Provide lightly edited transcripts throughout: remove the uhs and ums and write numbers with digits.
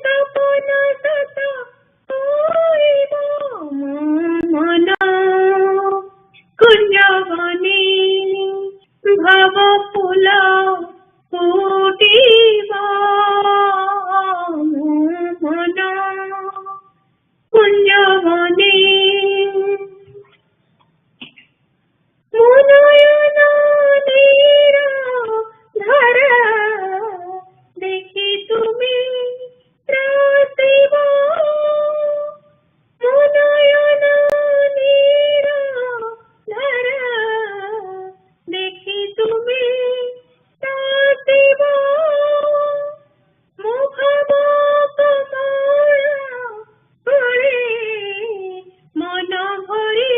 सपन सत होइब मन कुंजवनी भाव फूल फुटिब मन कुंजवनी मुनयन नीर धारा देखी तुम्हें त्रासिब मुनयन नीर धारा देखी तुम्हें त्रासिब मुखम कमल भरे मन भरी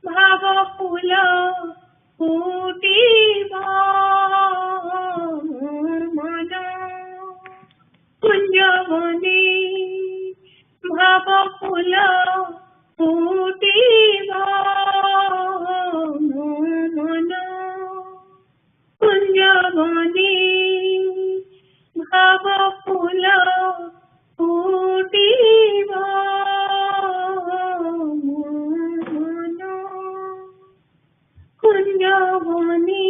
भाव फूल फुटिब मन कुंजवनी भाव फूल फुटिब मन कुंजवनी भाव फूल फुटिब कुंजवनी।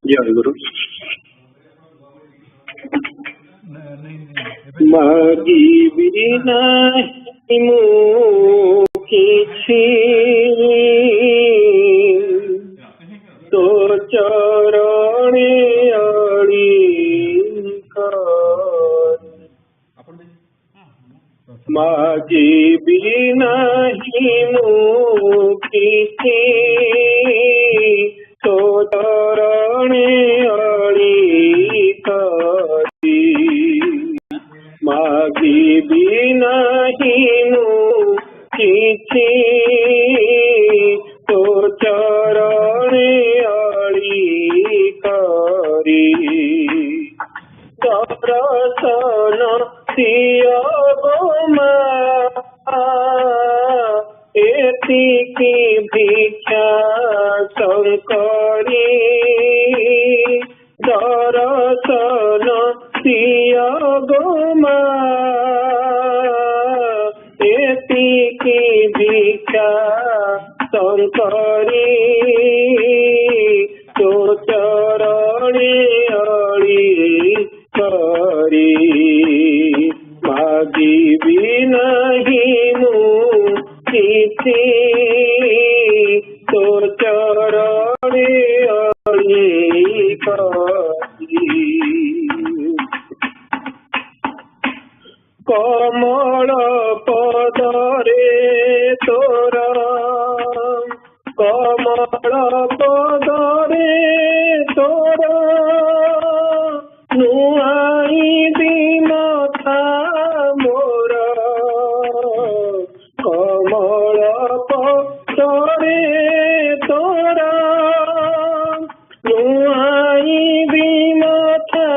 जय गुरु। मागी बिना किछि तो चरणे मागी बिना किछि तो चरणे मागी बिना किछि तो चरणे करी दर्शन सिया एतिकी भिक्षा शंकरी दर्शन सिया गोमा एतिकी भिक्षा शंकरी तो चरणे करी मागी बिना किछि तो चरणे करी कमल पदरे तोरा कमल पदरे तोरा नुआई दिमथा मोर कमल पदरे तोरा नुआई दिमथा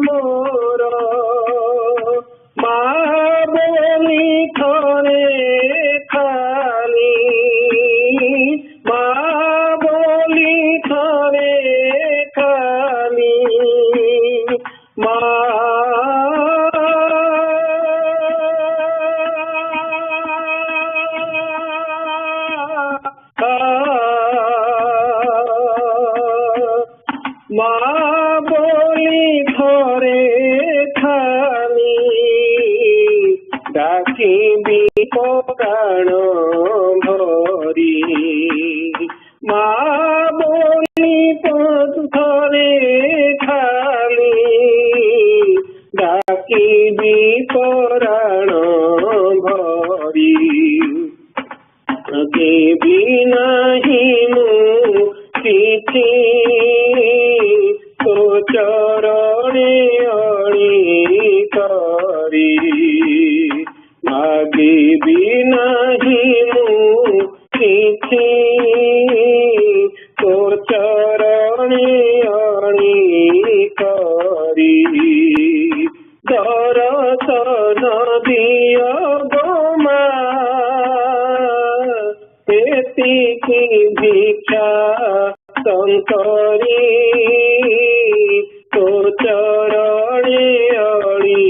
मोर बोली थरे खाली बोली थरे खाली बोली थरे खाली डाकी भी प्राण भरी बोली थरे खाली अणी करी मागिबी नहीं मु किछि तोर चरणे अणी करी दर्शन दिया गोमा एतिकी भिक्षा शंकरी तोर चरणे अणी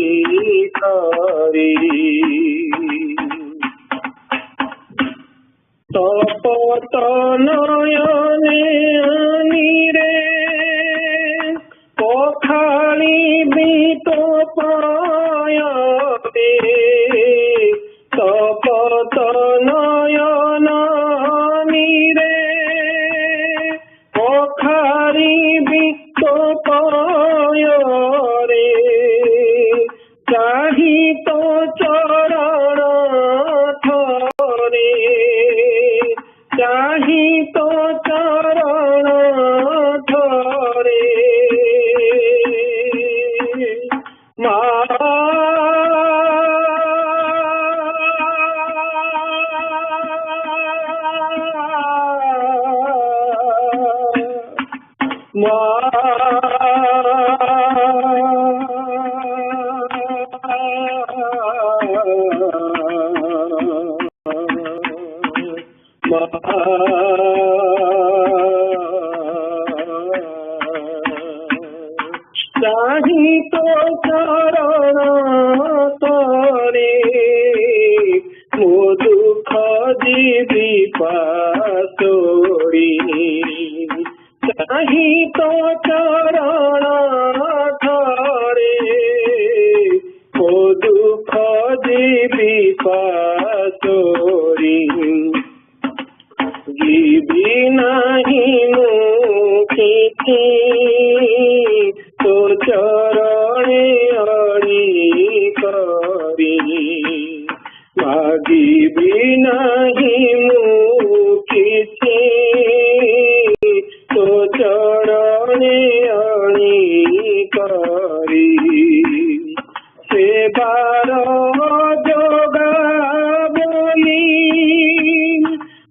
करी तपत नयने नीरे पखाली बीतो पायते तपत नयन नीरे पखाली बीतो पाय रे चाही तो चरण थरे चाही तो चरण थरे चाही तो चरण तोरे मो दुख जीवी पासोरी चाही तो चरण तोरे मो दुख जीवी पासोरी जीवी नहीं मुखी तो चरणे अणी करी मागिबी नहीं मुखी तो चरणे अणी करी सेवार जोगा बोली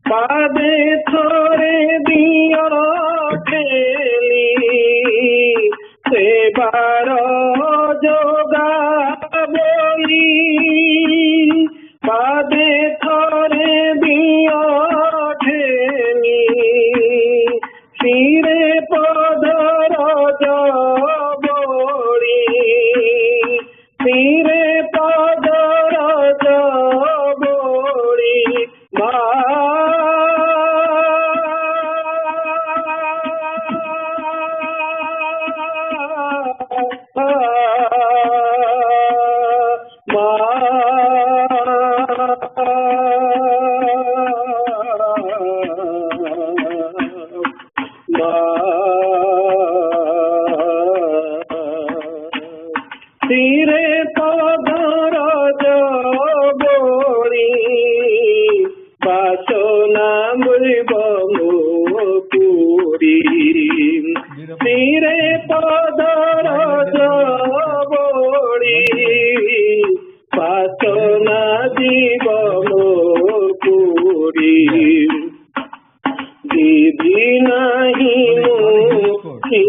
पादे थरे दिया ठेली सेवार जोगा बोली पादे थरे दिया ठेली सिरे पदर बोली सिरे पदर बोली सिरे पदर बोली बासना मुरिब मुपुरी सिरे पदर बोली बासना जीव मुपुरी दीदी नहीं मुखी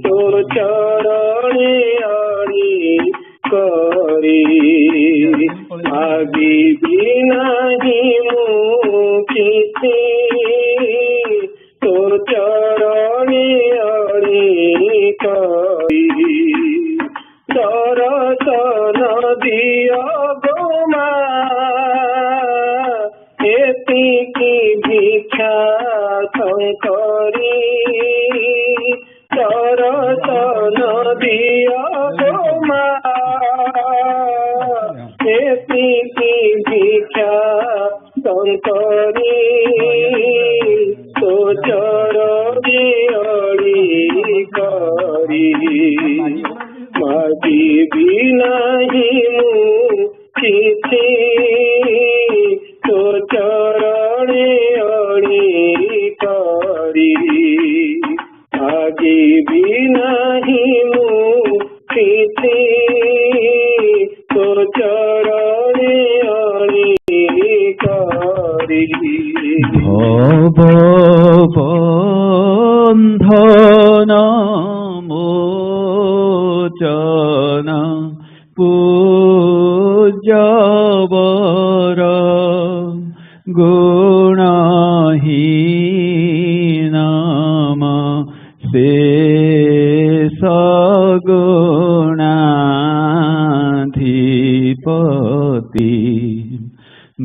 तोर चरणे अणी करी मागिबी नहीं मुखी तोर चरणे अणी करी दर्शन दिया गोमा एतिकी भिक्षा शंकरी दर्शन दिया गोमा एतिकी भिक्षा शंकरी तो चरणे अणी करी मागिबी नहीं मुखी तो चरणे अणी करी ଯିବି ନାହିଁ ମୁଁ ପ୍ରୀତି ତୋ ଚରଣେ ଅଣିକରି। ବନ୍ଧନ ମୋଚନ ପୂଜ୍ୟବର ଗୁଣହୀନମ ଶେଷ ଗୁଣାଧିପତି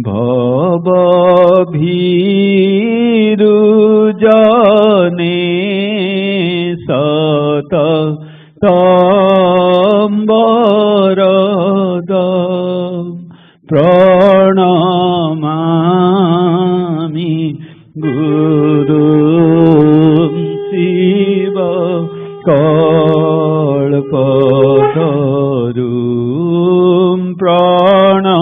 ଭବ ଭୀରୁ ଜନେ ସତ ତମ୍ବରଦ প্রণমামি গুরু শিব কল্পতরু প্রণমামি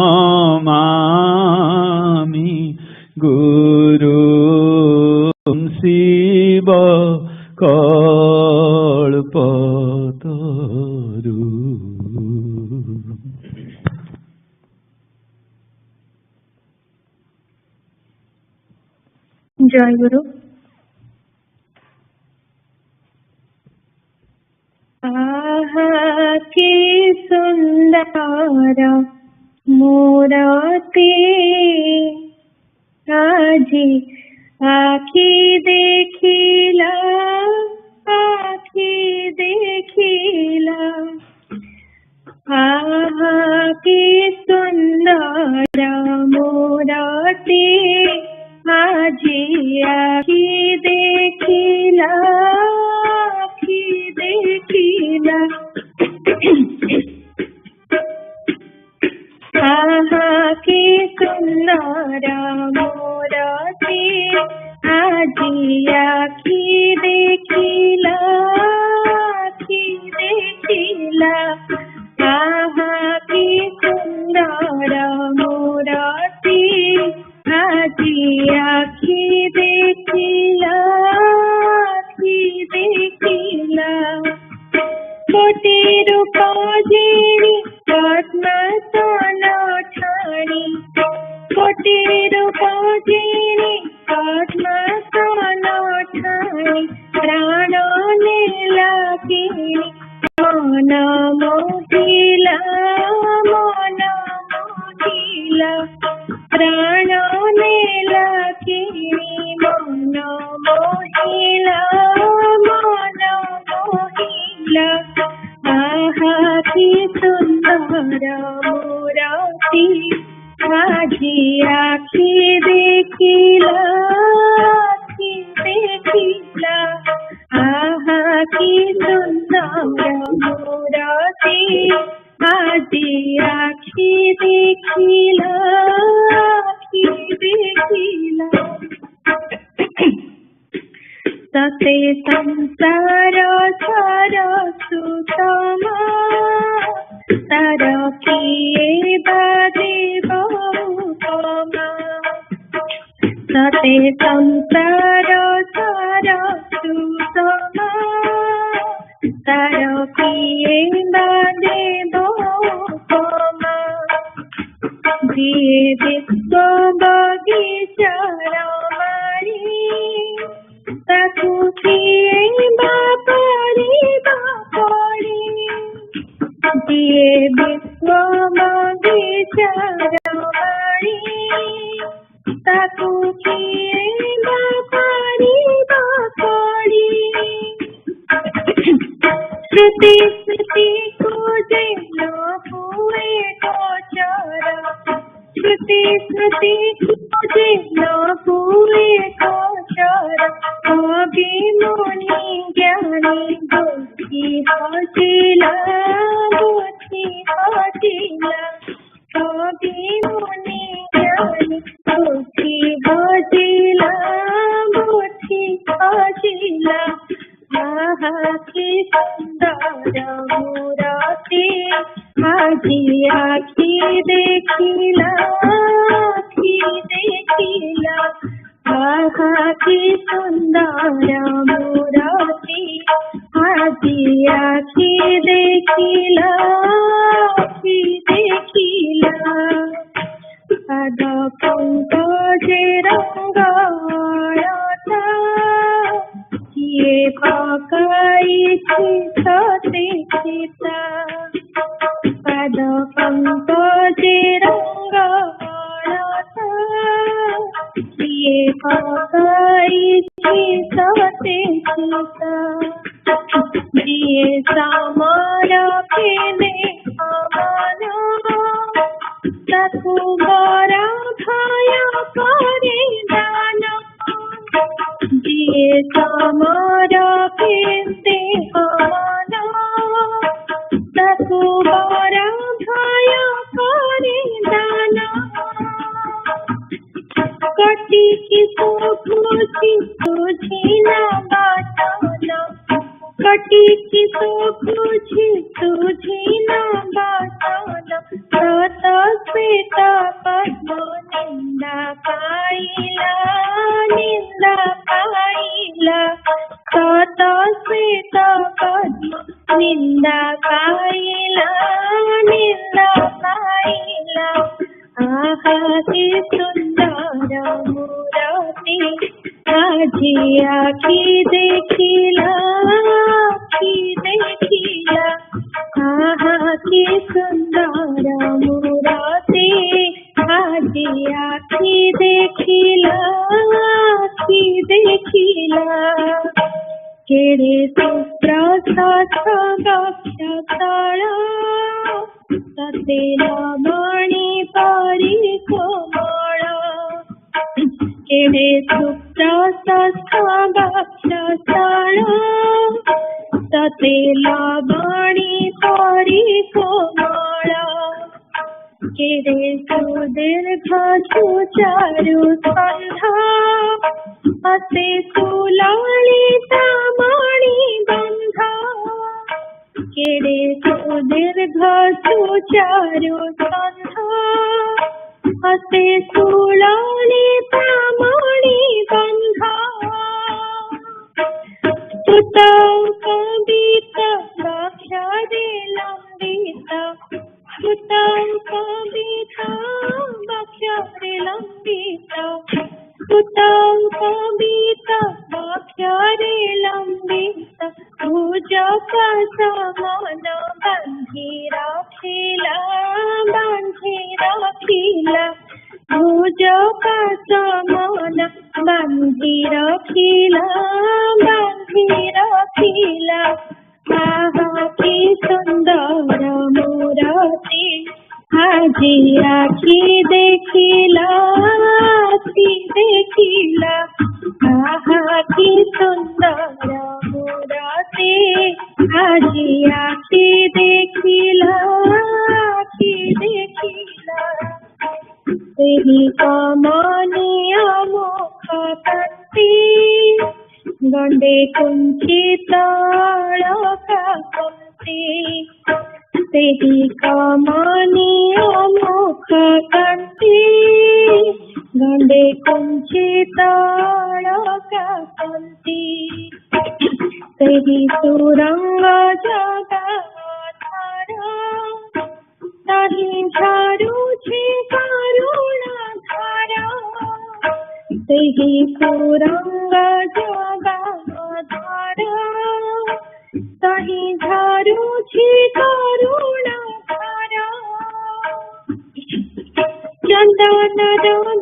গুরু শিব কল্পতরু। জয় গুরু। আহা কি সুন্দর মূরতি আজি আখি দেখিলা, আখি দেখিলা। আহা কি সুন্দর মূরতি আজি আখি দেখিলা, আখি দেখিলা। আহা কি সুন্দর মূরতি আজি আখি দেখিলা, আখি দেখিলা। আহা কি সুন্দর মূরতি আজি আখি দেখিলা, আখি দেখিলা। কোটি রূপ যিনি পদ্মাসন ঠানি, কোটি রূপ যিনি পদ্মাসন ঠানি। প্রাণ নীলা কিনি মন মোহিলা, মন মোহিলা। প্রাণ নীলা কিনি মন মোহিলা, মন মোহিলা। আহা কি সুন্দর মূরতি আজি আখি দেখিলা, আখি দেখিলা। আহা কি সুন্দর মূরতি আজি আখি দেখিলা, আখি দেখিলা। ততে সংসার সরস্বতম তার কিয়ে বাদেব উপমা। ততে সংসার সরস্বতম তার কিয়ে বাদেব উপমা। যিয়ে বিশ্ব বগিচার মারি তাকু কিয়ে বাপারিবা পড়ি। যিয়ে বিশ্ব বগিচার মারি তাকু কিয়ে বাপারিবা পড়ি। শ্রুতি স্মৃতি খুঁজে ন হুয়ে গোচর, শ্রুতি স্মৃতি খুঁজে ন হুয়ে গোচর। কবি মুনি জ্ঞানী বুদ্ধি হজিলা, বুদ্ধি হজিলা। কবি মুনি জ্ঞানী বুদ্ধি হজিলা, বুদ্ধি হজিলা। আহা কি সুন্দর মূরতি আজি আখি দেখিলা, আখি দেখিলা। आहा की सुंदर मूरती आजी आखी देखिला पद पंकजे रंगाळता किए पकाईची सती सीता पद पंकजे रंगाळता किए पकाईची सती सीता जिए सामारा केने अमाना तकुबारा भाया करे दाना जिए सामारा केने अमाना तकुबारा भाया करे दाना कटी की सोखी तुझी ना बाटाना कटी की सोखी तुझी ना बाटाना सत श्वेता पद्म निंदा पाइला सत श्वेता पद्म निंदा पाइला आहा की सुंदर मूरती आजी आखी देखिला आहा की सुंदर मूरती आजी आखी देखिला केड़े सुप्रसाद सतेला मणि पारी कोमला केड़े सुप्रसाद सतेला मणि पारी कोमला केड़े सुदीर्घ सुचारु स्कंधा हसे सुललिता मणि बंधा केड़े सुदीर्घ सुचारु स्कंधा हसे सुललिता मणि बंधा सुता कविता बाख्यारे लंबिता सुता कविता बाख्यारे लंबिता सुता कविता बाख्यारे लंबिता भुज का समान बांधी राखिला भुज का समान बांधी राखिला आहा की सुंदर मूरती आजी आखी देखिला आहा की सुंदर मूरती आजी आखी देखिला तेरी कमानिया मुख कंती गंडे कुंचित पंक्ति तेरी कमानिया मुख कंती गंडे कुंचित पंक्ति तेरी सुरंग जगाधारा ताही झारू छे करुणा धारा तेही सुरंग जगाधारा ताही झारू छे करुणा धारा चंदन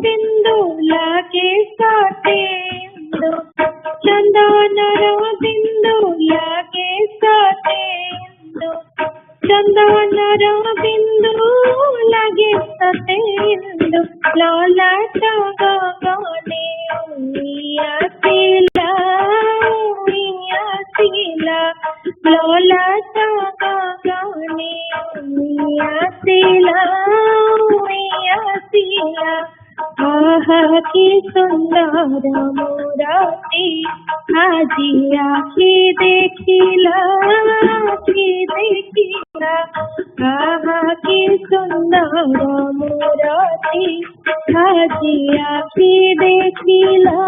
बिंदु लागे सतेंदु चंदन बिंदु लागे सतेंदु चंदन बिंदु लागे सतेंदु ललाट गगने उइयासिला ललाट गगने उइयासिला आहा की सुंदर मूरती आजी आखी देखिला आहा की सुंदर मूर्ति आजी आखी देखिला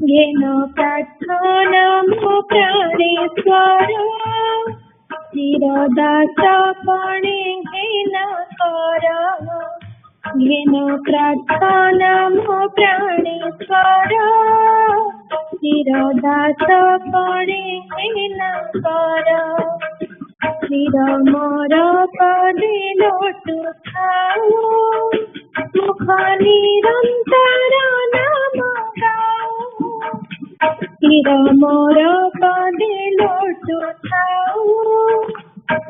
घेन प्रार्थना मो प्राणेश्वर चिरदास पणे घेन कर घेन प्रार्थना मो प्राणेश्वर चिरदास पणे घेन कर चिर मोर पदे लोटु थाओ मुख निरंतर नाम गाओ चिर मोर पदे लोटु थाओ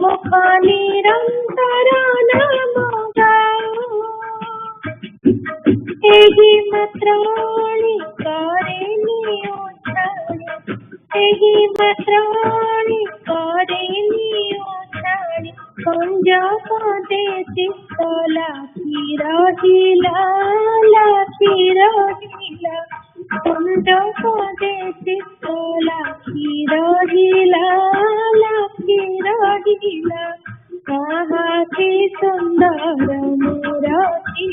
मुख निरंतर नाम गाओ एहि मात्राणि करेनि उछाळि एहि मात्राणि करेनि उछाळि कुंज पदे चित्त लाखि रहिला कुंज पदे चित्त लाखि रहिला आखि सुंदर मूर्ति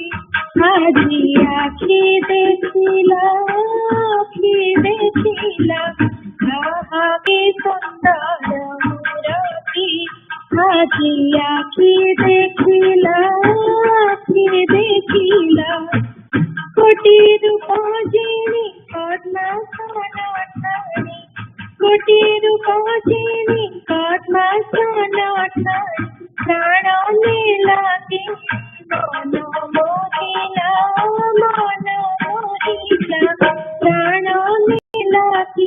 आजी आखि देखिला आखि सुंदर मूर्ति आजी आखि देखिला कोटि रूपाजिनी पद्मासनाठाणी कोटि रूपाजिनी पद्मासनाठाणी प्राण लागे मन मोहिला प्राण लागे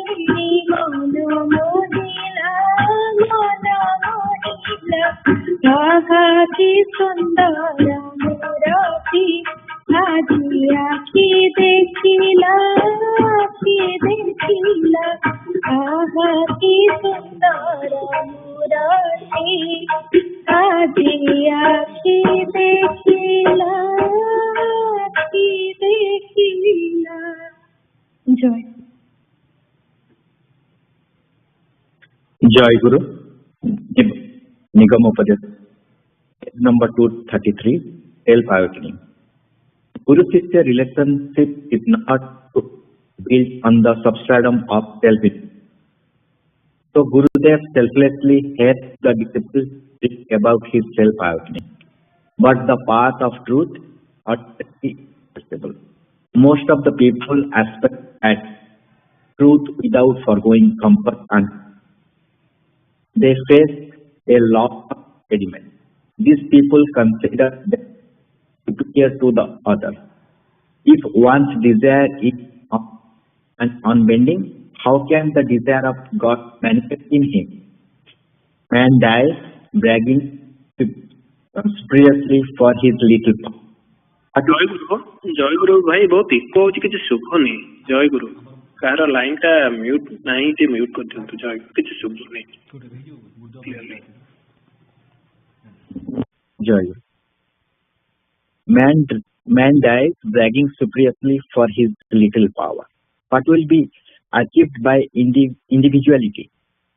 मन मोहिला की सुंदर मूर्ति आजी आखि देखिला की सुंदर मूर्ति आजी आखि देखिला जय जय गुरु निगमोपदेश number 233 self awakening. Guru Shishya relationship is not built on the substratum of self. So Gurudev selflessly helps the disciple think about his self awakening, but the path of truth is accessible. Most of the people aspect at truth without foregoing comfort and they face a lot of impediments. These people consider them superior to the other. If one's desire is unbending, how can the desire of God manifest in him? Man dies bragging conspicuously for his little power. जय गुरु भाई बहुत eco होची किछि सुखनी जय गुरु car line टा mute नहीं जे mute कर दियंतु जय किछि Sukhni Joy. Man dies bragging supremely for his little power. What will be achieved by individuality?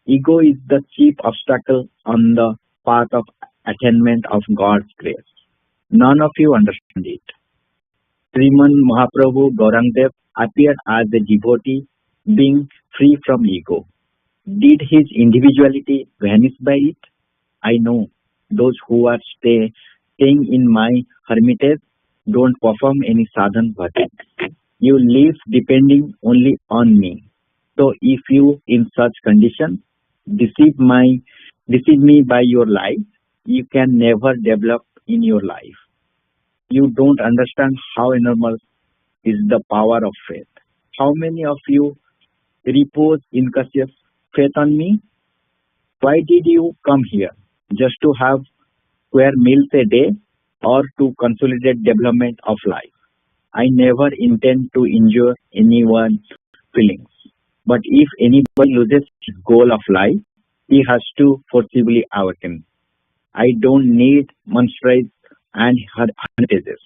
Ego is the chief obstacle on the path of attainment of God's grace. None of you understand it. Sriman Mahaprabhu Gaurangdev appeared as a devotee being free from ego. Did his individuality vanish by it? I know. Those who are staying in my hermitage don't perform any sadhana bhajan. You live depending only on me. So if you in such condition deceive me by your life, you can never develop in your life. You don't understand how enormous is the power of faith. How many of you repose incautious faith on me? Why did you come here? Just to have square meals a day or to consolidate development of life? I never intend to injure anyone's feelings. But if anybody loses his goal of life, he has to forcibly awaken. I don't need monsters and hermitages.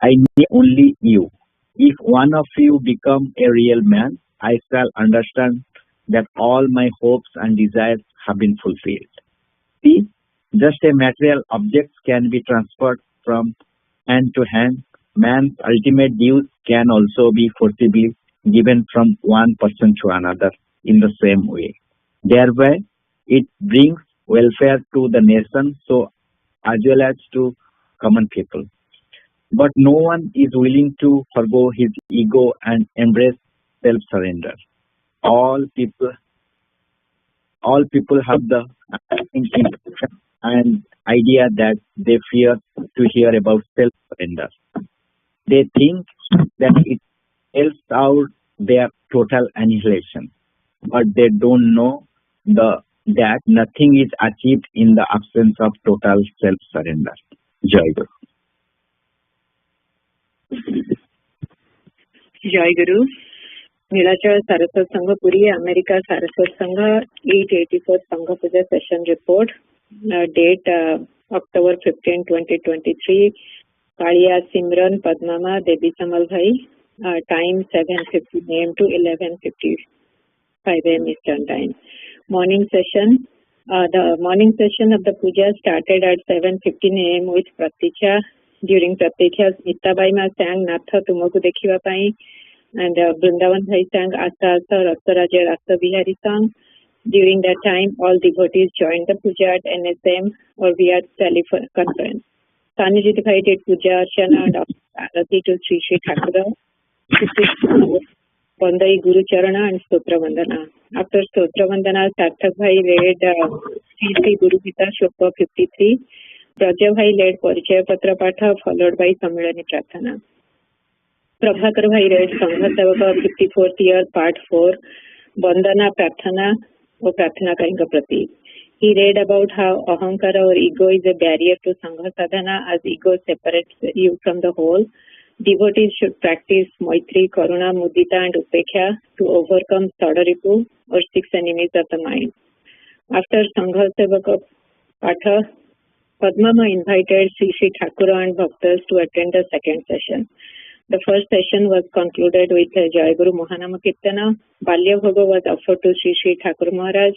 I need only you. If one of you become a real man, I shall understand that all my hopes and desires have been fulfilled. See, just a material object can be transferred from hand to hand. Man's ultimate dues can also be forcibly given from one person to another in the same way. Thereby, it brings welfare to the nation so as well as to common people. But no one is willing to forgo his ego and embrace self-surrender. All people, all people have the impression and idea that they fear to hear about self-surrender. They think that it spells out their total annihilation, but they don't know that nothing is achieved in the absence of total self-surrender. Jai Guru. Jai Guru. Nilachal Saraswata Sangha Puri, America Saraswata Sangha, 884th Sangha Puja Session Report. Date October 15, 2023. Kaliya Simran Padmama Devi Samal Bhai. Time 7:50 a.m. to 11:55 a.m. Eastern Time. Morning session. The morning session of the puja started at 7:15 a.m. with Praticha. During Praticha, Smitabai Ma sang Natha Tumaku Dekhiva Pai, and Brindavan Bhai sang Asa Asa Rastaraja Rasta Bihari song. During that time, all devotees joined the puja at NSM or via telephone conference. Sanujit Bhai did puja, archana and arati to Sri Sri Thakura, Bandai Guru Charana and Stotra Vandana. After Stotra Vandana, Sarthak Bhai read Sri Sri Guru Gita Shloka 53. Braja Bhai led Parichaya Patra Patha followed by Sammilani Prarthana. Prabhakar Bhai read Sangha Sevaka 54th year part 4 Bandana Prarthana or Prarthana Kainga Prati. He read about how Ahankara or ego is a barrier to Sangha Sadhana as ego separates you from the whole. Devotees should practice Maitri, Karuna, Mudita and Upekha to overcome Sadaripu or 6 enemies of the mind. After Sangha Sevaka Patha, Padmama invited Sri Sri Thakura and Bhaktas to attend the second session. The first session was concluded with Jai Guru Mahanama Kirtana. Balya Bhoga was offered to Sri Sri Thakur Maharaj.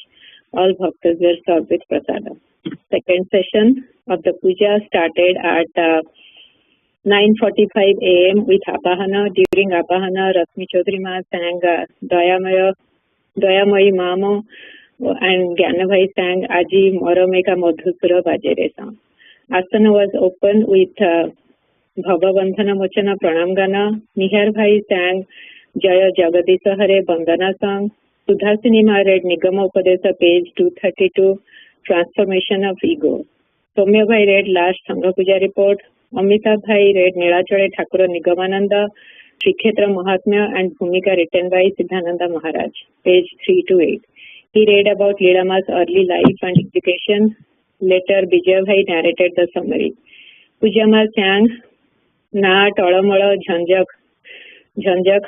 All Bhaktas were served with prasada. Second session of the puja started at 9:45 a.m. with Abahana. During Abahana, Rasmi Chaudhary Ma sang Dayamayi Mamo and Gyanabhai sang Aji Moromeka Madhusura Bajere song. Asana was opened with Bhava Bandhana Mochana Pranam Gana. Nihar Bhai sang Jaya Jagadisa Hare Bandana song. Sudhasini Ma read Nigama Upadesa page 232 Transformation of Ego. Soumya Bhai read last Sangha Puja report. Amitabh Bhai read Nilachale Thakura Nigamananda, Srikhetra Mahatmya and Bhumika written by Siddhananda Maharaj, page 3 to 8. He read about Leelama's early life and education. Later, Vijay Bhai narrated the summary. Pujama sang Na Tolamala Jhanjak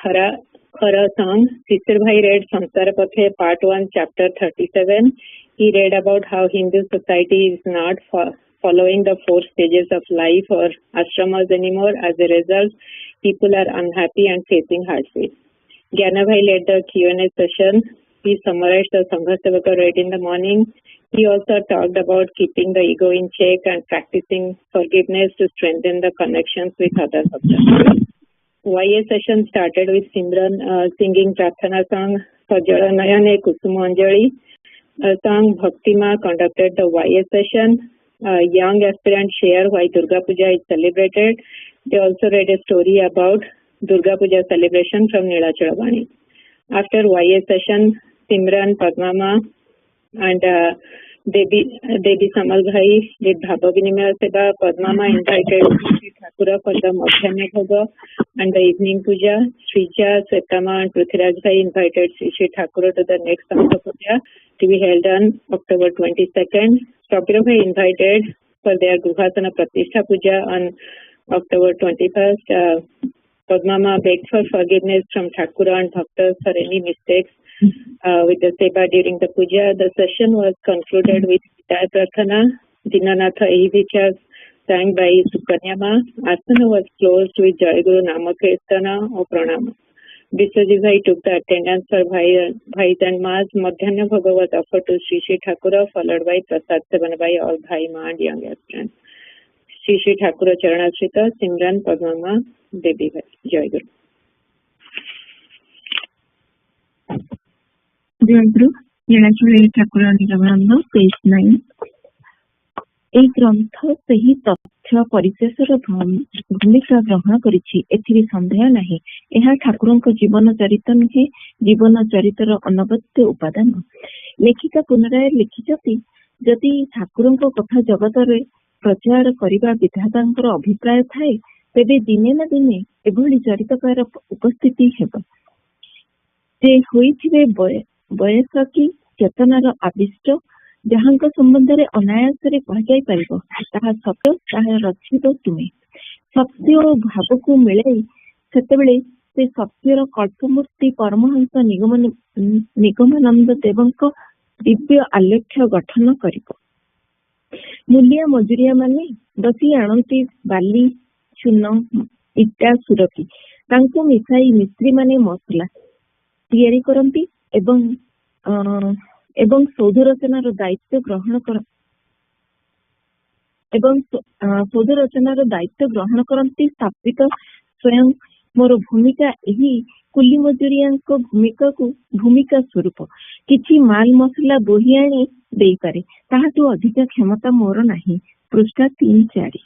Khara song. Sisir Bhai read Samsara Pathe part 1 chapter 37. He read about how Hindu society is not following the 4 stages of life or ashramas anymore. As a result, people are unhappy and facing hardship. Gyana Bhai led the Q&A session. He summarized the Sangha Sevaka read in the morning. He also talked about keeping the ego in check and practicing forgiveness to strengthen the connections with other bhaktas. YA session started with Simran singing Prarthana song for Jalanayane Kusumanjali. Song Bhaktima conducted the YA session. Young aspirants share why Durga Puja is celebrated. They also read a story about Durga Puja celebration from Nilachala Vani. After YA session, Simran, Padmama and Devi Samal Bhai did Bhava Vinimaya Seva. Padmama invited Sri Thakura for the Madhyana Bhoga and the evening puja. Srija, Svetama and Prithviraj Bhai invited Sri Thakura to the next Sangha Puja to be held on October 22nd. Sapira Bhai invited for their Gruhasana Pratishtha Puja on October 21st. Padmama begged for forgiveness from Thakura and Bhaktas for any mistakes with the Seva during the puja. The session was concluded with Jai Prarthana, Dinanatha Ehivichas sang by Sukanyama. Asana was closed with Jai Guru Namakirtana or Pranama. Biswaji Bhai took the attendance for Bhais and Ma's Madhyana Bhoga was offered to Shri Shri Thakura, followed by Prasad Sevan by all Bhai Ma and young aspirants. Shri Shri Thakura Charanashrita, Simran Padmama, Devi Bhai. Jai Guru. Jai Guru. Yanachuri Thakura Niravananda, page 9. এই ଗ୍ରନ୍ଥ ସେହି ତଥ୍ୟ ପରିଶେଷର ଭୂମିକା ଗ୍ରହଣ କରିଛି, ଏଥିରେ ସନ୍ଦେହ ନାହିଁ। ଏହା ଠାକୁରଙ୍କ ଜୀବନ ଚରିତ ନୁହେଁ, ଜୀବନ ଚରିତର ଅନବଦ୍ୟ ଉପାଦାନ। ଲେଖିକା ପୁନରାୟ ଲେଖିଛନ୍ତି, ଯଦି ଠାକୁରଙ୍କ କଥା ଜଗତରେ ପ୍ରଚାର କରିବା ବିଧାତାଙ୍କର ଅଭିପ୍ରାୟ ଥାଏ, ତେବେ ଦିନେ ନା ଦିନେ ଏଭଳି ଚରିତକାର ଉପସ୍ଥିତି ହେବ। ସେ ହୋଇଥିବେ ବୟସ କି ଚେତନାର ଆବିଷ୍ଟ, ଯାହାଙ୍କ ସମ୍ବନ୍ଧରେ ଅନାୟାସରେ କୁହାଯାଇ ପାରିବ, ତାହା ସତ୍ୟ, ତାହା ରଚିତ ତୁମେ। ସତ୍ୟ ଓ ଭାବକୁ ମିଳାଇ ସେତେବେଳେ ସେ ସତ୍ୟର କଳ୍ପମୂର୍ତ୍ତି ପରମହଂସ ନିଗମାନନ୍ଦ ଦେବଙ୍କ ଦିବ୍ୟ ଆଲେଖ୍ୟ ଗଠନ କରିବ। ମୂଲିଆ ମଜୁରିଆ ମାନେ ବସି ଆଣନ୍ତି ବାଲି, ଚୂନ, ଇଟା, ସୁରକି। ତାଙ୍କୁ ମିଶାଇ ମିସ୍ତ୍ରୀ ମାନେ ମସଲା ତିଆରି କରନ୍ତି ଏବଂ ସୌଧ ରଚନାର ଦାୟିତ୍ୱ ଗ୍ରହଣ କରନ୍ତି ସ୍ଥାପିତ ସ୍ୱୟଂ। ମୋର ଭୂମିକା ଏହି କୁଲି ମଜୁରିଆଙ୍କ ଭୂମିକା ସ୍ୱରୂପ କିଛି ମାଲ ମସଲା ବୋହି ଆଣି ଦେଇପାରେ, ତାହାଠୁ ଅଧିକା କ୍ଷମତା ମୋର ନାହିଁ। ପୃଷ୍ଠା 3-4।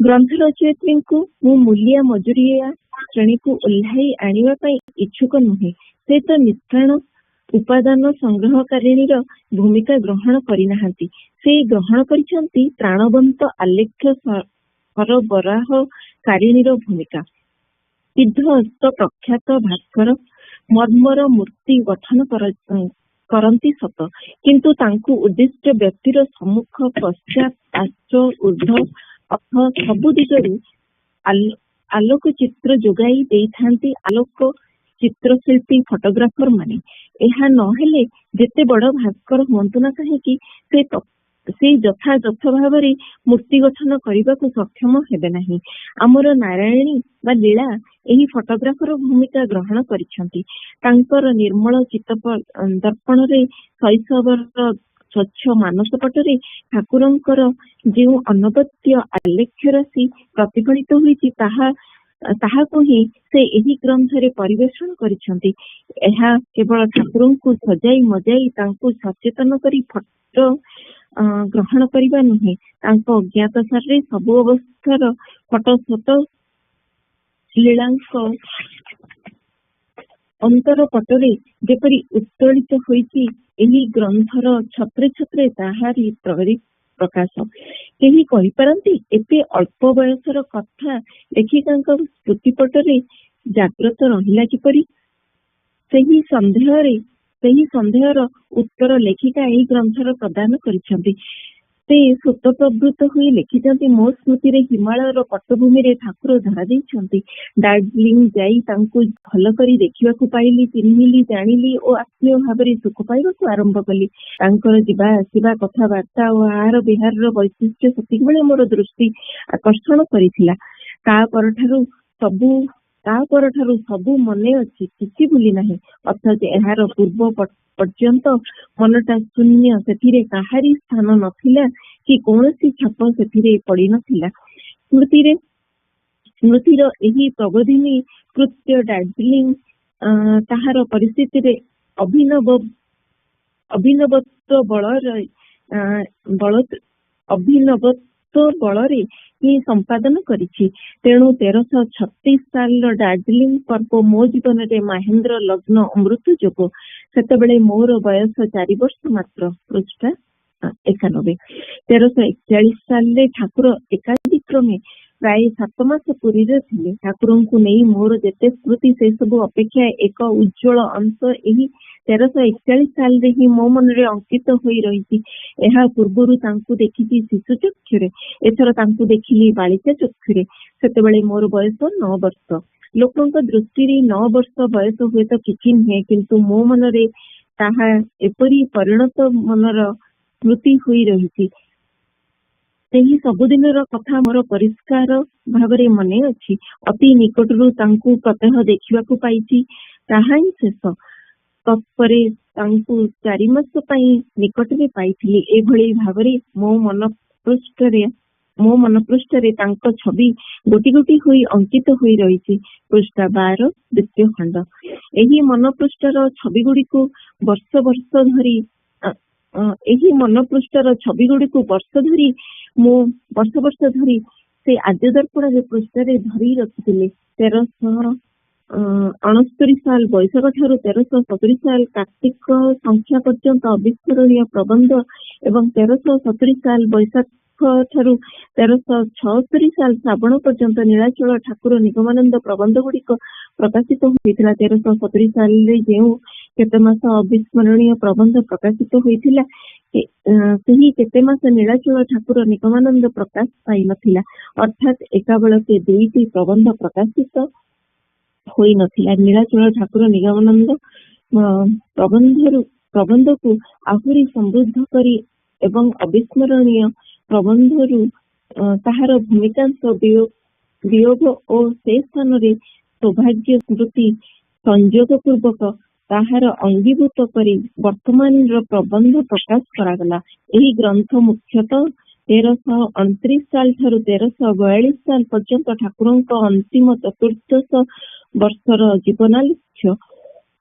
ଗ୍ରନ୍ଥ ରଚୟିତ୍ରୀଙ୍କୁ ମୁଁ ମୂଲିଆ ମଜୁରିଆ ଶ୍ରେଣୀକୁ ଓହ୍ଲାଇ ଆଣିବା ପାଇଁ ଇଚ୍ଛୁକ ନୁହେଁ। ସେ ତ ନିଷ୍ପ୍ରାଣ ଉପାଦାନ ସଂଗ୍ରହକାରିଣୀର ଭୂମିକା ଗ୍ରହଣ କରିନାହାନ୍ତି, ସେ ଗ୍ରହଣ କରିଛନ୍ତି ପ୍ରାଣବନ୍ତ ଆଲେଖ୍ୟ ସରବରାହକାରିଣୀର ଭୂମିକା। ସିଦ୍ଧ ହସ୍ତ ପ୍ରଖ୍ୟାତ ଭାସ୍କର ମର୍ମର ମୂର୍ତ୍ତି ଗଠନ କରନ୍ତି ସତ, କିନ୍ତୁ ତାଙ୍କୁ ଉଦ୍ଦିଷ୍ଟ ବ୍ୟକ୍ତିର ସମ୍ମୁଖ, ପଶ୍ଚାତ୍, ପାର୍ଶ୍ୱ, ଊର୍ଦ୍ଧ୍ୱ, ଅଥ ସବୁ ଦିଗରୁ ଆଲୋକ ଚିତ୍ର ଯୋଗାଇ ଦେଇଥାନ୍ତି ଆଲୋକ ଚିତ୍ରଶିଳ୍ପୀ ଫଟୋଗ୍ରାଫର ମାନେ। ଏହା ନହେଲେ ଯେତେ ବଡ ଭାସ୍କର ହୁଅନ୍ତୁ ନା କାହିଁକି, ସେ ଯଥାଯଥ ଭାବରେ ମୂର୍ତ୍ତି ଗଠନ କରିବାକୁ ସକ୍ଷମ ହେବେ ନାହିଁ। ଆମର ନାରାୟଣୀ ବା ଲୀଳା ଏହି ଫଟୋଗ୍ରାଫର ଭୂମିକା ଗ୍ରହଣ କରିଛନ୍ତି। ତାଙ୍କର ନିର୍ମଳ ଚିତ୍ତ ଦର୍ପଣରେ, ଶୈଶବର ସ୍ୱଚ୍ଛ ମାନସ ପଟରେ ଠାକୁରଙ୍କର ଯେଉଁ ଅନବଦ୍ୟ ଆଲେଖ୍ୟ ରାଶି ପ୍ରତିଫଳିତ ହୋଇଛି, ତାହାକୁ ହିଁ ସେ ଏହି ଗ୍ରନ୍ଥରେ ପରିବେଷଣ କରିଛନ୍ତି। ଏହା କେବଳ ଠାକୁରଙ୍କୁ ସଜାଇ ମଜାଇ ତାଙ୍କୁ ସଚେତନ କରି ଫଟୋ ଗ୍ରହଣ କରିବା ନୁହେଁ, ତାଙ୍କ ଅଜ୍ଞାତ ସାରରେ ସବୁ ଅବସ୍ଥାର ଫଟୋ ସତ ଲୀଳାଙ୍କ ଅନ୍ତର ପଟରେ ଯେପରି ଉତ୍ତୋଳିତ ହୋଇଛି, ଏହି ଗ୍ରନ୍ଥର ଛତ୍ରେ ଛତ୍ରେ ତାହାରି ପ୍ରକାଶ। କେହି କହିପାରନ୍ତି, ଏତେ ଅଳ୍ପ ବୟସର କଥା ଲେଖିକାଙ୍କ ସ୍ମୃତିପଟରେ ଜାଗ୍ରତ ରହିଲା କିପରି? ସେହି ସନ୍ଦେହର ଉତ୍ତର ଲେଖିକା ଏହି ଗ୍ରନ୍ଥର ପ୍ରଦାନ କରିଛନ୍ତି। ସେ ସ୍ୱତଃପ୍ରବୃତ୍ତ ହୋଇ ଲେଖିଛନ୍ତି, ମୋ ସ୍ମୃତିରେ ହିମାଳୟର ପଟ୍ଟଭୂମିରେ ଠାକୁର ଧରାଦେଇଛନ୍ତି। ଦାର୍ଜିଲିଂ ଯାଇ ତାଙ୍କୁ ଭଲ କରି ଦେଖିବାକୁ ପାଇଲି, ଚିହ୍ନିଲି, ଜାଣିଲି ଓ ଆତ୍ମୀୟ ଭାବରେ ସୁଖ ପାଇବାକୁ ଆରମ୍ଭ କଲି। ତାଙ୍କର ଯିବା ଆସିବା, କଥାବାର୍ତ୍ତା ଓ ଆହାର ବିହାରର ବୈଶିଷ୍ଟ୍ୟ ସେତିକିବେଳେ ମୋର ଦୃଷ୍ଟି ଆକର୍ଷଣ କରିଥିଲା। ତା ପରଠାରୁ ସବୁ ମନେ ଅଛି, କିଛି ଭୁଲି ନାହିଁ। ଅଥଚ ଏହାର ପୂର୍ବ ପର୍ଯ୍ୟନ୍ତ ମନଟା ଶୂନ୍ୟ, ସେଥିରେ କାହାରି ସ୍ଥାନ ନଥିଲା କି କୌଣସି ଛାପ ସେଥିରେ ପଡିନଥିଲା। ସ୍ମୃତିର ଏହି ପ୍ରବୋଧିନୀ କୃତ୍ୟ ଦାର୍ଜିଲିଂ ତାହାର ପରିସ୍ଥିତିରେ ଅଭିନବତ୍ୱ ବଳରେ ହିଁ ସମ୍ପାଦନ କରିଛି। ତେଣୁ 1336 ସାଲର ଦାର୍ଜିଲିଂ ପର୍ବ ମୋ ଜୀବନରେ ମାହେନ୍ଦ୍ର ଲଗ୍ନ ଅମୃତ ଯୋଗ। ସେତେବେଳେ ମୋର ବୟସ 4 ବର୍ଷ ମାତ୍ର। ପୃଷ୍ଠା 91। 1341 ସାଲରେ ଠାକୁର ଏକାଦିକ୍ରମେ ପ୍ରାୟ 7 ମାସ ପୁରୀରେ ଥିଲେ। ଠାକୁରଙ୍କୁ ନେଇ ମୋର ଯେତେ ସ୍ମୃତି, ସେସବୁ ଅପେକ୍ଷା ଏକ ଉଜ୍ଜ୍ୱଳ ଅଂଶ ଏହି 1341 ସାଲରେ ହିଁ ମୋ ମନରେ ଅଙ୍କିତ ହୋଇ ରହିଛି। ଏହା ପୂର୍ବରୁ ତାଙ୍କୁ ଦେଖିଛି ଶିଶୁ ଚକ୍ଷୁରେ, ଏଥର ତାଙ୍କୁ ଦେଖିଲି ବାଳିକା ଚକ୍ଷୁରେ। ସେତେବେଳେ ମୋର ବୟସ 9 ବର୍ଷ। ଲୋକଙ୍କ ଦୃଷ୍ଟିରେ 9 ବର୍ଷ ବୟସ ହୁଏତ କିଛି ନୁହେଁ, କିନ୍ତୁ ମୋ ମନରେ ତାହା ଏପରି ପରିଣତ ମନର ସ୍ମୃତି ହୋଇ ରହିଛି। ସେହି ସବୁଦିନର କଥା ମୋର ପରିଷ୍କାର ଭାବରେ ମନେ ଅଛି। ଅତି ନିକଟରୁ ତାଙ୍କୁ ପ୍ରତ୍ୟହ ଦେଖିବାକୁ ପାଇଛି, ତାହା ହିଁ ଶେଷ। ତତ୍ପରେ ତାଙ୍କୁ 4 ମାସ ପାଇଁ ନିକଟରେ ପାଇଥିଲି। ଏଭଳି ଭାବରେ ମୋ ମନପୃଷ୍ଠରେ ତାଙ୍କ ଛବି ଗୋଟି ଗୋଟି ହୋଇ ଅଙ୍କିତ ହୋଇ ରହିଛି। ପୃଷ୍ଠା 12 ଦ୍ୱିତୀୟ ଖଣ୍ଡ। ଏହି ମନପୃଷ୍ଠର ଛବିଗୁଡ଼ିକୁ ବର୍ଷ ଧରି ସେ ଆଦ୍ୟ ଦର୍ପଣରେ ପୃଷ୍ଠରେ ଧରି ରଖିଥିଲେ। 1369 ସାଲ ବୈଶାଖ ଠାରୁ 1370 ସାଲ କାର୍ତ୍ତିକ ସଂଖ୍ୟା ପର୍ଯ୍ୟନ୍ତ ଅବିସ୍ମରଣୀୟ ପ୍ରବନ୍ଧ ଏବଂ 1370 ସାଲ ବୈଶାଖ ଠାରୁ 1376 ସାଲ ଶ୍ରାବଣ ପର୍ଯ୍ୟନ୍ତ ନୀଳାଚଳ ଠାକୁର ନିଗମାନନ୍ଦ ପ୍ରବନ୍ଧ ଗୁଡିକ ପ୍ରକାଶିତ ହୋଇଥିଲା। 1370 ସାଲରେ ଯେଉଁ କେତେ ମାସ ଅବିସ୍ମରଣୀୟ ପ୍ରବନ୍ଧ ପ୍ରକାଶିତ ହୋଇଥିଲା, ସେହି କେତେ ମାସ ନୀଳାଚଳ ଠାକୁର ନିଗମାନନ୍ଦ ପ୍ରକାଶ ପାଇନଥିଲା। ଅର୍ଥାତ୍ ଏକାବେଳକେ 2ଟି ପ୍ରବନ୍ଧ ପ୍ରକାଶିତ ହୋଇନଥିଲା। ନୀଳାଚଳ ଠାକୁର ନିଗମାନନ୍ଦ ପ୍ରବନ୍ଧକୁ ଆହୁରି ସମୃଦ୍ଧ କରି ଏବଂ ଅବିସ୍ମରଣୀୟ ପ୍ରବନ୍ଧରୁ ତାହାର ଭୂମିକାଂଶ ବିୟୋଗ ଓ ସେ ସ୍ଥାନରେ ସୌଭାଗ୍ୟ ସ୍ମୃତି ସଂଯୋଗ ପୂର୍ବକ ତାହାର ଅଙ୍ଗୀଭୂତ କରି ବର୍ତ୍ତମାନର ପ୍ରବନ୍ଧ ପ୍ରକାଶ କରାଗଲା। ଏହି ଗ୍ରନ୍ଥ ମୁଖ୍ୟତଃ 1329 ସାଲ ଠାରୁ 1342 ସାଲ ପର୍ଯ୍ୟନ୍ତ ଠାକୁରଙ୍କ ଅନ୍ତିମ ଚତୁର୍ଦ୍ଦଶ ବର୍ଷର ଜୀବନାଲେଖ୍ୟ।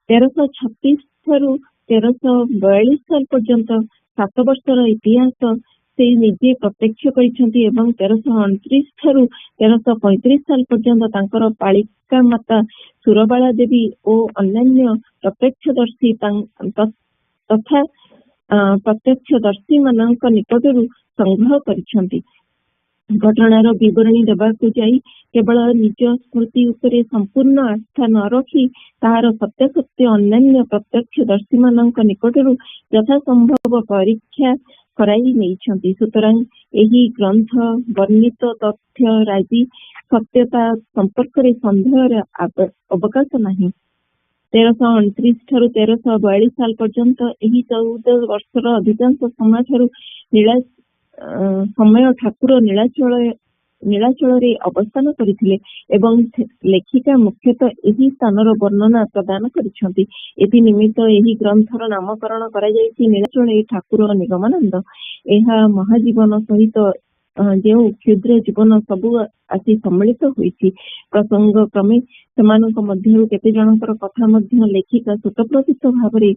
1336 ଠାରୁ 1342 ସାଲ ପର୍ଯ୍ୟନ୍ତ 7 ବର୍ଷର ଇତିହାସ ସେ ନିଜେ ପ୍ରତ୍ୟକ୍ଷ କରିଛନ୍ତି ଏବଂ 1329 ଠାରୁ 1335 ସାଲ ପର୍ଯ୍ୟନ୍ତ ତାଙ୍କର ପାଳିକା ମାତା ସୁରବାଳା ଦେବୀ ଓ ଅନ୍ୟାନ୍ୟ ପ୍ରତ୍ୟକ୍ଷଦର୍ଶୀ ମାନଙ୍କ ନିକଟରୁ ସଂଗ୍ରହ କରିଛନ୍ତି। ଘଟଣାର ବିବରଣୀ ଦେବାକୁ ଯାଇ କେବଳ ନିଜ ସ୍ମୃତି ଉପରେ ସମ୍ପୂର୍ଣ୍ଣ ଆସ୍ଥା ନ ରଖି ତାହାର ସତ୍ୟାସତ୍ୟ ଅନ୍ୟାନ୍ୟ ପ୍ରତ୍ୟକ୍ଷଦର୍ଶୀ ମାନଙ୍କ ନିକଟରୁ ଯଥାସମ୍ଭବ ପରୀକ୍ଷା କରାଇ ନେଇଛନ୍ତି। ସୁତରାଂ ଏହି ଗ୍ରନ୍ଥ ବର୍ଣ୍ଣିତ ତଥ୍ୟ ରାଜି ସତ୍ୟତା ସମ୍ପର୍କରେ ସନ୍ଦେହର ଅବକାଶ ନାହିଁ। 1329 ଠାରୁ 1342 ସାଲ ପର୍ଯ୍ୟନ୍ତ ଏହି 14 ବର୍ଷର ଅଧିକାଂଶ ସମୟ ଠାକୁର ନୀଳାଚଳରେ ଅବସ୍ଥାନ କରିଥିଲେ ଏବଂ ଲେଖିକା ମୁଖ୍ୟତଃ ଏହି ସ୍ଥାନର ବର୍ଣ୍ଣନା ପ୍ରଦାନ କରିଛନ୍ତି। ଏଥି ନିମିତ୍ତ ଏହି ଗ୍ରନ୍ଥର ନାମକରଣ କରାଯାଇଛି ନୀଳାଚଳେ ଠାକୁର ନିଗମାନନ୍ଦ। ଏହା ମହାଜୀବନ ସହିତ ଯେଉଁ କ୍ଷୁଦ୍ର ଜୀବନ ସବୁ ଆସି ସମ୍ମିଳିତ ହୋଇଛି, ପ୍ରସଙ୍ଗ କ୍ରମେ ସେମାନଙ୍କ ମଧ୍ୟରୁ କେତେ ଜଣଙ୍କର କଥା ମଧ୍ୟ ଲେଖିକା ସ୍ୱତଃପ୍ରବୃତ୍ତ ଭାବରେ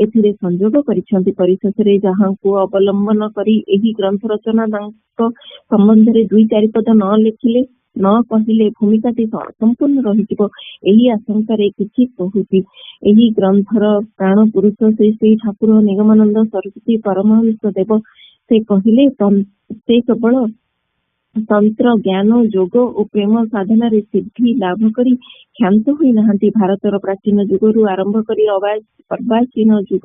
ଏଥିରେ ସଂଯୋଗ କରିଛନ୍ତି। ପରିଶେଷରେ ଯାହାଙ୍କୁ ଅବଲମ୍ବନ କରି ଏହି ଗ୍ରନ୍ଥ ରଚନା, ତାଙ୍କ ସମ୍ବନ୍ଧରେ 2-4 ପଦ ନ କହିଲେ ଭୂମିକାଟି ଅସମ୍ପୂର୍ଣ୍ଣ ରହିଯିବ, ଏହି ଆଶଙ୍କାରେ କିଛି କହୁଛି। ଏହି ଗ୍ରନ୍ଥର ପ୍ରାଣ ପୁରୁଷ ଶ୍ରୀ ଶ୍ରୀ ଠାକୁର ନିଗମାନନ୍ଦ ସରସ୍ୱତୀ ପରମହଂସ ଦେବ। ସେ କହିଲେ, ସେ କେବଳ ତନ୍ତ୍ର ଜ୍ଞାନ, ଯୋଗ ଓ ପ୍ରେମ ସାଧନାରେ ସିଦ୍ଧି ଲାଭ କରି କ୍ଷାନ୍ତ ହୋଇନାହାନ୍ତି। ଭାରତର ପ୍ରାଚୀନ ଯୁଗରୁ ଆରମ୍ଭ କରି ଅର୍ବାଚୀନ ଯୁଗ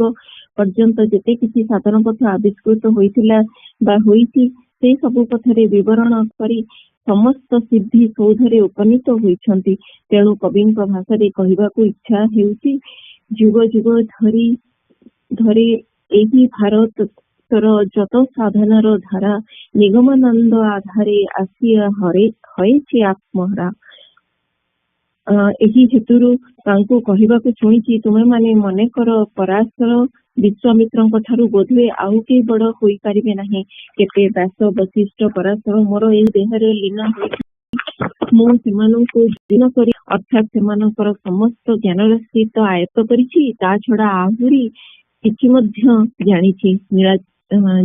ପର୍ଯ୍ୟନ୍ତ ଯେତେ କିଛି ସାଧନ ପଥ ଆବିଷ୍କୃତ ହୋଇଥିଲା ବା ହୋଇଛି, ସେ ସବୁ ପଥରେ ବିବରଣ କରି ସମସ୍ତ ସିଦ୍ଧି ସୌଧରେ ଉପନୀତ ହୋଇଛନ୍ତି। ତେଣୁ କବିଙ୍କ ଭାଷାରେ କହିବାକୁ ଇଚ୍ଛା ହେଉଛି, ଯୁଗ ଯୁଗ ଧରି ଏହି ଭାରତର ଯତ ସାଧନାର ଧାରା ନିଗମାନନ୍ଦ ଆଧାରେ ଆସି ହଏଛି ଆତ୍ମହରା। ଏହି ହେତୁରୁ ତାଙ୍କୁ କହିବାକୁ ଶୁଣିଛି, ତୁମେମାନେ ମନେକର ପରାଶର ବିଶ୍ୱାମିତ୍ରଙ୍କ ଠାରୁ ବୋଧହୁଏ ଆଉ କେହି ବଡ଼ ହୋଇପାରିବେ ନାହିଁ। କେତେ ବ୍ୟାସ, ବଶିଷ୍ଠ, ପରାଶର ମୋର ଏହି ଦେହରେ ଲୀନ ହୋଇଛନ୍ତି। ମୁଁ ସେମାନଙ୍କୁ ଦୀନ କରି ଅର୍ଥାତ୍ ସେମାନଙ୍କର ସମସ୍ତ ଜ୍ଞାନରାଶି ତ ଆୟତ୍ତ କରିଛି, ତା ଛଡ଼ା ଆହୁରି କିଛି ମଧ୍ୟ ଜାଣିଛି।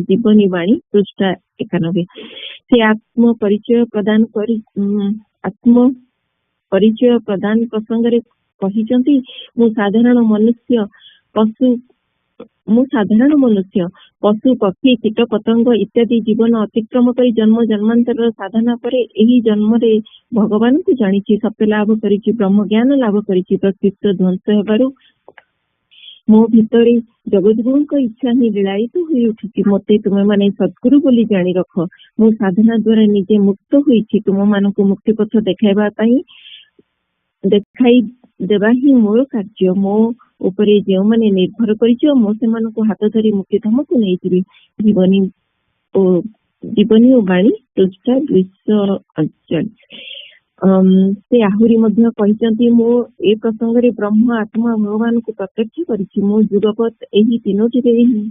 ଜୀବନୀ ବାଣୀ ପୃଷ୍ଠା 91। ସେ ଆତ୍ମପରିଚୟ ପ୍ରଦାନ ପ୍ରସଙ୍ଗରେ କହିଛନ୍ତି, ମୁଁ ସାଧାରଣ ମନୁଷ୍ୟ, ପଶୁ, ପକ୍ଷୀ, କୀଟ, ପତଙ୍ଗ ଇତ୍ୟାଦି ଜୀବନ ଅତିକ୍ରମ କରି ଜନ୍ମ ଜନ୍ମାନ୍ତରର ସାଧନା ପରେ ଏହି ଜନ୍ମରେ ଭଗବାନଙ୍କୁ ଜାଣିଛି, ସତ୍ୟ ଲାଭ କରିଛି, ବ୍ରହ୍ମଜ୍ଞାନ ଲାଭ କରିଛି। ପ୍ରକୃତ ଧ୍ୱଂସ ହେବାରୁ ମୋ ଭିତରେ ଜଗଦ୍ଗୁରୁଙ୍କ ଇଚ୍ଛା ହିଁ ଲୀଳାୟିତ ହୋଇ ଉଠିଛି। ମୋତେ ତୁମେମାନେ ସଦ୍ଗୁରୁ ବୋଲି ଜାଣି ରଖ। ମୁଁ ସାଧନା ଦ୍ୱାରା ନିଜେ ମୁକ୍ତ ହୋଇଛି। ତୁମମାନଙ୍କୁ ମୁକ୍ତି ପଥ ଦେଖାଇ ଦେବା ହିଁ ମୋର କାର୍ଯ୍ୟ। ମୋ ଉପରେ ଯେଉଁମାନେ ନିର୍ଭର କରିଛ, ମୁଁ ସେମାନଙ୍କୁ ହାତ ଧରି ମୁକ୍ତିଧାମକୁ ନେଇଯିବି। ଜୀବନୀ ଓ ଜୀବନୀ ଓ ବାଣୀ ପୃଷ୍ଠା 248। ସେ ଆହୁରି ମଧ୍ୟ କହିଛନ୍ତି, ମୁଁ ଏ ପ୍ରସଙ୍ଗରେ ବ୍ରହ୍ମ ଆତ୍ମା ଭଗବାନଙ୍କୁ ପ୍ରତ୍ୟକ୍ଷ କରିଛି। ମୋ ଯୁଗପଥ ଏହି ତିନୋଟିରେ ହିଁ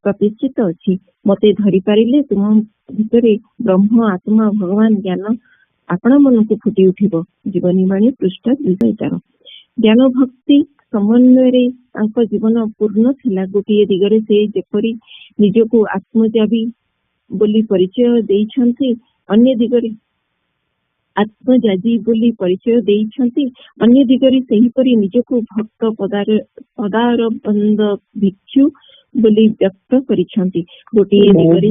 ପ୍ରତିଷ୍ଠିତ ଅଛି। ମତେ ଧରିପାରିଲେ ତୁମ ଭିତରେ ବ୍ରହ୍ମ ଆତ୍ମା ଭଗବାନ ଜ୍ଞାନ ଆପଣା ମନକୁ ଫୁଟି ଉଠିବ। ଜୀବନୀ ବାଣୀ ପୃଷ୍ଠା 211। ଜ୍ଞାନ ଭକ୍ତି ସମନ୍ୱୟରେ ତାଙ୍କ ଜୀବନ ପୂର୍ଣ୍ଣ ଥିଲା। ଗୋଟିଏ ଦିଗରେ ସେ ଯେପରି ନିଜକୁ ଆତ୍ମଯାବୀ ବୋଲି ପରିଚୟ ଦେଇଛନ୍ତି, ଅନ୍ୟ ଦିଗରେ ଅନ୍ୟ ଦିଗରେ ସେହିପରି ନିଜକୁ ଭକ୍ତ ପଦାରବନ୍ଦ ଭିକ୍ଷୁ ବୋଲି ବ୍ୟକ୍ତ କରିଛନ୍ତି। ଗୋଟିଏ ଦିଗରେ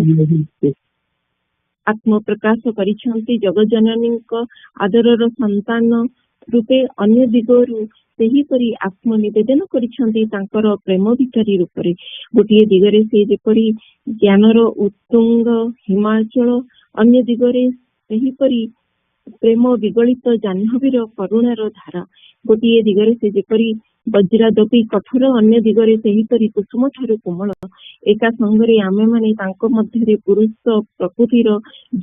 ଆତ୍ମପ୍ରକାଶ କରିଛନ୍ତି ଜଗଜନନୀଙ୍କ ଆଦରର ସନ୍ତାନ ରୂପେ, ଅନ୍ୟ ଦିଗରୁ ସେହିପରି ଆତ୍ମନିବେଦନ କରିଛନ୍ତି ତାଙ୍କର ପ୍ରେମ ଭିକାରୀ ରୂପରେ। ଗୋଟିଏ ଦିଗରେ ସେ ଯେପରି ଜ୍ଞାନର ଉତ୍ତୁଙ୍ଗ ହିମାଚଳ, ଅନ୍ୟ ଦିଗରେ ସେହିପରି ପ୍ରେମ ବିଗଳିତ ଜାହ୍ନବୀର କରୁଣାର ଧାରା। ଗୋଟିଏ ଦିଗରେ ସେ ଯେପରି ବଜ୍ରାଦପି କଠୋର, ଅନ୍ୟ ଦିଗରେ ସେହିପରି କୁସୁମ ଠାରୁ କୋମଳ। ଏକା ସଙ୍ଗରେ ଆମେମାନେ ତାଙ୍କ ମଧ୍ୟରେ ପୁରୁଷ ପ୍ରକୃତିର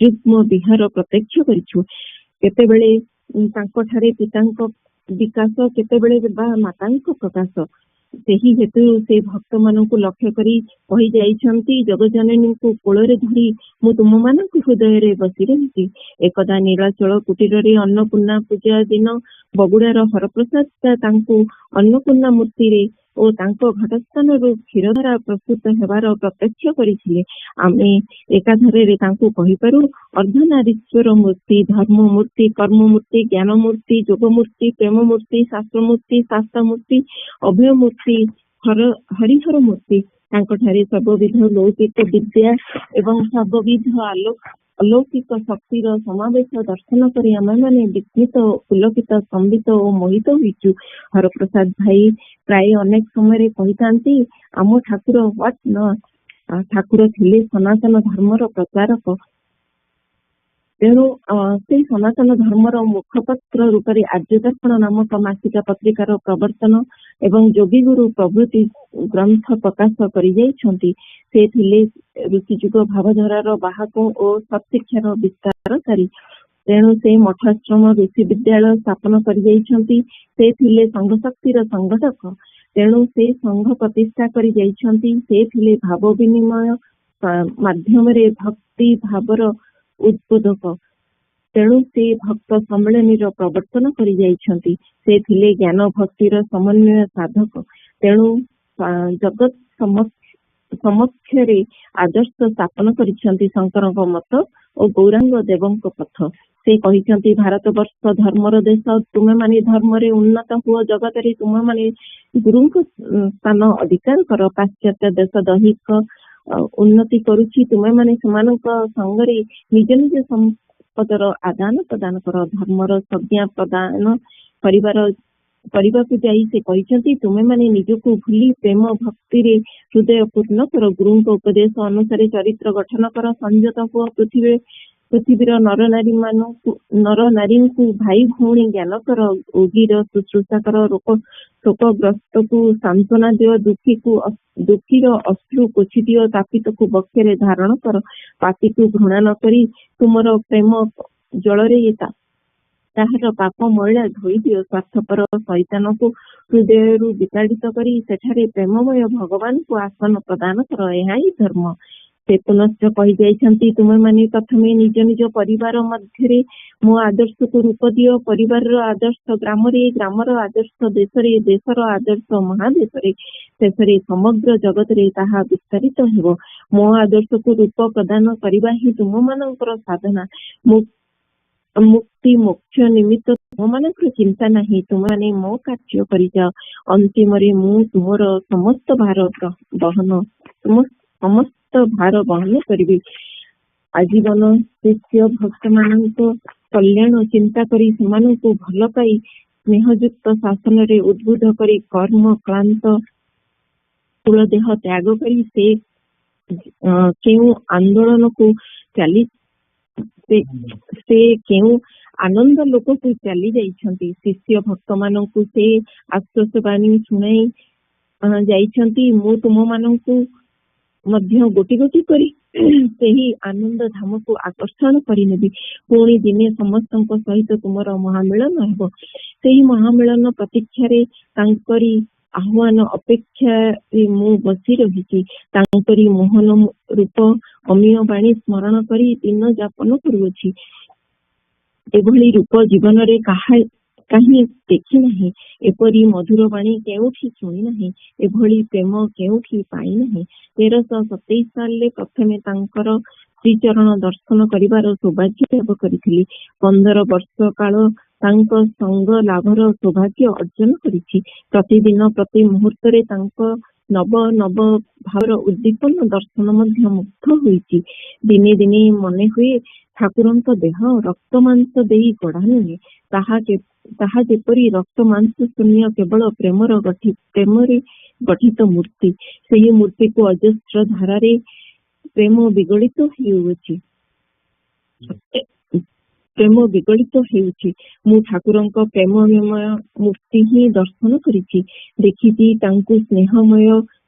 ଯୁଗ୍ମ ବିହାର ପ୍ରତ୍ୟକ୍ଷ କରିଛୁ। କେତେବେଳେ ତାଙ୍କଠାରେ ପିତାଙ୍କ ବିକାଶ, କେତେବେଳେ ବା ମାତାଙ୍କ ପ୍ରକାଶ। ସେହି ହେତୁ ସେ ଭକ୍ତମାନଙ୍କୁ ଲକ୍ଷ୍ୟ କରି କହି ଯାଇଛନ୍ତି, ଜଗଜନନୀଙ୍କୁ କୋଳରେ ଧରି ମୁଁ ତୁମମାନଙ୍କ ହୃଦୟରେ ବସି ରହିଛି। ଏକଦା ନୀଳାଚଳ କୁଟୀରରେ ଅନ୍ନପୂର୍ଣ୍ଣା ପୂଜା ଦିନ ବଗୁଡ଼ାର ହରପ୍ରସାଦ ତାଙ୍କୁ ଅନ୍ନପୂର୍ଣ୍ଣା ମୂର୍ତ୍ତିରେ ଓ ତାଙ୍କ ଘଟସ୍ଥାନରୁ କ୍ଷୀରଧାରା ପ୍ରସ୍ତୁତ ହେବାର ପ୍ରତ୍ୟକ୍ଷ କରିଥିଲେ। ଆମେ ଏକାଧାରରେ ତାଙ୍କୁ କହିପାରୁ, ଅର୍ଦ୍ଧନାରୀଶ୍ୱର ମୂର୍ତ୍ତି, ଧର୍ମ ମୂର୍ତ୍ତି, କର୍ମ ମୂର୍ତ୍ତି, ଜ୍ଞାନ ମୂର୍ତ୍ତି, ଯୋଗ ମୂର୍ତ୍ତି, ପ୍ରେମ ମୂର୍ତ୍ତି, ଶାସ୍ତ୍ର ମୂର୍ତ୍ତି, ଶାସ୍ତା ମୂର୍ତ୍ତି, ଅଭୟ ମୂର୍ତ୍ତି, ହରିହର ମୂର୍ତ୍ତି। ତାଙ୍କଠାରେ ସର୍ବବିଧ ଲୌକିକ ବିଦ୍ୟା ଏବଂ ସର୍ବବିଧ ଅଲୌକିକ ଶକ୍ତିର ସମାବେଶ ଦର୍ଶନ କରି ଆମେମାନେ ବିସ୍ମିତ, ପୁଲକିତ, ସମ୍ବିତ ଓ ମୋହିତ ହୋଇଛୁ। ହରପ୍ରସାଦ ଭାଇ ପ୍ରାୟ ଅନେକ ସମୟରେ କହିଥାନ୍ତି, ଆମ ଠାକୁର ହ୍ୱାଟ ନଟ୍। ଠାକୁର ଥିଲେ ସନାତନ ଧର୍ମର ପ୍ରଚାରକ। ତେଣୁ ସେଇ ସନାତନ ଧର୍ମର ମୁଖପତ୍ର ରୂପରେ ଆର୍ଯ୍ୟଦର୍ପଣ ନାମକ ମାସିକା ପତ୍ରିକାର ପ୍ରବର୍ତ୍ତନ ଏବଂ ଯୋଗୀଗୁରୁ ପ୍ରଭୃତି ଗ୍ରନ୍ଥ ପ୍ରକାଶ କରିଯାଇଛନ୍ତି। ସେ ଥିଲେ ଋଷିଯୁଗ ଭାବଧାରାର ବାହକ ଓ ସତ୍ଶିକ୍ଷାର ବିସ୍ତାରକାରୀ। ତେଣୁ ସେ ମଠାଶ୍ରମ, ଋଷି ବିଦ୍ୟାଳୟ ସ୍ଥାପନ କରିଯାଇଛନ୍ତି। ସେ ଥିଲେ ସଂଘ ଶକ୍ତିର ସଂଗଠକ। ତେଣୁ ସେ ସଂଘ ପ୍ରତିଷ୍ଠା କରି ଯାଇଛନ୍ତି। ସେ ଥିଲେ ଭାବ ବିନିମୟ ମାଧ୍ୟମରେ ଭକ୍ତି ଭାବର ଉଦ୍ବୋଧକ। ତେଣୁ ସେ ଭକ୍ତ ସମ୍ମିଳନୀର ପ୍ରବର୍ତ୍ତନ କରି ଯାଇଛନ୍ତି। ସେ ଥିଲେ ଜ୍ଞାନ ଭକ୍ତିର ସମନ୍ୱୟ ସାଧକ। ତେଣୁ ଜଗତ ସମକ୍ଷରେ ଆଦର୍ଶ ସ୍ଥାପନ କରିଛନ୍ତି ଶଙ୍କରଙ୍କ ମତ ଓ ଗୌରାଙ୍ଗ ଦେବଙ୍କ ପଥ। ସେ କହିଛନ୍ତି, ଭାରତବର୍ଷ ଧର୍ମର ଦେଶ, ତୁମେମାନେ ଧର୍ମରେ ଉନ୍ନତ ହୁଅ, ଜଗତରେ ତୁମେମାନେ ଗୁରୁଙ୍କ ସ୍ଥାନ ଅଧିକାର କର। ପାଶ୍ଚାତ୍ୟ ଦେଶ ଦୈହିକ ଉନ୍ନତି କରୁଛି, ତୁମେମାନେ ସେମାନଙ୍କ ସଙ୍ଗରେ ନିଜ ନିଜ ସମ୍ପଦର ଆଦାନ ପ୍ରଦାନ କର। ଧର୍ମର ସଂଜ୍ଞା ପ୍ରଦାନ କରିବାକୁ ଯାଇ ସେ କହିଛନ୍ତି, ତୁମେମାନେ ନିଜକୁ ଭୁଲି ପ୍ରେମ ଭକ୍ତିରେ ହୃଦୟ ପୂର୍ଣ୍ଣ କର। ଗୁରୁଙ୍କ ଉପଦେଶ ଅନୁସାରେ ଚରିତ୍ର ଗଠନ କର, ସଂଯତ ହୁଅ। ପୃଥିବୀର ନରନାରୀଙ୍କୁ ଭାଇ ଭଉଣୀ ଜ୍ଞାନ କର। ରୋଗୀର ଶୁଶ୍ରୂଷା କର, ଶୋକଗ୍ରସ୍ତକୁ ସାନ୍ତ୍ୱନା ଦିଅ, ଦୁଃଖୀର ଅଶ୍ରୁ ପୋଛି ଦିଅ, ତାପିତକୁ ବକ୍ଷରେ ଧାରଣ କର। ପାପୀକୁ ଘୃଣା ନ କରି ତୁମର ପ୍ରେମ ଜଳରେ ତାହାର ପାପ ମଇଳା ଧୋଇ ଦିଅ। ସ୍ୱାର୍ଥପର ଶୈତାନକୁ ହୃଦୟରୁ ବିତାଡ଼ିତ କରି ସେଠାରେ ପ୍ରେମମୟ ଭଗବାନଙ୍କୁ ଆସନ ପ୍ରଦାନ କର। ଏହା ହିଁ ଧର୍ମ। ସେ ପୁନଶ୍ଚ କହିଯାଇଛନ୍ତି, ତୁମେମାନେ ପ୍ରଥମେ ନିଜ ନିଜ ପରିବାର ମଧ୍ୟରେ ମୋ ଆଦର୍ଶକୁ ରୂପ ଦିଅ। ପରିବାରର ଆଦର୍ଶ ଗ୍ରାମରେ, ଗ୍ରାମର ଆଦର୍ଶ ଦେଶରେ, ଦେଶର ଆଦର୍ଶ ମହାଦେଶରେ, ଶେଷରେ ସମଗ୍ର ଜଗତରେ ତାହା ବିସ୍ତାରିତ ହେବ। ମୋ ଆଦର୍ଶକୁ ରୂପ ପ୍ରଦାନ କରିବା ହିଁ ତୁମମାନଙ୍କର ସାଧନା। ମୁକ୍ତି ମୋକ୍ଷ ନିମିତ୍ତ ତୁମମାନଙ୍କର ଚିନ୍ତା ନାହିଁ। ତୁମମାନେ ମୋ କାର୍ଯ୍ୟ କରିଯାଅ। ଅନ୍ତିମରେ ମୁଁ ତୁମର ସମସ୍ତ ଭାର ବହନ କରିବି। ଆଜୀବନ ଶିଷ୍ୟ ଭକ୍ତମାନଙ୍କ କଲ୍ୟାଣ ଚିନ୍ତା କରି, ସେମାନଙ୍କୁ ଭଲ ପାଇ, ସ୍ନେହଯୁକ୍ତ ଶାସନରେ ଉଦ୍ବୁଦ୍ଧ କରି, କର୍ମ କ୍ଳାନ୍ତ ସ୍ଥୂଳ ଦେହ ତ୍ୟାଗ କରି ସେ କେଉଁ ଆନନ୍ଦ ଲୋକକୁ ଚାଲି ଯାଇଛନ୍ତି। ଶିଷ୍ୟ ଭକ୍ତମାନଙ୍କୁ ସେ ଆଶ୍ୱାସ ବାଣୀ ଶୁଣାଇ ଯାଇଛନ୍ତି, ମୁଁ ତୁମମାନଙ୍କୁ ମଧ୍ୟ ଗୋଟି ଗୋଟି କରି ସେହି ଆନନ୍ଦ ଧାମକୁ ଆକର୍ଷଣ କରିନେବି। ପୁଣି ଦିନେ ସମସ୍ତଙ୍କ ସହିତ ତୁମର ମହାମିଳନ ହେବ। ସେହି ମହାମିଳନ ପ୍ରତୀକ୍ଷାରେ ତାଙ୍କରି ଆହ୍ୱାନ ଅପେକ୍ଷାରେ ମୁଁ ବସି ରହିଛି। ତାଙ୍କରି ମୋହନ ରୂପ ଅମୀୟ ବାଣୀ ସ୍ମରଣ କରି ଦିନ ଯାପନ କରୁଅଛି। ଏଭଳି ରୂପ ଜୀବନରେ କାହିଁ ଦେଖି ନାହିଁ, ଏପରି ମଧୁର ବାଣୀ କେଉଁଠି ଶୁଣି ନାହିଁ, ଏଭଳି ପ୍ରେମ କେଉଁଠି ପାଇ ନାହିଁ। 1327 ସାଲରେ ପ୍ରଥମେ ତାଙ୍କର ଶ୍ରୀଚରଣ ଦର୍ଶନ କରିବାର ସୌଭାଗ୍ୟ ଲାଭ କରିଥିଲି। 15 ବର୍ଷ କାଳ ତାଙ୍କ ସଙ୍ଗ ଲାଭର ସୌଭାଗ୍ୟ ଅର୍ଜନ କରିଛି। ପ୍ରତିଦିନ ପ୍ରତି ମୁହୂର୍ତ୍ତରେ ତାଙ୍କ ନବ ନବ ଭାବର ଉଦ୍ଦୀପନ ଦର୍ଶନ ମଧ୍ୟ ମୁଗ୍ଧ ହୋଇଛି। ଦିନେ ଦିନେ ମନେ ହୁଏ ଠାକୁରଙ୍କ ଦେହ ରକ୍ତ ମାଂସ ଦେଇ ଗଢ଼ା ନୁହେଁ, ତାହା ଯେପରି ରକ୍ତ ମାଂସ ଶୂନ୍ୟ କେବଳ ପ୍ରେମରେ ଗଠିତ ମୂର୍ତ୍ତି। ସେହି ମୂର୍ତ୍ତିକୁ ଅଜସ୍ର ଧାରାରେ ପ୍ରେମ ବିଗଳିତ ହେଉଅଛି। ମୁଁ ଠାକୁରଙ୍କ ପ୍ରେମମୟ ମୂର୍ତ୍ତି ହିଁ ଦର୍ଶନ କରିଛି। ଦେଖିଛି ତାଙ୍କୁ ସ୍ନେହମୟ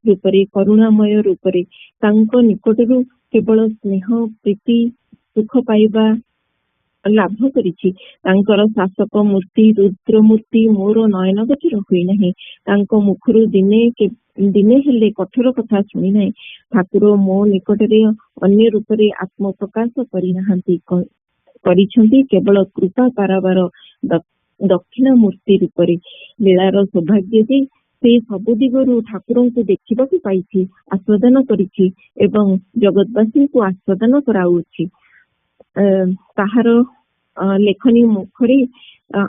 ରୂପରେ, କରୁଣାମୟ ରୂପରେ। ତାଙ୍କ ନିକଟରୁ କେବଳ ସ୍ନେହ, ପ୍ରୀତି, ସୁଖ ପାଇବା ଲାଭ କରିଛି। ତାଙ୍କର ଶାସକ ମୂର୍ତ୍ତି, ରୁଦ୍ର ମୂର୍ତ୍ତି ମୋର ନୟନ ଗୋଚର ହୋଇନାହିଁ। ତାଙ୍କ ମୁଖରୁ ଦିନେ ହେଲେ କଠୋର କଥା ଶୁଣି ନାହିଁ। ଠାକୁର ମୋ ନିକଟରେ ଅନ୍ୟ ରୂପରେ ଆତ୍ମପ୍ରକାଶ କରିଛନ୍ତି କେବଳ କୃପା ପାରାବାର ଦକ୍ଷିଣ ମୂର୍ତ୍ତି ରୂପରେ। ଲୀଳାର ସୌଭାଗ୍ୟ ଯେ ସେ ସବୁ ଦିଗରୁ ଠାକୁରଙ୍କୁ ଦେଖିବାକୁ ପାଇଛି, ଆସ୍ୱାଦନ କରିଛି ଏବଂ ଜଗତବାସୀଙ୍କୁ ଆସ୍ୱାଦନ କରାଉଅଛି। ତାହାର ଲେଖନୀ ମୁଖରେ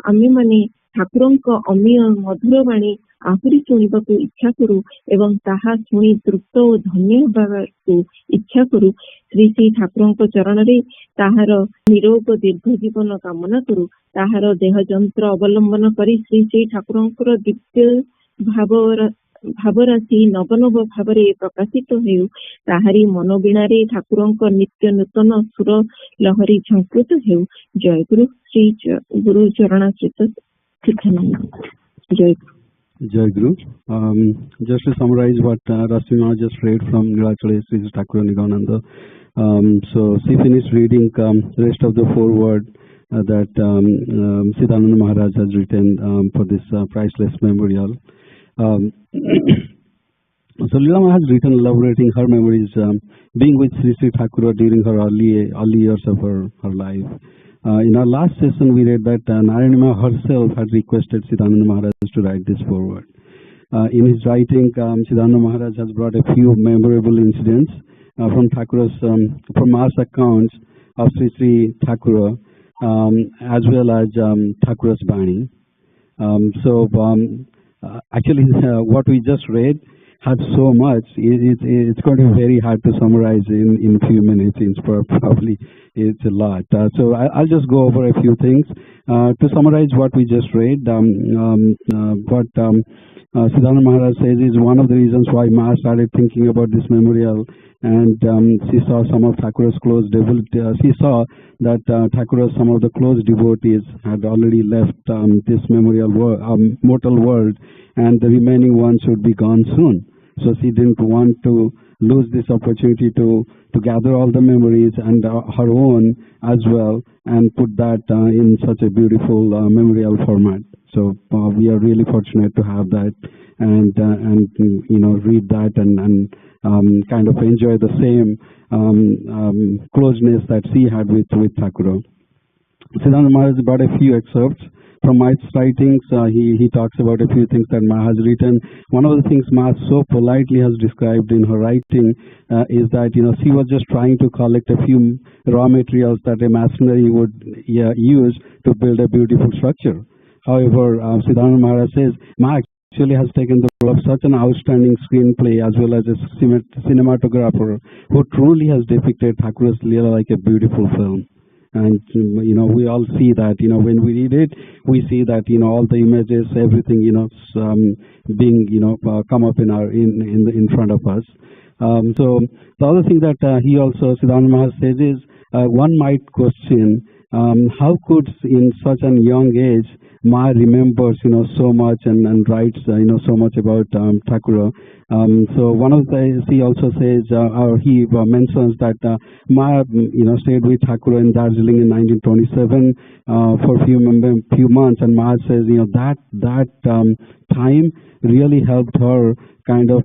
ଆମେମାନେ ଠାକୁରଙ୍କ ଅମୀୟ ମଧୁର ବାଣୀ ଆହୁରି ଶୁଣିବାକୁ ଇଚ୍ଛା କରୁ ଏବଂ ତାହା ଶୁଣି ତୃପ୍ତ ଓ ଧନ୍ୟ ହେବାକୁ ଇଚ୍ଛା କରୁ। ଶ୍ରୀ ଶ୍ରୀ ଠାକୁରଙ୍କ ଚରଣରେ ତାହାର ନିରୋଗ ଦୀର୍ଘ ଜୀବନ କାମନା କରୁ। ତାହାର ଦେହ ଯନ୍ତ୍ର ଅବଲମ୍ବନ କରି ଶ୍ରୀ ଶ୍ରୀ ଠାକୁରଙ୍କର ଦିବ୍ୟ ଭାବରାଶି ନବ ନବ ଭାବରେ ପ୍ରକାଶିତ ହେଉ। ତାହାରି ମନବୀଣାରେ ଠାକୁରଙ୍କ ନିତ୍ୟ ନୂତନ ସୁର ଲହରୀ ଝଙ୍କୃତ ହେଉ। ଜୟ ଗୁରୁ ଶ୍ରୀ ଗୁରୁ ଚରଣାଶ୍ରିତ ତୀର୍ଥନନ୍ଦ। ଜୟ ଗୁରୁ। Jai Guru. Just to summarize what Rasima just read from Nilachale Sri Thakur Nigananda. So she finished reading rest of the foreword that Siddhananda Maharaj has written for this priceless memorial. So Leela has written elaborating her memories being with Sri Sri Thakur during her early years of her life. In our last session, we read that Naranima herself had requested Siddhananda Maharaj to write this foreword. In his writing, Siddhananda Maharaj has brought a few memorable incidents from Thakur's, from mass accounts of Sri Sri Thakur, as well as Thakur's Bani. Actually, what we just read had so much, it's going to be very hard to summarize in a few minutes. Probably it's a lot. So I'll just go over a few things. To summarize what we just read, what Siddhananda Maharaj says is one of the reasons why Ma started thinking about this memorial, and she saw some of Thakur's close devotees. She saw that Thakur's some of the close devotees had already left this memorial mortal world, and the remaining ones would be gone soon. So she didn't want to lose this opportunity to gather all the memories and her own as well, and put that in such a beautiful memorial format. So we are really fortunate to have that, and read that and kind of enjoy the same closeness that she had with Thakur. Siddhananda Maharaj brought a few excerpts from Ma's writings. He talks about a few things that Ma has written. One of the things Ma so politely has described in her writing is that she was just trying to collect a few raw materials that a masonry would use to build a beautiful structure. However, Siddhananda Maharaj says Ma actually has taken the role of such an outstanding screenplay as well as a cinematographer who truly has depicted Thakur's Leela like a beautiful film. And we all see that when we read it, we see that all the images, everything being come up in front of us. So the other thing that he also Siddhananda Maharaj says is one might question how could in such a young age Ma remembers so much and writes so much about Thakura. So one of the he also says or he mentions that Ma stayed with Thakura in Darjeeling in 1927 for few months, and Ma says that time really helped her kind of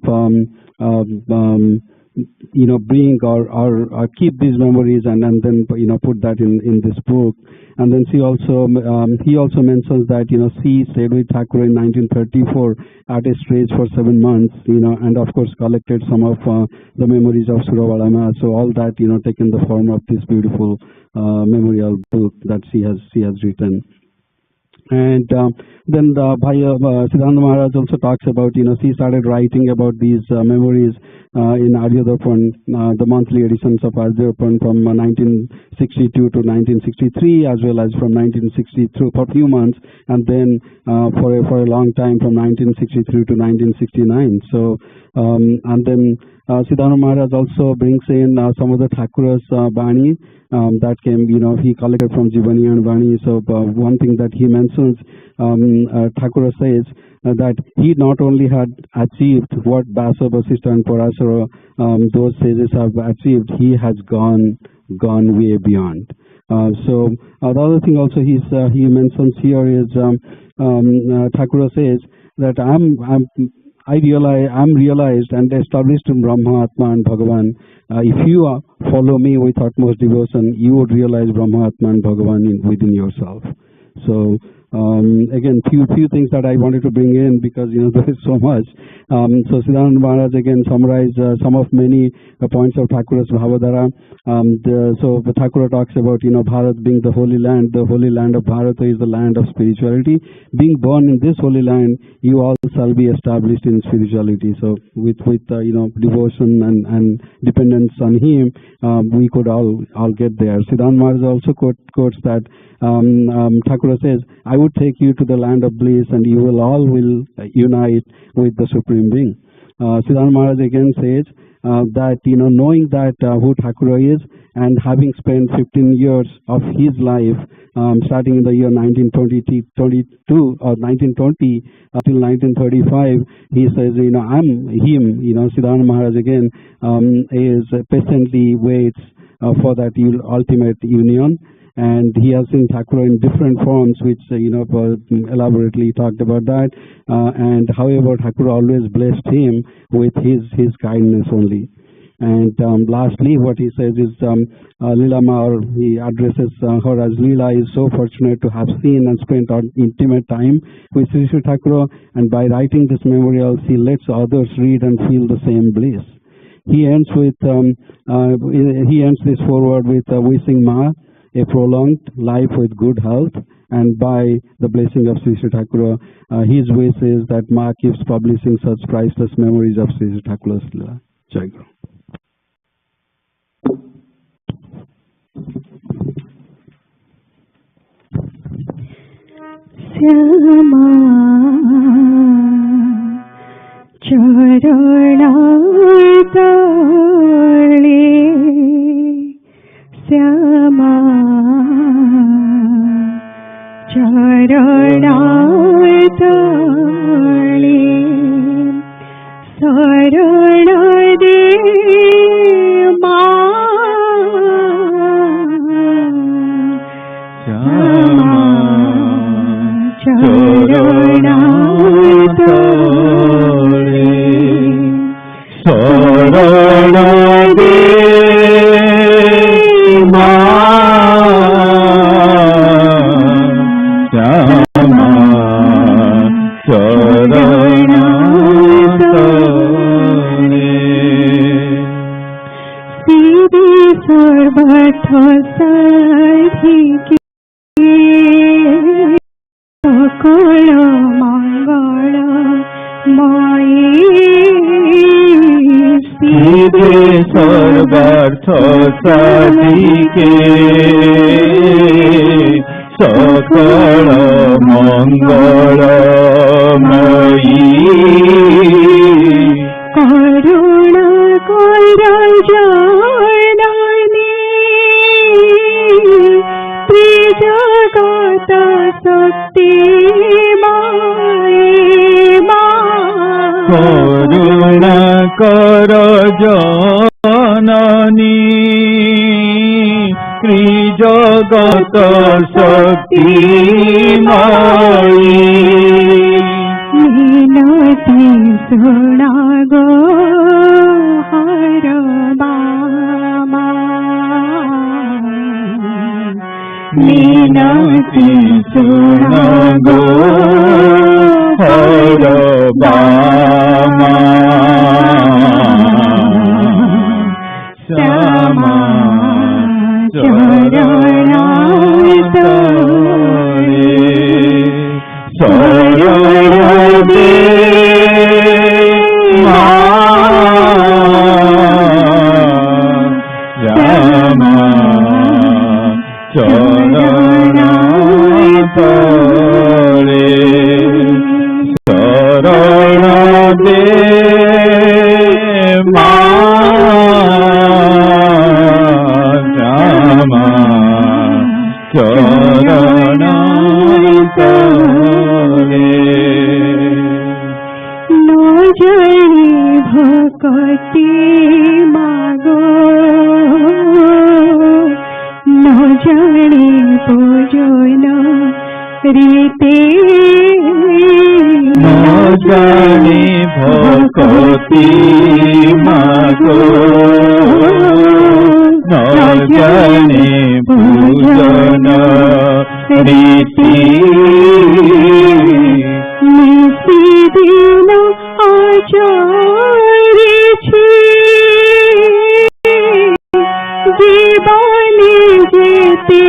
bring or keep these memories and then put that in this book. And then he also mentions that she stayed with Thakur in 1934 at a stage for 7 months, and of course collected some of the memories of Suravalama. So all that taken the form of this beautiful memorial book that she has written. And then Siddhanta Maharaj also talks about, she started writing about these memories in Aryadarpan, the monthly editions of Aryadarpan from 1962 to 1963, as well as from 1963 for a few months, and then for a long time from 1963 to 1969. So, and then Siddhanta Maharaj also brings in some of the Thakura's Bani that came, he collected from Jivani and Bani. So one thing that he mentions, Thakura says that he not only had achieved what Basa, Vasishtha and Parasara, those sages have achieved, he has gone way beyond. So the other thing also he mentions here is Thakura says that I'm realized and established in Brahma, Atma and Bhagavan. If you follow me with utmost devotion, you would realize Brahma, Atma and Bhagavan within yourself. So again, few things that I wanted to bring in because there is so much. So Siddhanta Maharaj again summarized some of many points of Thakura's Bhavadhara. So Thakura talks about Bharat being the holy land. The holy land of Bharata is the land of spirituality. Being born in this holy land, you all shall be established in spirituality. So with devotion and dependence on him, we could all get there. Siddhanta Maharaj also quotes that Thakura says, I would take you to the land of bliss and you will unite with the Supreme Being. Siddhanta Maharaj again says that knowing that who Thakura is and having spent 15 years of his life starting in the year 1922 or 1920 till 1935, he says I'm him. Siddhanta Maharaj again is patiently waits for that ultimate union. And he has seen Thakura in different forms, which elaborately talked about that. And however, Thakura always blessed him with his kindness only. And lastly, what he says is Leela Ma, or he addresses her as Leela is so fortunate to have seen and spent intimate time with Sri Sri Thakura, and by writing this memorial, she lets others read and feel the same bliss. He ends this foreword with wishing Ma a prolonged life with good health, and by the blessing of Sri Sri Thakura, his wish is that Ma keeps publishing such priceless memories of Sri Sri Thakura's Leela. Jai Guru. Syama charanatale Syama charanatale saranade ma Syama charanatale saranade ma Syama charanatale Siddhi sarvatha sadhike sakala mangala maye Siddhi sarvatha sadhike sakala mangala maye karuna kara janani जगत शक्ति करुणा कर जननी त्रिजगत शक्ति मिनती सुना गो हर बामा मिनती सुना गो हर बामा श्यामा चरणाय शरण दे रामा चरणाय शरण दे रामा न जनी भक्ति मागो न जनी पूजन रीते न जनी भक्ति मागो न जनी पूजन रीति निशिदिन आचरिछि जीवने जेते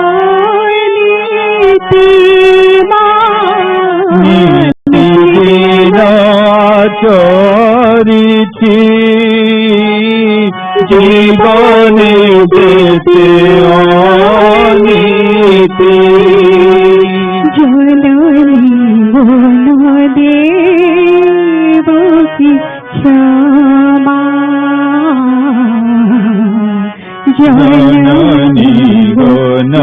आनीति निशिदिन आचरिछि जीवने जेते आनीति जननी गुण देव की क्षमा जननी गुण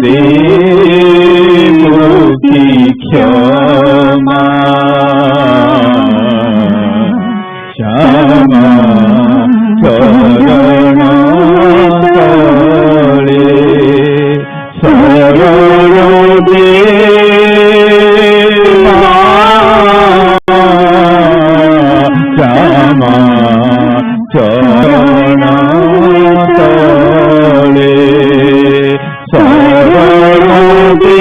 देव की क्षमा क्षमा शरण शरण दे श्यामा चरण शरण दे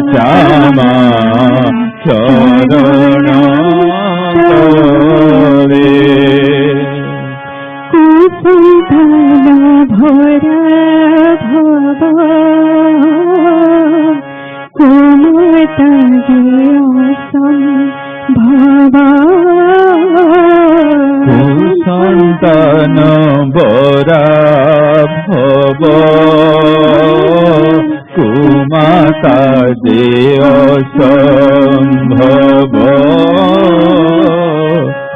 श्यामा चरण कुसुधन भरा भव कुमता संभव कुसंतन बरा भव कुमाता देव संभव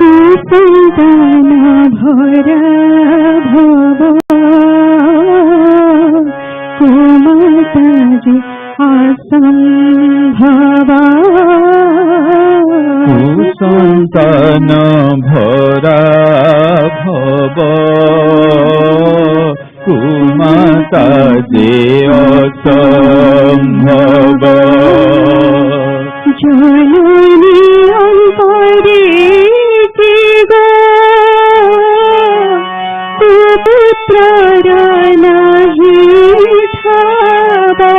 कुसंतन भरा भव कुमाता जी असंभव कुसंतन भरा भव कुमाता देव संभव जननी अंतरे की गो पुत्र नहीं ठावा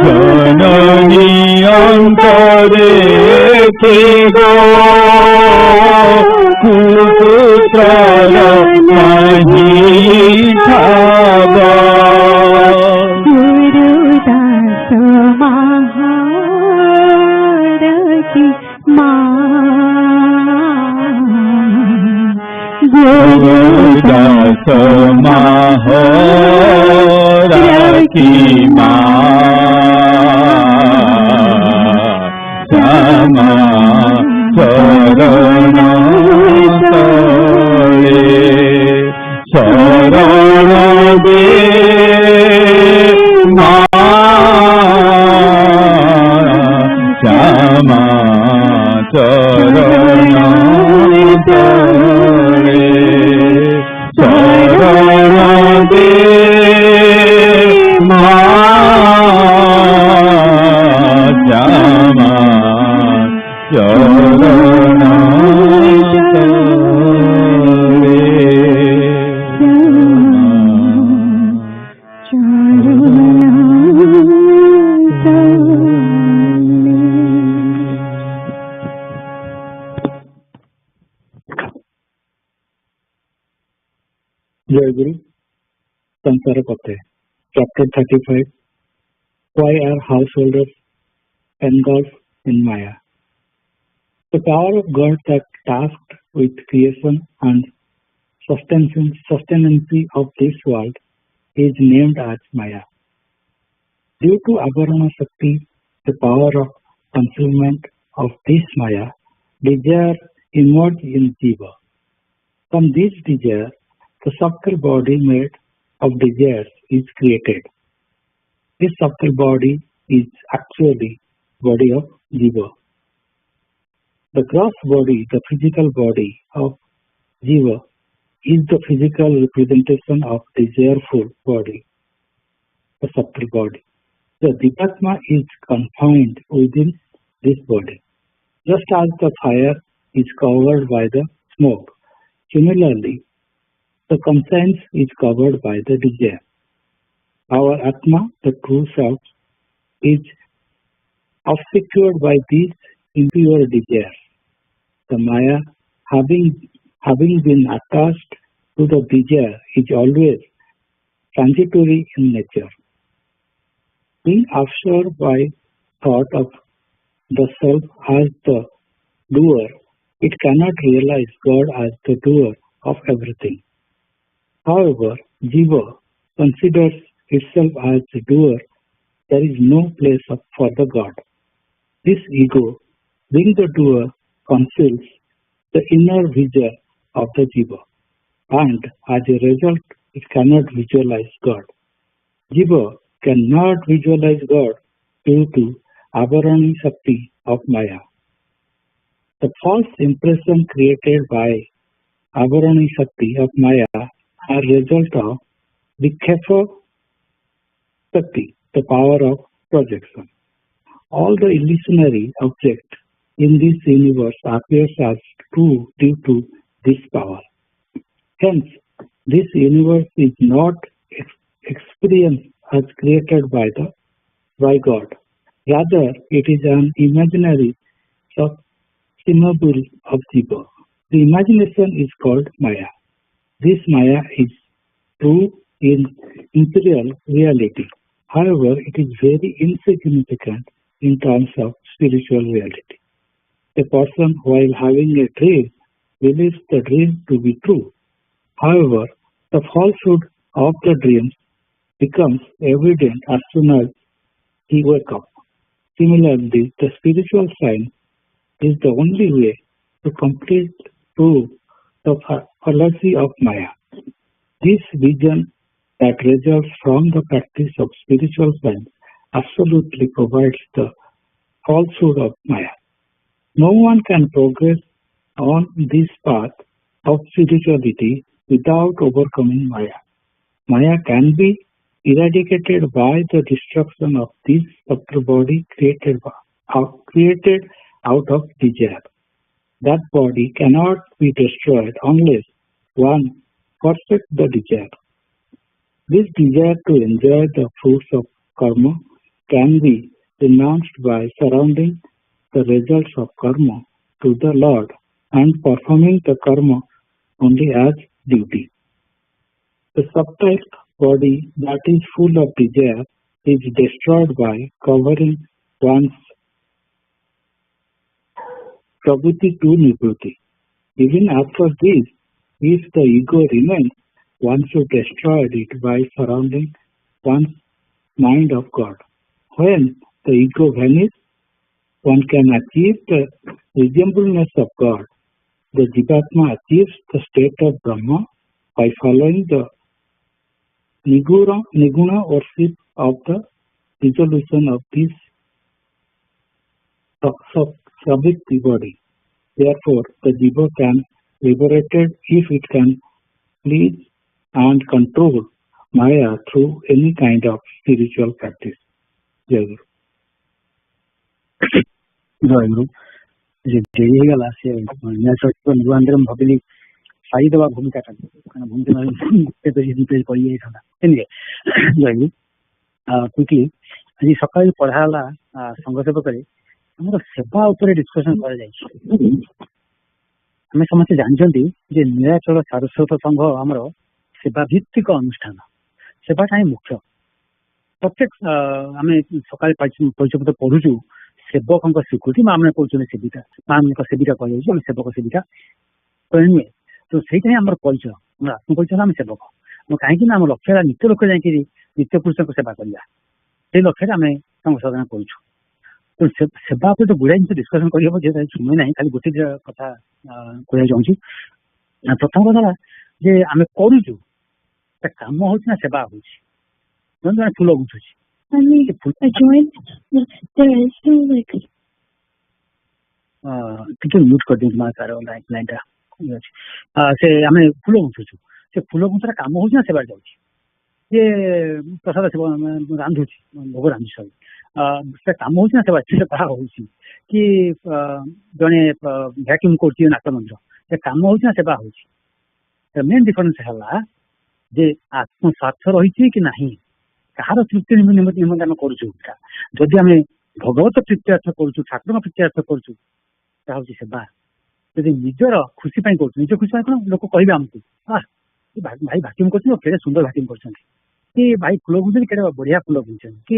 जननी अंतरे की गो पुत्र नहीं ठावा गुरुदास महार की गुरुदास महार की श्यामा चरण श्यामा चरण तले शरण दे श्यामा चरण Jai Guru, Sansara Pate, Chapter 35. Why are householders engulfed in Maya? The power of God that tasked with creation and sustenance of this world is named as Maya. Due to Avarana Shakti, the power of concealment of this Maya, desire emerged in Jiva. From this desire, the subtle body made of desires is created. This subtle body is actually body of Jiva. The gross body, the physical body of Jiva, is the physical representation of desireful body, the subtle body. The Jivatma is confined within this body. Just as the fire is covered by the smoke, similarly, the conscience is covered by the desire. Our Atma, the true self, is obscured by these impure desires. The Maya, having been attached to the desire, is always transitory in nature. Being absorbed by thought of the self as the doer, it cannot realize God as the doer of everything. However, Jiva considers itself as the doer. There is no place for the God. This ego, being the doer, conceals the inner vision of the Jiva, and as a result, it cannot visualize God. Jiva cannot visualize God due to Avarani Shakti of Maya. The false impression created by Avarani Shakti of Maya are result of Vikhepa Shakti, the power of projection. All the illusionary objects in this universe appears as true due to this power. Hence, this universe is not experienced as created by God. Rather, it is an imaginary symbol of Jiva. The imagination is called Maya. This Maya is true in imperial reality. However, it is very insignificant in terms of spiritual reality. A person, while having a dream, believes the dream to be true. However, the falsehood of the dreams becomes evident as soon as he wakes up. Similarly, the spiritual science is the only way to complete prove the fallacy of Maya. This vision that results from the practice of spiritual science absolutely provides the falsehood of Maya. No one can progress on this path of spirituality without overcoming Maya. Maya can be eradicated by the destruction of this subtle body created out of desire. That body cannot be destroyed unless one perfects the desire. This desire to enjoy the fruits of karma can be renounced by surrendering the results of karma to the Lord and performing the karma only as duty. The subtle body that is full of desire is destroyed by covering one's pravritti to nivritti. Even after this, if the ego remains, one should destroy it by surrounding one's mind of God. When the ego vanishes, one can achieve the resembleness of God. The Jivatma achieves the state of Brahma by following the Niguna worship of the dissolution of this subject body. Therefore, the jiva can liberated if it can please and control Maya through any kind of spiritual practice. Jai Guru. ଜୟ ଗୁରୁ ଯେ ହେଇଗଲା ସେ ନିର୍ବାନ୍ଧରେ ମୁଁ ଭାବିଲି ସାରିଦେବା ଭୂମିକାଟା କାରଣ ଭୂମିକା ପଡ଼ିଯାଇଥାନ୍ତା anyway ଜୟ ଗୁରୁ quickly ଆଜି ସକାଳେ ପଢା ହେଲା ସଂଘ ସେବକରେ ଆମର ସେବା ଉପରେ ଡିସ୍କସନ କରାଯାଇଛି। ଆମେ ସମସ୍ତେ ଜାଣିଛନ୍ତି ଯେ ନୀଳାଚଳ ସାରସ୍ୱତ ସଂଘ ଆମର ସେବା ଭିତ୍ତିକ ଅନୁଷ୍ଠାନ, ସେବାଟା ହିଁ ମୁଖ୍ୟ। ପ୍ରତ୍ୟେକ ଆମେ ସକାଳେ ପରିଚୟପତ୍ର ପଢୁଛୁ ସେବକଙ୍କ ସ୍ୱୀକୃତି, ମା ମାନେ କହୁଛନ୍ତି ସେବିକା, ମା ମାନଙ୍କ ସେବିକା କୁହାଯାଉଛି, ଆମେ ସେବକ ସେବିକା ତ ନୁହେଁ। ତ ସେଇଟା ହିଁ ଆମର ପରିଚୟ, ଆମର ଆତ୍ମପରିଚୟ ଆମେ ସେବକ। କାହିଁକି ନା ଆମ ଲକ୍ଷ୍ୟ ହେଲା ନିତ୍ୟ ଲକ୍ଷ୍ୟ ଯାଇକି ନିତ୍ୟ ପୁରୁଷଙ୍କ ସେବା କରିବା, ସେଇ ଲକ୍ଷ୍ୟରେ ଆମେ ସଂଘ ସାଧନା କରୁଛୁ। ତ ସେବା ଉପରେ ତ ଗୁଡ଼ାଏ ଜିନିଷ ଡିସ୍କସନ କରିହେବ, ଯେହେତୁ ସମୟ ନାହିଁ, ଖାଲି ଗୋଟେ କଥା କହିବାକୁ ଚାହୁଁଛି। ପ୍ରଥମ କଥା ହେଲା ଯେ ଆମେ କରୁଛୁ କାମ ହଉଛି ନା ସେବା ହଉଛି। ଜଣେ ଫୁଲ ଗୁଛୁଛି, ଟିକେ ମ୍ୟୁଟ୍ କରିଦିଅନ୍ତୁ ମା ତାର ଲାଇନଟା ଅଛି। ସେ ଆମେ ଫୁଲ ଗୁଛୁଛୁ, ସେ ଫୁଲ ଗୁଛାର କାମ ହଉଛି ନା ସେବାରେ ଯାଉଛି। ଯେ ପ୍ରସାଦ ସେବ ରାନ୍ଧୁଛି, ଭୋଗ ରାନ୍ଧୁଛି ସବୁ, ସେ କାମ ହଉଛି ନା ସେବା ହଉଛି। କି ଜଣେ ଭ୍ୟାକ୍ୟୁମ୍ କରୁଛି ନାଟ ମନ୍ଦିର, ସେ କାମ ହଉଛି ନା ସେବା ହଉଛି। ମେନ୍ ଡିଫରେନ୍ସ ହେଲା ଯେ ଆତ୍ମସ୍ୱାର୍ଥ ରହିଛି କି ନାହିଁ, କାହାର ତୃପ୍ତି ନିମନ୍ତେ ଆମେ କରୁଛୁ। ଯଦି ଆମେ ଭଗବତ ପ୍ରୀତ୍ୟାର୍ଥ କରୁଛୁ, ଠାକୁରଙ୍କ ପ୍ରୀତ୍ୟାର୍ଥ କରୁଛୁ, ତାହା ହଉଛି ସେବା। ଯଦି ନିଜର ଖୁସି ପାଇଁ କରୁଛୁ, ନିଜ ଖୁସି ପାଇଁ କଣ ଲୋକ କହିବେ ଆମକୁ, ଭାଇ ଭାକ୍ୟୁମ୍ କରୁଛନ୍ତି, କେତେ ସୁନ୍ଦର ଭାକ୍ୟୁମ୍ କରୁଛନ୍ତି, କି ଭାଇ ଫୁଲ ବୁଝୁଛନ୍ତି, କେତେ ବଢିଆ ଫୁଲ ବୁଝୁଛନ୍ତି, କି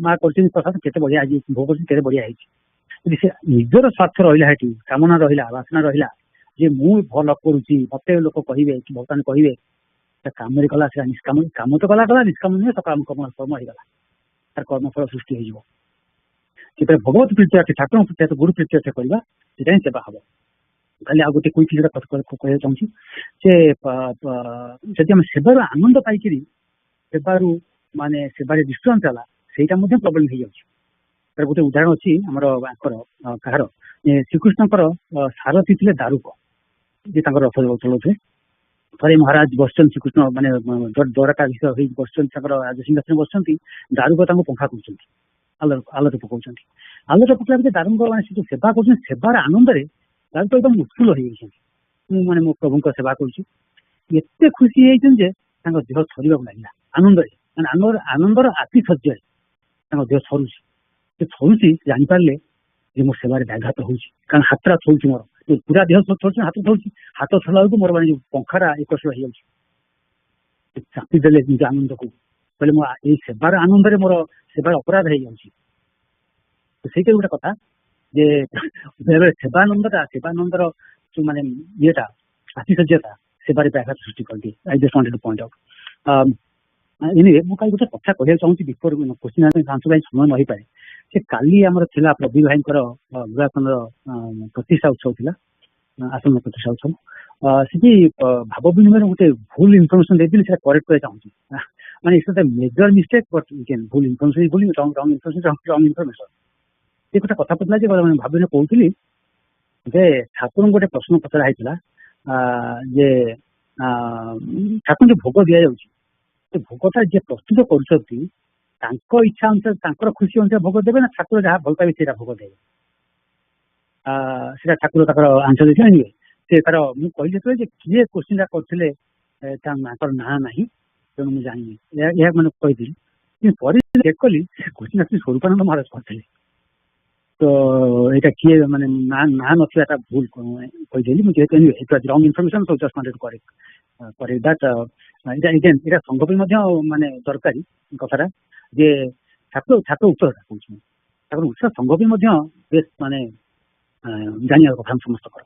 ମା କରୁଛନ୍ତି ପ୍ରସାଦ କେତେ ବଢିଆ ଆଜି ଭୋଗ କରୁଛନ୍ତି, କେତେ ବଢିଆ ହେଇଛି। ଯଦି ସେ ନିଜର ସ୍ୱାର୍ଥ ରହିଲା, ସେଠି କାମନା ରହିଲା, ବାସନା ରହିଲା, ଯେ ମୁଁ ଭଲ କରୁଛି, ମତେ ଲୋକ କହିବେ କି ଭଗବାନ କହିବେ, କାମରେ କଲା ସେଟା ନିଷ୍କାମ, କାମ ତ କଲା ନିଷ୍କାମ ନୁହେଁ, ସକାମ କର୍ମ ହେଇଗଲା, ତାର କର୍ମଫଳ ସୃଷ୍ଟି ହେଇଯିବ। ଯେତେବେଳେ ଭଗବତ ପ୍ରୀତ୍ୟାର୍ଥ, ଠାକୁରଙ୍କ ପ୍ରୀତ୍ୟାର୍ଥ, ଗୁରୁ ପ୍ରୀତ୍ୟାର୍ଥ କରିବା, ସେଟା ହିଁ ସେବା ହବ। ଖାଲି ଆଉ ଗୋଟେ କୁଇକ୍ ଯୋଉଟା କହିବାକୁ ଚାହୁଁଛି ଯେ ଯଦି ଆମେ ସେବାର ଆନନ୍ଦ ପାଇକିରି ସେବାରୁ ମାନେ ସେବାରେ ଡିଷ୍ଟରାନ୍ସ ହେଲା, ସେଇଟା ମଧ୍ୟ ପ୍ରୋବ୍ଲେମ ହେଇଯାଉଛି। ତାର ଗୋଟେ ଉଦାହରଣ ଅଛି ଆମର ଆଙ୍କର କାହାର, ଶ୍ରୀକୃଷ୍ଣଙ୍କର ସାରଥୀ ଥିଲେ ଦାରୁକ, ଯେ ତାଙ୍କର ରଥ ଚଲାଉଥିଲେ। ଥରେ ମହାରାଜ ବସିଛନ୍ତି, ଶ୍ରୀକୃଷ୍ଣ ମାନେ ଦ୍ୱାରକାଧୀଶ ହେଇ ବସିଛନ୍ତି, ତାଙ୍କର ରାଜସିଂହାସନରେ ବସିଛନ୍ତି, ଦାରୁକ ତାଙ୍କୁ ପଙ୍ଖା କରୁଛନ୍ତି, ଆଲୋଟ ପକାଉଛନ୍ତି। ଆଲୋଟ ପକେଇବା ଭିତରେ ଦାରୁକ ମାନେ ସେ ଯୋଉ ସେବା କରୁଛନ୍ତି, ସେବାର ଆନନ୍ଦରେ ଦାରୁକ ଏକଦମ ଉତ୍ଫୁଲ୍ଲ ହେଇଯାଇଛନ୍ତି। ମୁଁ ମାନେ ମୋ ପ୍ରଭୁଙ୍କ ସେବା କରୁଛି, ଏତେ ଖୁସି ହେଇଯାଇଛନ୍ତି ଯେ ତାଙ୍କ ଦେହ ଥରିବାକୁ ଲାଗିଲା ଆନନ୍ଦରେ, ମାନେ ଆନନ୍ଦର ଆତିଶଯ୍ୟରେ ତାଙ୍କ ଦେହ ଥରୁଛି। ସେ ଥରୁଛି, ଜାଣିପାରିଲେ ଯେ ମୋ ସେବାରେ ବ୍ୟାଘାତ ହଉଛି, କାରଣ ହାତଟା ଥରୁଛି, ମୋର ପୁରା ଦେହ ଥରୁଛି, ହାତ ଥରୁଛି, ହାତ ଥରିଲା ବେଳକୁ ମୋର ମାନେ ଯୋଉ ପଙ୍ଖାଟା ଏକଶ୍ର ହେଇଯାଉଛି। ଚାପି ଦେଲେ ନିଜ ଆନନ୍ଦକୁ, କହିଲେ ମୋ ଏଇ ସେବାର ଆନନ୍ଦରେ ମୋର ସେବାର ଅପରାଧ ହେଇଯାଉଛି। ସେଇଟା ଗୋଟେ କଥା ଯେ ବେଳେବେଳେ ସେବାନନ୍ଦର ଯୋଉ ମାନେ ଇଏଟା ଆତିଶଯ୍ୟତା ସେବାରେ ବ୍ୟାଘାତ ସୃଷ୍ଟି କରିଦିଏ। I just wanted to point out. Anyway ମୁଁ କାଲି ଗୋଟେ କଥା କହିବାକୁ ଚାହୁଁଛି, ବିଫୋର କୋଶ୍ଚିନ୍ ଆନ୍ସର ପାଇଁ ସମୟ ନ ହେଇପାରେ। ସେ କାଲି ଆମର ଥିଲା ପ୍ରବୀର ଭାଇଙ୍କର ବିବାହର ପ୍ରତିଷ୍ଠା ଉତ୍ସବ ଥିଲା, ଆସନ ପ୍ରତିଷ୍ଠା ଉତ୍ସବ। ସେଠି ଭାବ ବିନିମୟରେ ଗୋଟେ ଭୁଲ ଇନଫର୍ମେସନ ଦେଇଥିଲି, ସେଟା କରେକ୍ଟ କରିବାକୁ ଚାହୁଁଛି। ମାନେ it's a major mistake, but ଭୁଲ ଇନଫର୍ମେସନ। ସେ ଗୋଟେ କଥା ପଡିଥିଲା ଯେ ଭାବିને କହୁଥିଲି ଯେ ଠାକୁରଙ୍କୁ ଗୋଟେ ପ୍ରଶ୍ନ ପଚରା ହେଇଥିଲା ଯେ ଠାକୁରଙ୍କୁ ଯୋଉ ଭୋଗ ଦିଆଯାଉଛି, ସେ ଭୋଗଟା ଯିଏ ପ୍ରସ୍ତୁତ କରୁଛନ୍ତି ତାଙ୍କ ଇଚ୍ଛା ଅନୁସାରେ, ତାଙ୍କର ଖୁସି ଅନୁସାରେ ଭୋଗ ଦେବେ, ନା ଠାକୁର ଯାହା ଭଲ ପାଇବେ ସେଇଟା ଭୋଗ ଦେବେ? ସେଟା ଠାକୁର ତାଙ୍କର ଆନ୍ସର ଦେଇଥିଲେ। ସେ ତାର ମୁଁ କହିଲି ଯେତେବେଳେ ଯେ କିଏ କୋଶ୍ଚିନ୍ ଟା କରିଥିଲେ ତାଙ୍କର ନାଁ ନାହିଁ, ତେଣୁ ମୁଁ ଜାଣିନି, ଏହା ମାନେ କହିଥିଲି। କିନ୍ତୁ ପରେ ଚେକ୍ କଲି କୋଶ୍ଚିନ୍ ଆକ୍ଚୁଆଲି ସ୍ୱରୂପାନନ୍ଦ ମହାରାଜ କରିଥିଲେ। ତ ଏଇଟା କିଏ ମାନେ ନାଁ ନଥିବା ଟା ଭୁଲ କହିଦେଲି ମୁଁ, ଯେହେତୁ wrong information, so just wanted to correct that. ଏଇଟା ସଂଘ ପାଇଁ ମଧ୍ୟ ମାନେ ଦରକାରୀ କଥାଟା, ଯେ ଠାକୁର ଉତ୍ତରଟା କହୁଛି, ଠାକୁର ଉତ୍ତର ସଂଘ ପାଇଁ ମଧ୍ୟ ବେଶ ମାନେ ଜାଣିବା କଥା ସମସ୍ତଙ୍କର।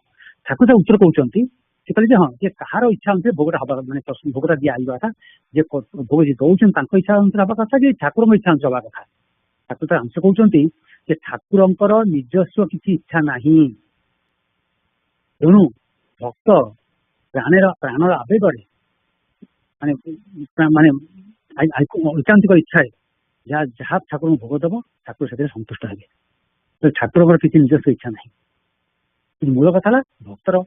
ଠାକୁର ତା ଉତ୍ତର କହୁଛନ୍ତି, ସେ କହିଲେ ଯେ ହଁ, ଯେ କାହାର ଇଚ୍ଛା ଅନୁସାରେ ଭୋଗଟା ହବା, ମାନେ ଭୋଗଟା ଦିଆଯିବା କଥା, ଯେ ଭୋଗ ଯିଏ ଦଉଛନ୍ତି ତାଙ୍କ ଇଚ୍ଛା ଅନୁସାରେ ହବା କଥା, କି ଠାକୁରଙ୍କ ଇଚ୍ଛା ଅନୁସାରେ ହବା କଥା। ଠାକୁର ତାର ଆଂଶ କହୁଛନ୍ତି ଯେ ଠାକୁରଙ୍କର ନିଜସ୍ୱ କିଛି ଇଚ୍ଛା ନାହିଁ, ତେଣୁ ଭକ୍ତ ପ୍ରାଣର ଆବେଗରେ ମାନେ ଐକାନ୍ତିକ ଇଚ୍ଛାରେ ଯାହା ଠାକୁରଙ୍କୁ ଭୋଗ ଦେବ, ଠାକୁର ସେଥିରେ ସନ୍ତୁଷ୍ଟ ହେବେ। तो ठाकुर किसी निजस्व इच्छा ना मूल कथा भक्तर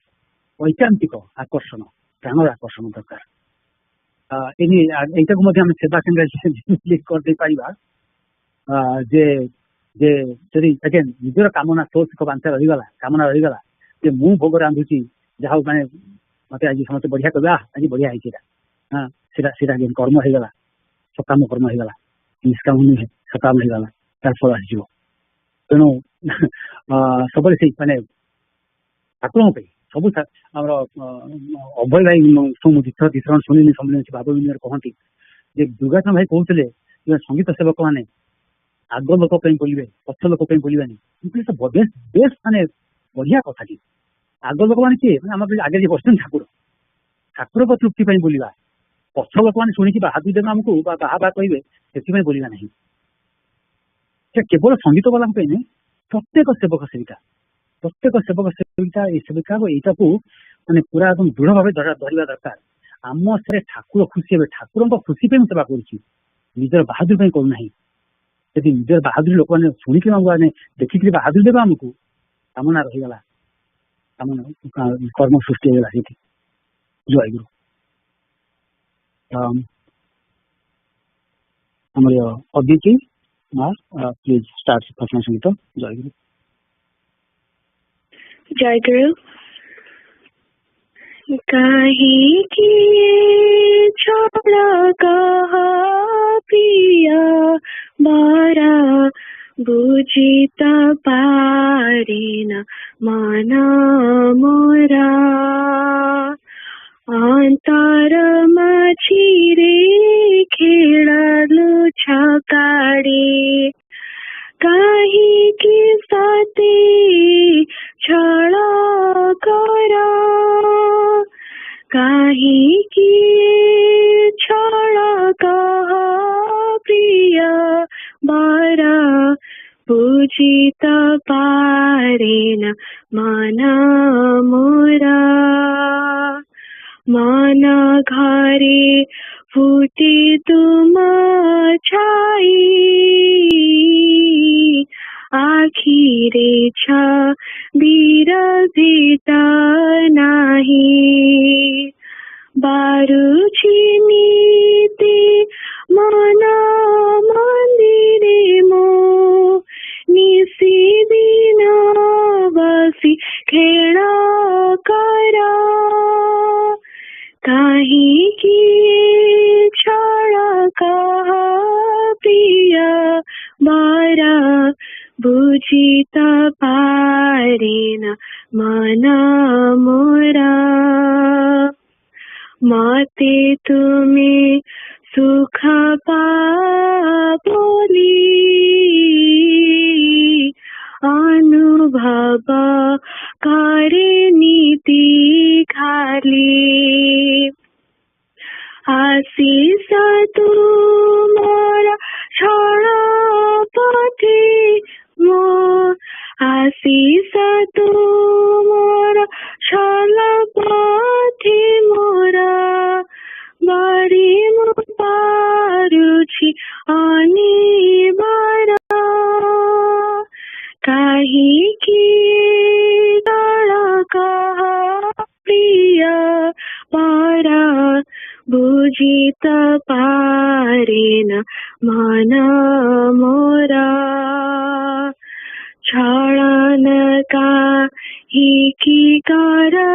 ऐकांतिक आकर्षण प्राणर आकर्षण दरकार यहीटा को सेवा संगे करदे पारिबा जे जे जदि अगेन निजर कामना सोच को बांचा रहीगला कामना रहीगला जे मु भोग रांधुची जहा माने मते आज समस्त बढ़िया कहबा आज बढ़िया है हां सीधा कर्म हो गला सकाम कर्म हो गला निष्काम नहीं सकाम हो गला तार फल आसीजो तेणु सब माने ठाकुर पे सब अभय भाई तीसरण शुणी सम्मिलन से भाव विनिमय कहती जे दुर्गाचरण भाई कहते संगीत सेवक मैंने आग लोक बोलिए पक्ष लोक बोलवानी बेस माने बढ़िया कथा की आग लोक मैंने किए आम आगे बसन ठाकुर ठाकुर को तृप्ति बोलवा पक्ष लोक मैंने शुणी बाहर देना आमको बाहा कहे से बोलवा ना केवल संगीत वाला नहीं प्रत्येक सेवक सेविका सेविका यहाँ को मैंने पूरा एकदम दृढ़ भाव धरवा दरकार आम से ठाकुर खुशी हे ठाकुर खुशी पे सेवा कर बहादुर करूना यदि निजर बहादुर लोक मैंने शुणिक मैंने देखिक बहादुर देवा आमको कामना रहीगला कर्म सृष्टि होगा जय गुरु हमारे अदिति प्लीज स्टार्ट प्रार्थना संगीत जय गुरु जय गुरु कहीं की छोड़ा कहा पिया बारा बुझिता पारिना माना मोरा अंतर मछिरे खेळालु छकाडी कहीं की साथी छड़ा करा कहीं की छड़ा कहा प्रिया बारा पूजित पारेना माना मोरा माना घरे फूटी तुम छाई आखिरे छा विरजिता नाही बारुची नीति मना मंदिरे मो निसी दिन बसी खेड़ा करा कहीं की छड़ा कहा प्रिया बारा बुझिता पारेना माना मोरा माते तुम्हें सुख बोली अनुभव करे नीति खाली आशीष तुमरा छड़ा पथि मो आशीष तुमरा छड़ा पथि मोरा बारी मो पारुछि अनिबारा कहीं की तड़ा कहा प्रिया पारा बुझित पारेना माना मोरा छड़न का ही की करा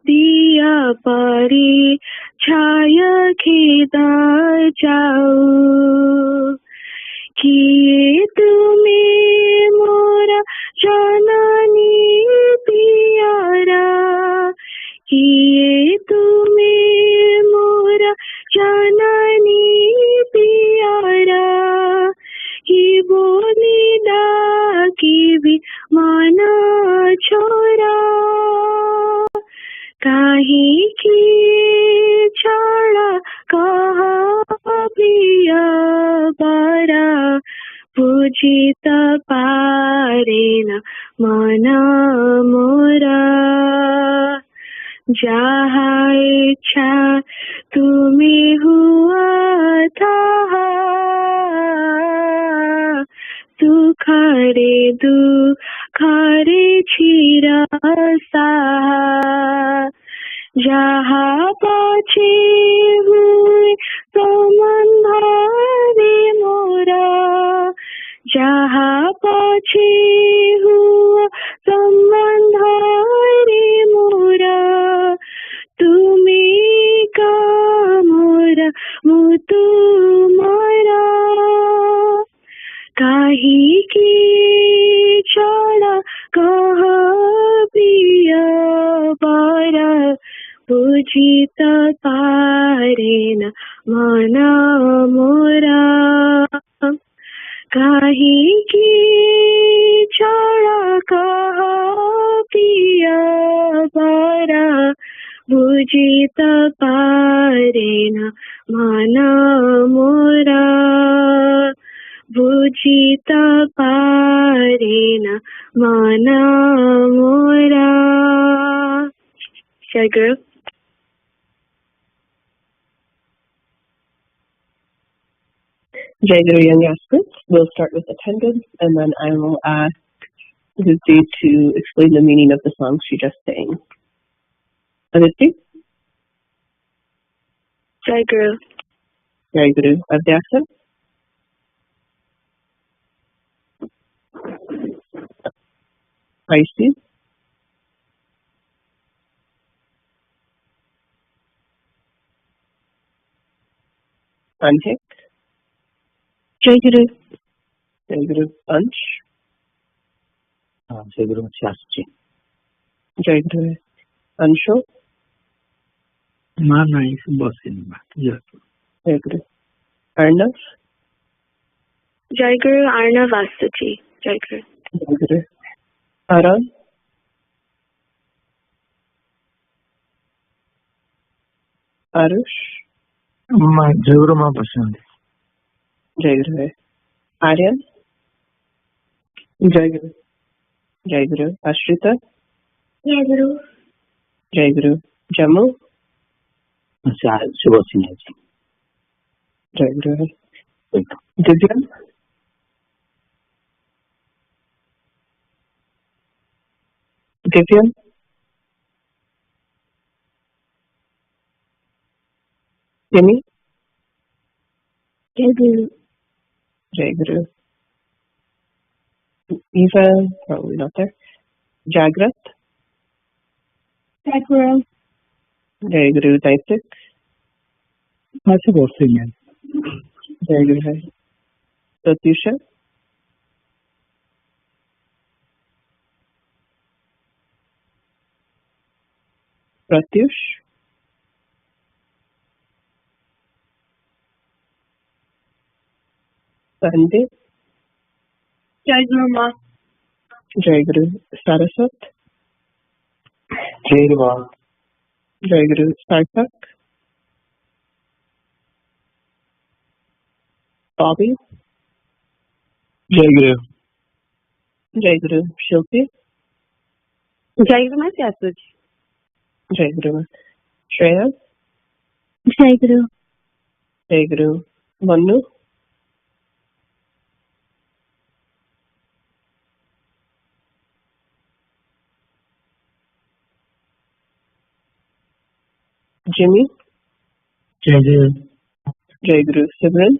दिया परी छाया खिदा जाऊ किए तुम्हें मोरा जननी पियारा किए तुम्हें मोरा जननी पियारा कि बोली की भी माना छोरा कहीं की छड़ा कहा पिया बारा पूजित पारेना माना मोरा जहाँ इच्छा तुम्हें हुआ था सुखारे दुखारे छिरासा जहाँ पहुँचे हुए संबंधारे मोरा जहाँ पहुँचे हुआ संबंधारे मोरा तुम्हें का मोरा मुतु मोरा काही की छोड़ा कहा पिया बारा पूजित पारे न मना मोरा काही की छोड़ा कहा पिया बारा पूजित पारे न मना मोरा पूजित पारे न मना मोरा. Jai Guru. Jai Guru, young aspirants. We'll start with attendance, and then I will ask Aditi to explain the meaning of the song she just sang. Aditi? Jai Guru. Jai Guru. Abhyasa? Isis? Anhik? Jai Guru. Jai Guru. Ansh? Jai Guru Shastri. Jai Guru. Anshu? Mana is bossing. Jai Guru. Arnav? Jai Guru Arnav Vastuji. Jai Guru. Jai Guru. Aram? Arush? Jai Guru Ma Pashanti. Jai Guru. Aryan? Jai Guru. Jai Guru. Ashrita? Jai Guru. Jai Guru. Jammu? Shubhasini. Jai Guru. Divyan? Divyan? Jimmy? Jai Guru. Jai Guru. Eva? Probably not there. Jagrat? Jai Guru. Jai Guru. Daitik? That's a bossing. Jai Guru. Pratyusha? Pratyush? Sandeep? Jai Guru Ma. Jai Guru. Saraswat? Jai Guru. Jai Guru. Sarthak? Bobby? Jai Guru. Jai Guru. Shilpi? Jai Guru Ma Shastri. Jai Guru. Shreya? Jai Guru. Jai Guru. Manu? Jimmy? Jai Guru. Jai Guru. Simran?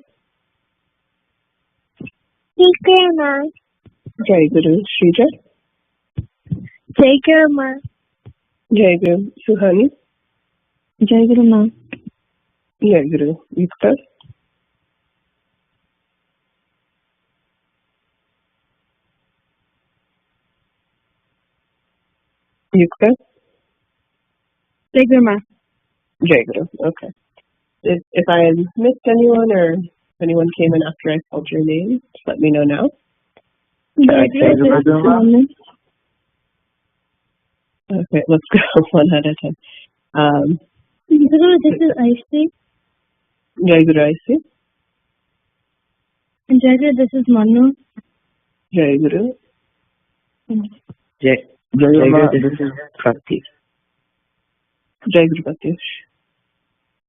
Jai Guru Ma. Jai Guru. Shrija? Jai Guru Ma. Jai Guru. Suhani? Jai Guru Ma. Jai Guru. Yukta? Yukta? Jai Guru Ma. Jai Guru. Okay. If I missed anyone or if anyone came in after I called your name, just let me know now. Jai Guru Ma. Okay, let's go one at a time. Guru, this is Aishti. Jai Guru, I see. And Jai Guru, this is Manu. Jai Guru. Jai Guru, this is Kartik. Jai Guru Pratyush.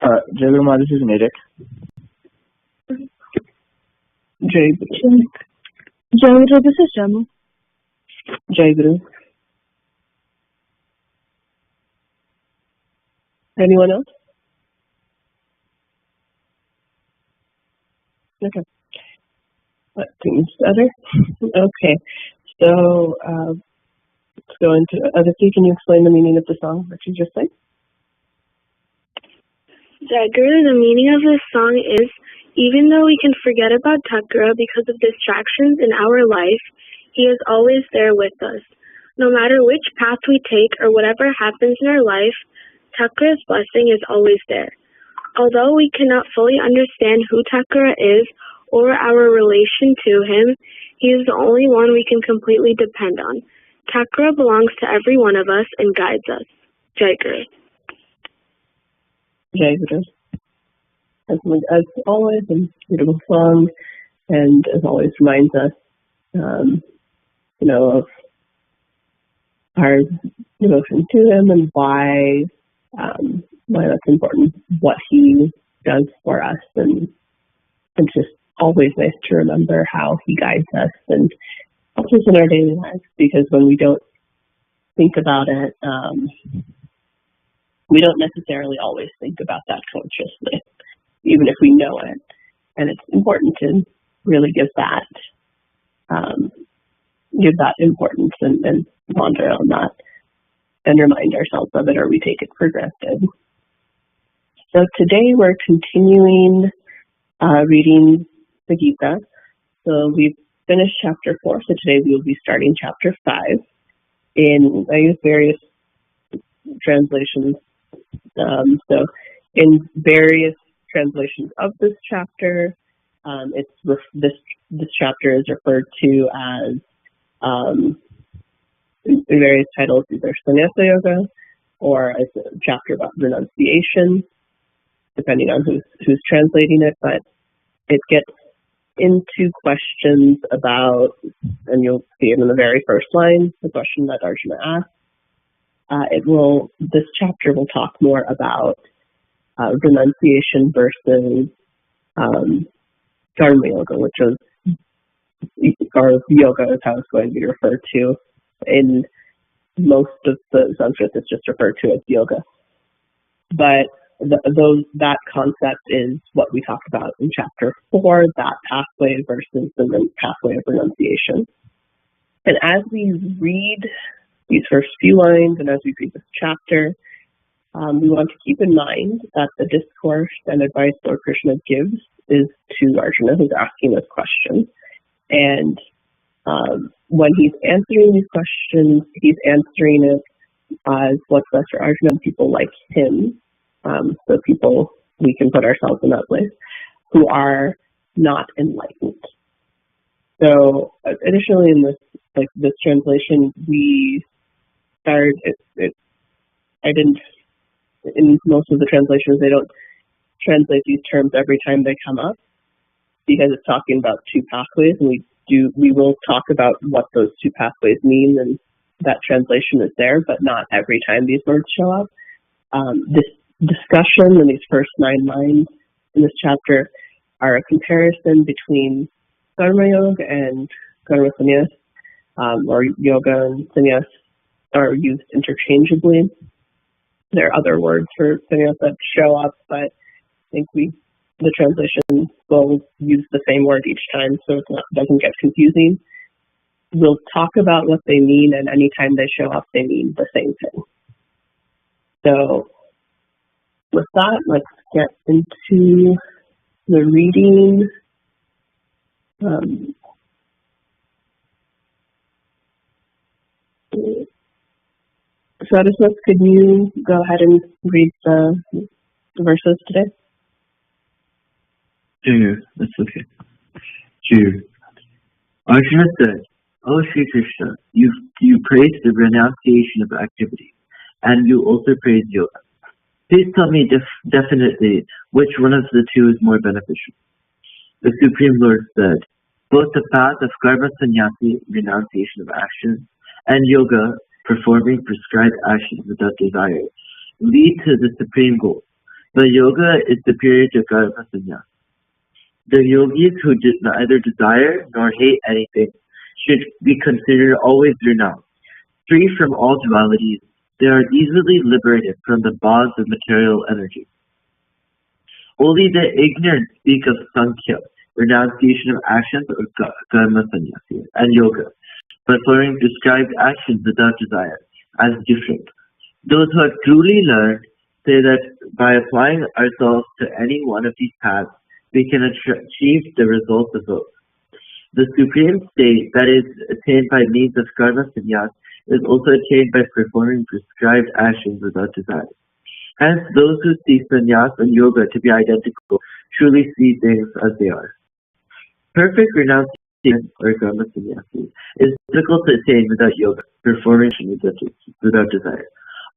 Jai Guru Maharaj, this is Merit. Jai Guru. Jai Guru, this is Ramu. Jai Guru. Anyone else? Okay. That seems better. Okay. So, let's go into Aditi. Can you explain the meaning of the song that you just sang? Jai Guru, the meaning of this song is, even though we can forget about Thakura because of distractions in our life, he is always there with us. No matter which path we take or whatever happens in our life, Thakura's blessing is always there. Although we cannot fully understand who Thakura is or our relation to him, he is the only one we can completely depend on. Thakura belongs to every one of us and guides us. Jai Guru. Jai Guru. As always, a beautiful song, and as always reminds us, of our devotion to him and why that's important, what he does for us, and it's just always nice to remember how he guides us and helps us in our daily lives, because when we don't think about it, we don't necessarily always think about that consciously, even if we know it. And it's important to really give that importance and ponder on that and remind ourselves of it, or we take it for granted. So today we're continuing reading the Gita. So we've finished chapter 4, so today we will be starting chapter 5. I use various translations. So in various translations of this chapter, this chapter is referred to as in various titles, either Sannyasa Yoga or as a chapter about renunciation, depending on who's translating it. But it gets into questions about, and you'll see it in the very first line, the question that Arjuna asked. This chapter will talk more about renunciation versus karma yoga, or yoga is how it's going to be referred to. In most of the Sanskrit, it's just referred to as yoga. But that concept is what we talked about in chapter 4, that pathway versus the pathway of renunciation. And as we read these first few lines and as we read this chapter, we want to keep in mind that the discourse and advice Lord Krishna gives is to Arjuna, who's asking this question. And when he's answering these questions, he's answering it as what's best for Arjuna and people like him. So people, we can put ourselves in that place, who are not enlightened. So additionally, in this translation, we started, in most of the translations, they don't translate these terms every time they come up, because it's talking about two pathways, and we will talk about what those two pathways mean, and that translation is there, but not every time these words show up. This discussion in these first 9 lines in this chapter are a comparison between karma yoga and karma sannyas, or yoga and sannyas are used interchangeably. There are other words for sannyas that show up, but I think the translation will use the same word each time, so it doesn't get confusing. We'll talk about what they mean, and anytime they show up, they mean the same thing. So with that, let's get into the reading. Saraswata, could you go ahead and read the verses today? Sure, that's okay. Sure. Arjuna said, "O Sri Krishna, you praise the renunciation of activity, and you also praise yoga. Please tell me definitely which one of the two is more beneficial." The Supreme Lord said, "Both the path of karma sannyasi, renunciation of action, and yoga, performing prescribed actions without desire, lead to the supreme goal. But yoga is superior to karma sannyas. The yogis who neither desire nor hate anything should be considered always renounced. Free from all dualities, they are easily liberated from the bonds of material energy. Only the ignorant speak of Sankhya, renunciation of actions, or karma sannyasi, and yoga, performing prescribed actions without desire, as different. Those who have truly learned say that by applying ourselves to any one of these paths, we can achieve the results of both. The supreme state that is attained by means of karma sannyas is also attained by performing prescribed actions without desire. Hence, those who see sannyas and yoga to be identical truly see things as they are. Perfect renunciation, or karma sannyasi, is difficult to attain without yoga, performing without desire.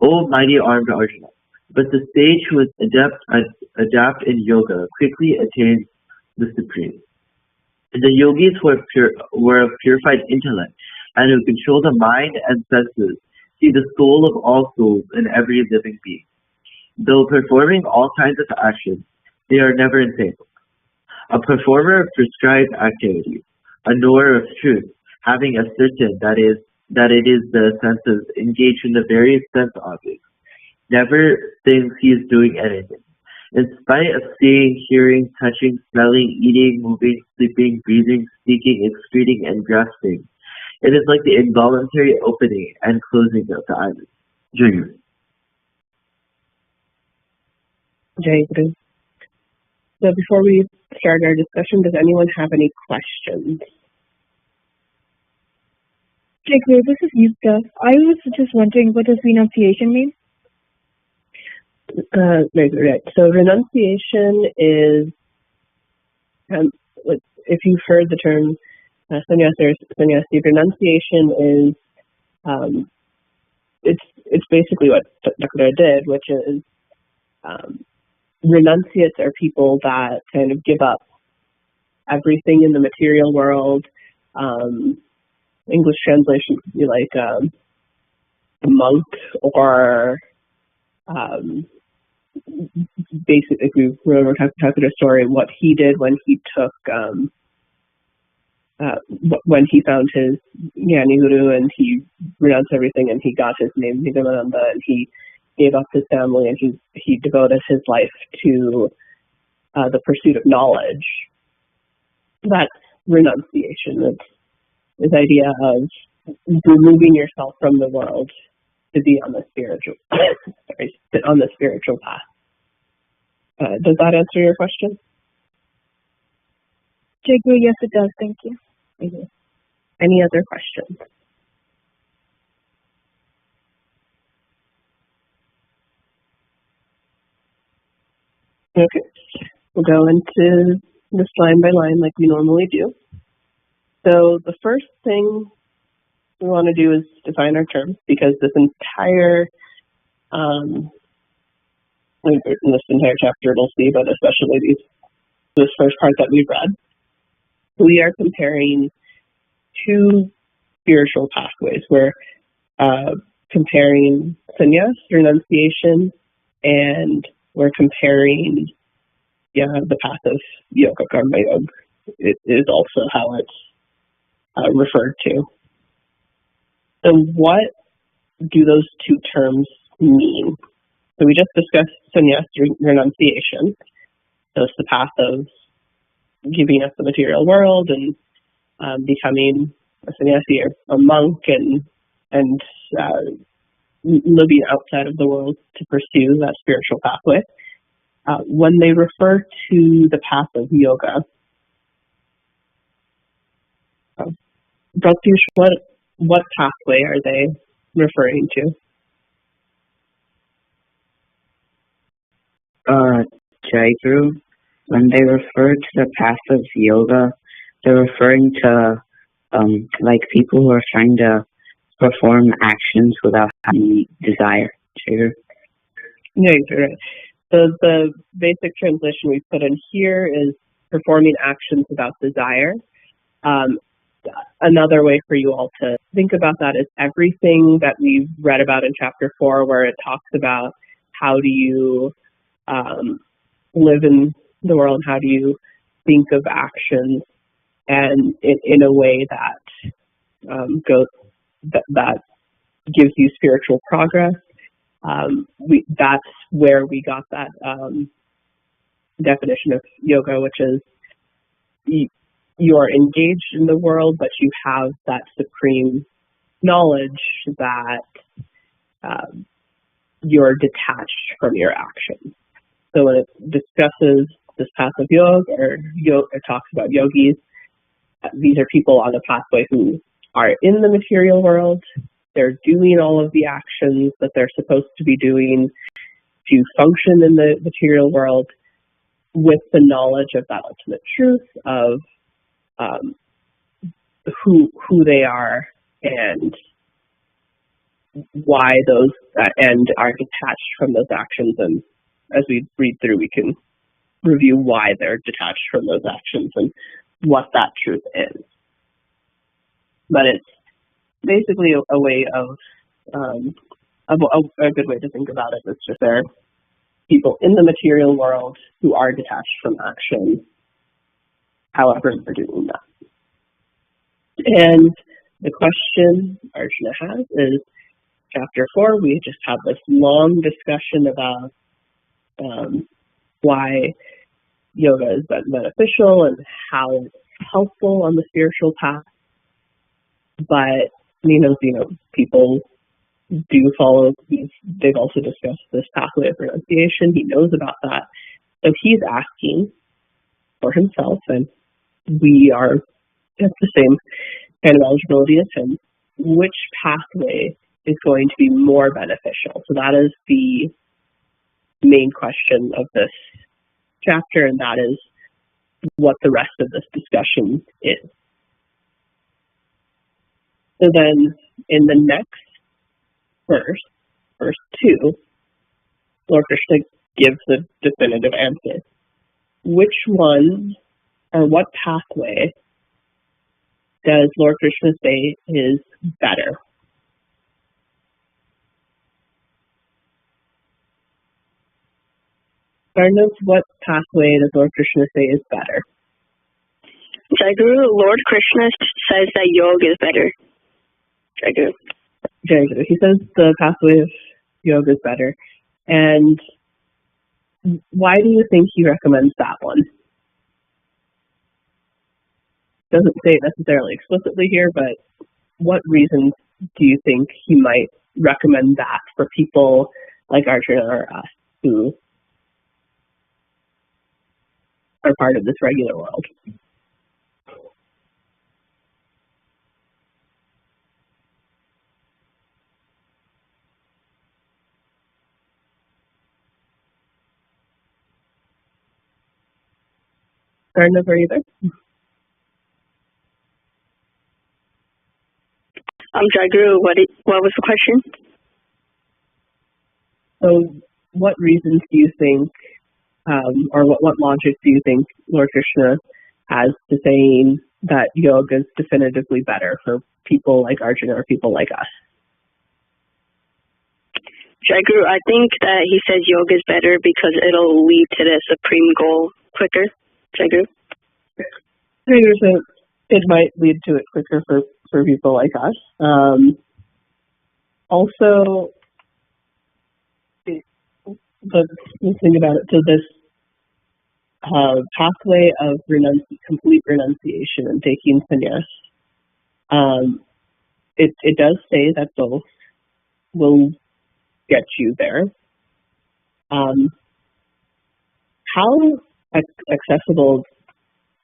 O mighty armed Arjuna, but the sage who is adept in yoga quickly attains the supreme. The yogis who are of purified intellect and who control the mind and senses see the soul of all souls in every living being. Though performing all kinds of actions, they are never entangled. A performer of prescribed activities, a knower of truth, having ascertained that it is the senses engaged in the various sense objects, never thinks he is doing anything. In spite of seeing, hearing, touching, smelling, eating, moving, sleeping, breathing, speaking, excreting, and grasping, it is like the involuntary opening and closing of the eyelids. Jai Guru. Jai Guru. So before we start our discussion, does anyone have any questions? Jai Guru, this is Yukta. I was just wondering, what does renunciation mean? Right. So renunciation is, if you've heard the term sannyas or sannyasi, renunciation is, it's basically what Dr. did, which is renunciates are people that kind of give up everything in the material world. English translation could be like a monk, or basically, if you remember talking a story, what he did when he took when he found his Jnani Guru and he renounced everything and he got his name Nigamananda and he gave up his family and he devoted his life to the pursuit of knowledge. That's renunciation. It's this idea of removing yourself from the world to be on the spiritual path. Does that answer your question? Jai Guru, yes, it does. Thank you. Mm-hmm. Any other questions? Okay, we'll go into this line by line like we normally do. So the first thing we want to do is define our terms, because this entire in this entire chapter we'll see, but especially this first part that we've read, we are comparing two spiritual pathways. We're comparing sannyas, renunciation, and we're comparing the path of yoga, karma yoga. It is also how it's referred to. So what do those two terms mean? So we just discussed sannyas, renunciation. So it's the path of giving up the material world and becoming a sannyasi or a monk and living outside of the world to pursue that spiritual pathway. When they refer to the path of yoga, Pratish, what pathway are they referring to? Jai Guru, when they refer to the path of yoga, they're referring to like people who are trying to perform actions without having desire. Jai Guru. Yeah, right. So the basic translation we put in here is performing actions without desire. Another way for you all to think about that is everything that we've read about in chapter 4, where it talks about how do you live in the world, how do you think of actions, and in a way that that gives you spiritual progress. That's where we got that definition of yoga, which is you are engaged in the world, but you have that supreme knowledge that you're detached from your actions. So when it discusses this path of yoga, or it talks about yogis, these are people on the pathway who are in the material world. They're doing all of the actions that they're supposed to be doing to function in the material world with the knowledge of that ultimate truth of who they are and why those and are detached from those actions. And as we read through, we can review why they're detached from those actions and what that truth is. But it's basically a way of a good way to think about it. It's just there are people in the material world who are detached from action, however they're doing that. And the question Arjuna has is, chapter 4, we just have this long discussion about why yoga is beneficial and how it's helpful on the spiritual path. But people do follow these. They've also discussed this pathway of renunciation. He knows about that. So he's asking for himself, and we are at the same kind of eligibility as him, which pathway is going to be more beneficial. So that is the main question of this chapter, and that is what the rest of this discussion is. So then in the next verse, verse 2, Lord Krishna gives the definitive answer. Which one or what pathway does Lord Krishna say is better? Arnav, what pathway does Lord Krishna say is better? Jaguru, Lord Krishna says that yoga is better. Jaguru. He says the pathway of yoga is better. And why do you think he recommends that one? Doesn't say it necessarily explicitly here, but what reasons do you think he might recommend that for people like Arjuna or us who are part of this regular world? Arnav, are you there? Jaguru, what was the question? So what reasons do you think, or what logic do you think Lord Krishna has to saying that yoga is definitively better for people like Arjuna or people like us? Jaguru, I think that he says yoga is better because it'll lead to the supreme goal quicker. Jaguru? So it might lead to it quicker for people like us. Also, the thing about it, so this pathway of complete renunciation and taking sannyas, it does say that both will get you there. How accessible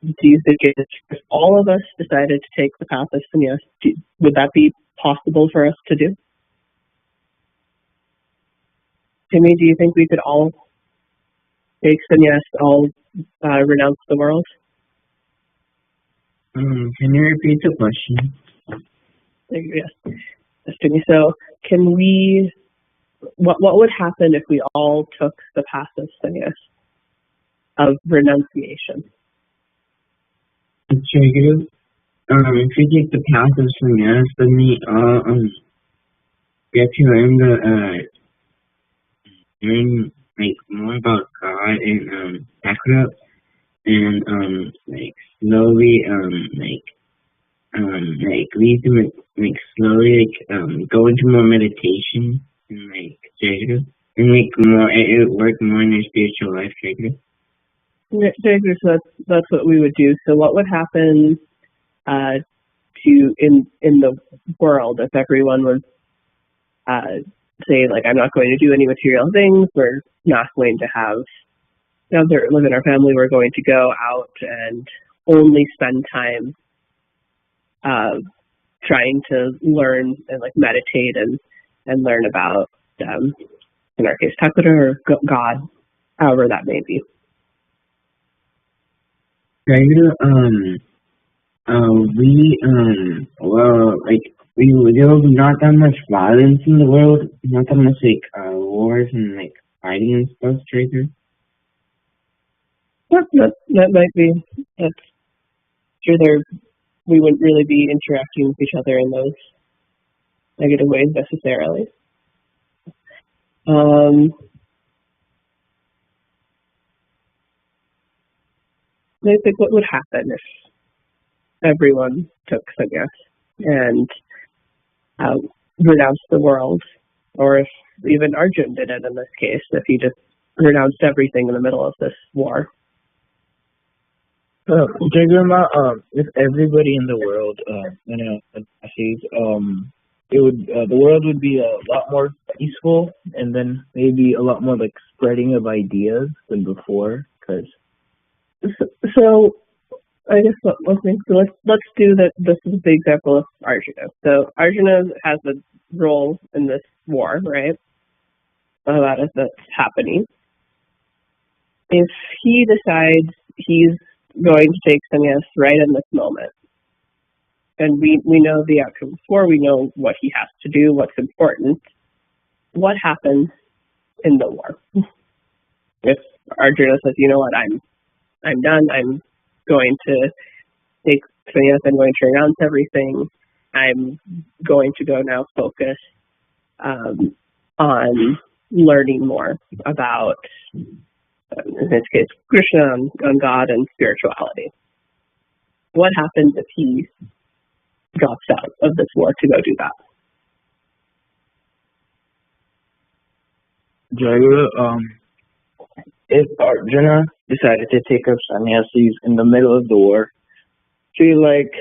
do you think it is if all of us decided to take the path of sannyas? Would that be possible for us to do? Timmy, do you think we could all take sannyas, all renounce the world? Can you repeat the question? Yes, Timmy. So, can we? What would happen if we all took the path of sannyas, of renunciation? If we take the path of sannyas, then we get to learn the learn like more about God and chakra and like slowly lead to slowly go into more meditation and Jacob and more it work more in your spiritual life, Jacob. Jacob, so that's what we would do. So what would happen in the world if everyone was say, like, I'm not going to do any material things, we're not going to have live in our family, we're going to go out and only spend time trying to learn and like meditate and learn about in our case Chakra or God, however that may be. There was not that much violence in the world, not that much wars and fighting and stuff, Trader. That might be. That's sure we wouldn't really be interacting with each other in those negative ways necessarily. I think what would happen if everyone took sannyas and renounced the world, or if even Arjun did it in this case, if he just renounced everything in the middle of this war. If everybody in the world, the world would be a lot more peaceful, and then maybe a lot more spreading of ideas than before. So I guess let's do that. This is the example of Arjuna. So Arjuna has a role in this war, right? That's happening. If he decides he's going to take sannyas right in this moment, and we know the outcome before, we know what he has to do, what's important, what happens in the war? If Arjuna says, you know what, I'm done, I'm going to take sannyas, I'm going to renounce everything, I'm going to go now focus on learning more about, in this case, Krishna, on God and spirituality. What happens if he drops out of this war to go do that? Jayaguru, if Arjuna decided to take up sannyasis in the middle of the war, feel like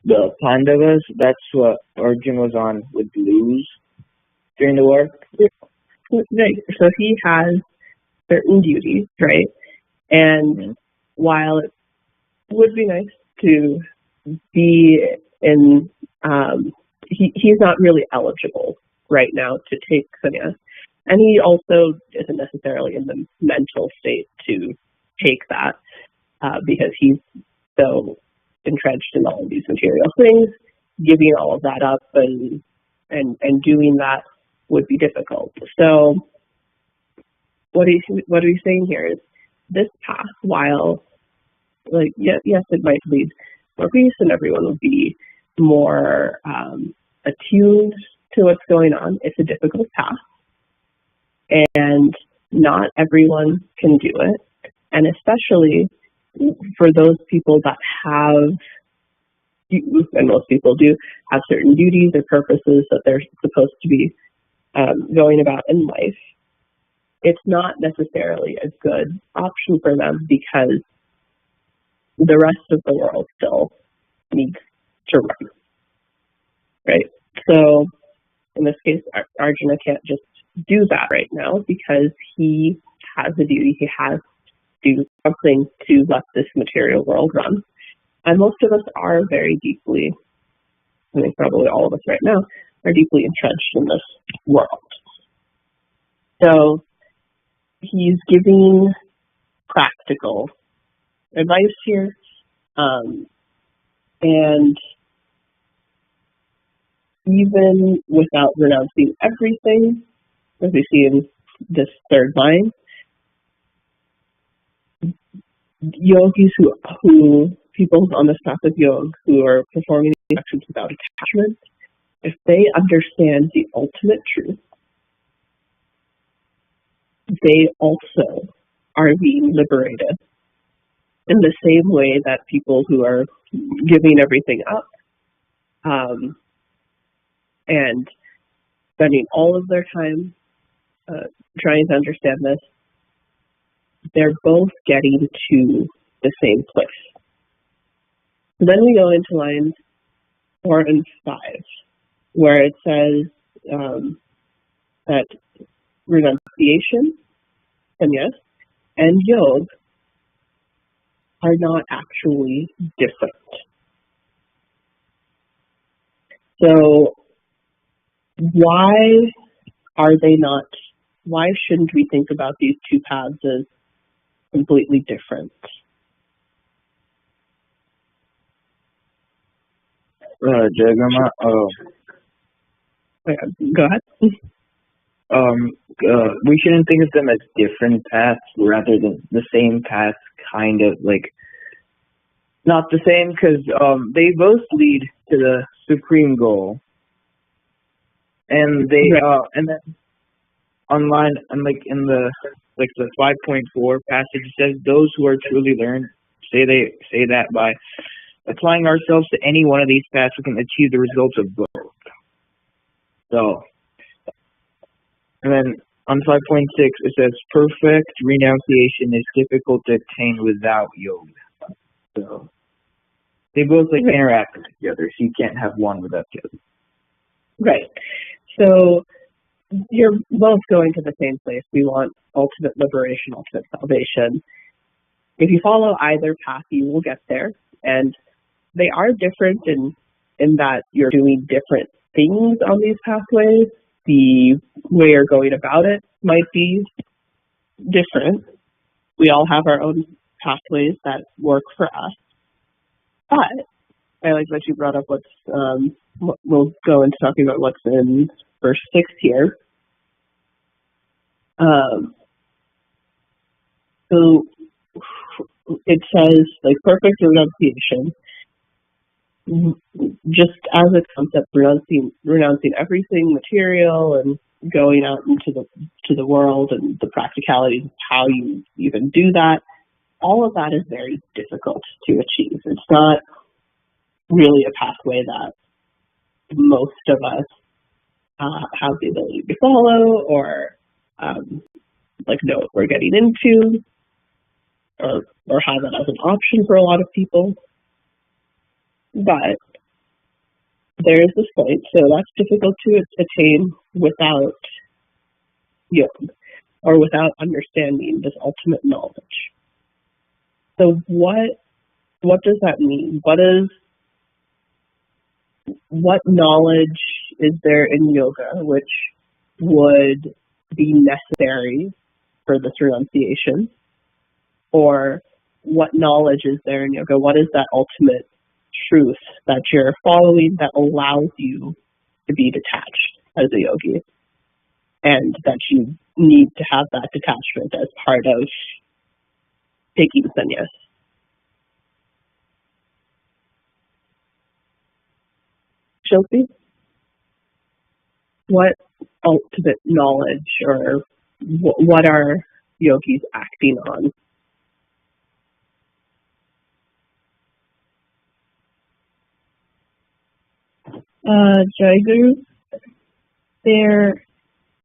the Pandavas, that's what Arjuna was on, would lose during the war? Right. So he has certain duties, right? And while it would be nice to be in, he's not really eligible right now to take sannyas. And he also isn't necessarily in the mental state to take that because he's so entrenched in all of these material things. Giving all of that up and doing that would be difficult. So what he's saying here is this path, while yes, it might lead more peace and everyone will be more attuned to what's going on. It's a difficult path, and not everyone can do it. And especially for those people that have, and most people do, have certain duties or purposes that they're supposed to be going about in life, it's not necessarily a good option for them because the rest of the world still needs to run, right? So in this case, Arjuna can't just do that right now because he has a duty. He has to do something to let this material world run. And most of us are very deeply, I think probably all of us right now, are deeply entrenched in this world. So he's giving practical advice here, and even without renouncing everything, as we see in this third line, yogis who people on this path of yoga who are performing actions without attachment, if they understand the ultimate truth, they also are being liberated in the same way that people who are giving everything up and spending all of their time trying to understand this, they're both getting to the same place. So then we go into lines 4 and 5, where it says that renunciation, sannyas, and yoga are not actually different. So why are they not? Why shouldn't we think about these two paths as completely different? Jagama, go ahead. We shouldn't think of them as different paths rather than the same path, kind of like not the same, because they both lead to the supreme goal, and they and then online and like in the 5.4 passage it says those who are truly learned say that by applying ourselves to any one of these paths we can achieve the results of both. So, and then on 5.6 it says perfect renunciation is difficult to attain without yoga. So they both interact with each other, so you can't have one without the other. Right. So you're both going to the same place. We want ultimate liberation, ultimate salvation. If you follow either path, you will get there. And they are different in that you're doing different things on these pathways. The way you're going about it might be different. We all have our own pathways that work for us. But I like that you brought up we'll go into talking about what's in verse 6 here. So it says, perfect renunciation, just as a concept, renouncing everything material and going out into the world and the practicalities of how you even do that. All of that is very difficult to achieve. It's not really a pathway that most of us have the ability to follow or know what we're getting into or have it as an option for a lot of people. But there is this point, so that's difficult to attain without yoga or without understanding this ultimate knowledge. So what does that mean? What knowledge is there in yoga which would be necessary for this renunciation? Or what knowledge is there in yoga? What is that ultimate truth that you're following that allows you to be detached as a yogi? And that you need to have that detachment as part of taking sannyas. Shilpi, what ultimate knowledge or what are yogis acting on? Jai Guru, they're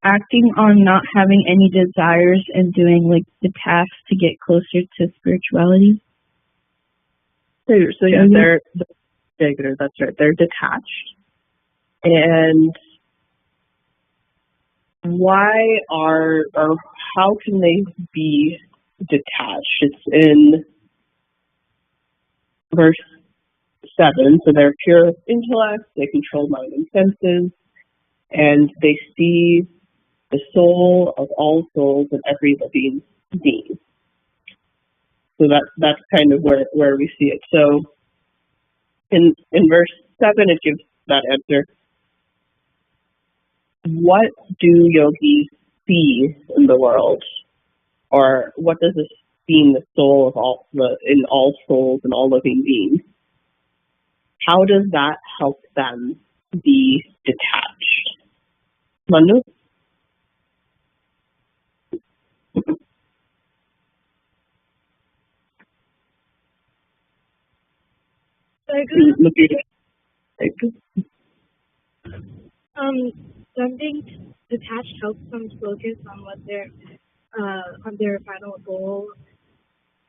acting on not having any desires and doing the tasks to get closer to spirituality. So yeah, they're Jai Guru, that's right. They're detached. And how can they be detached? It's in verse 7. So they're pure intellect, they control mind and senses, and they see the soul of all souls in every living being. So that's kind of where we see it. So in verse 7 it gives that answer. What do yogis see in the world? Or what does this being the soul of all souls and all living beings? How does that help them be detached? Manu? Something detached helps them focus on what on their final goal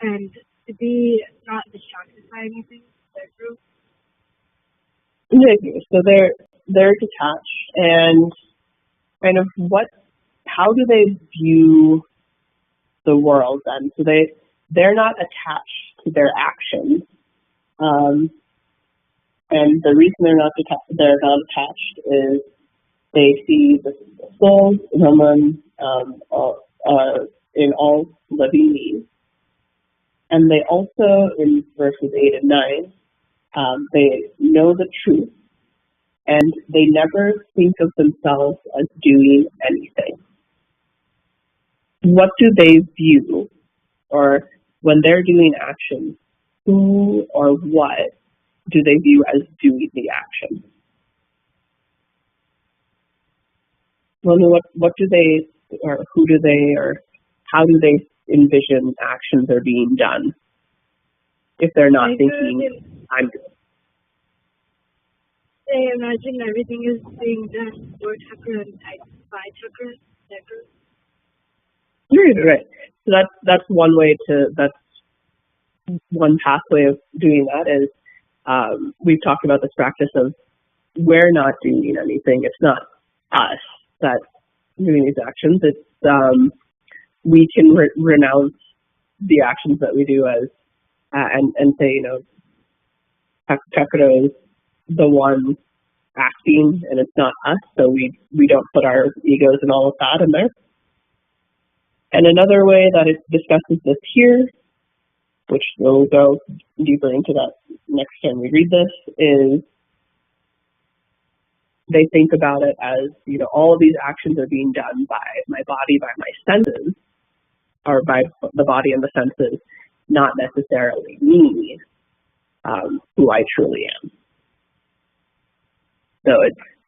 and to be not distracted by anything. So they're detached, and kind of how do they view the world then? So they're not attached to their actions, and the reason they're not attached is they see the soul, Brahman, in all living beings, and they also in verses 8 and 9 they know the truth, and they never think of themselves as doing anything. What do they view, or when they're doing action, who or what do they view as doing the action? Well, what do they, or who do they, or how do they envision actions are being done if they're not thinking, I'm doing? They imagine everything is being done for chakra and by chakra. Right. So that's one way that's one pathway of doing that is we've talked about this practice of we're not doing anything. It's not us that's doing these actions. It's we can renounce the actions that we do as and say, chakra is the one acting, and it's not us. So we don't put our egos and all of that in there. And another way that it discusses this here, which we'll go deeper into that next time we read this, is they think about it as, all of these actions are being done by my body, by my senses, or by the body and the senses, not necessarily me, who I truly am. So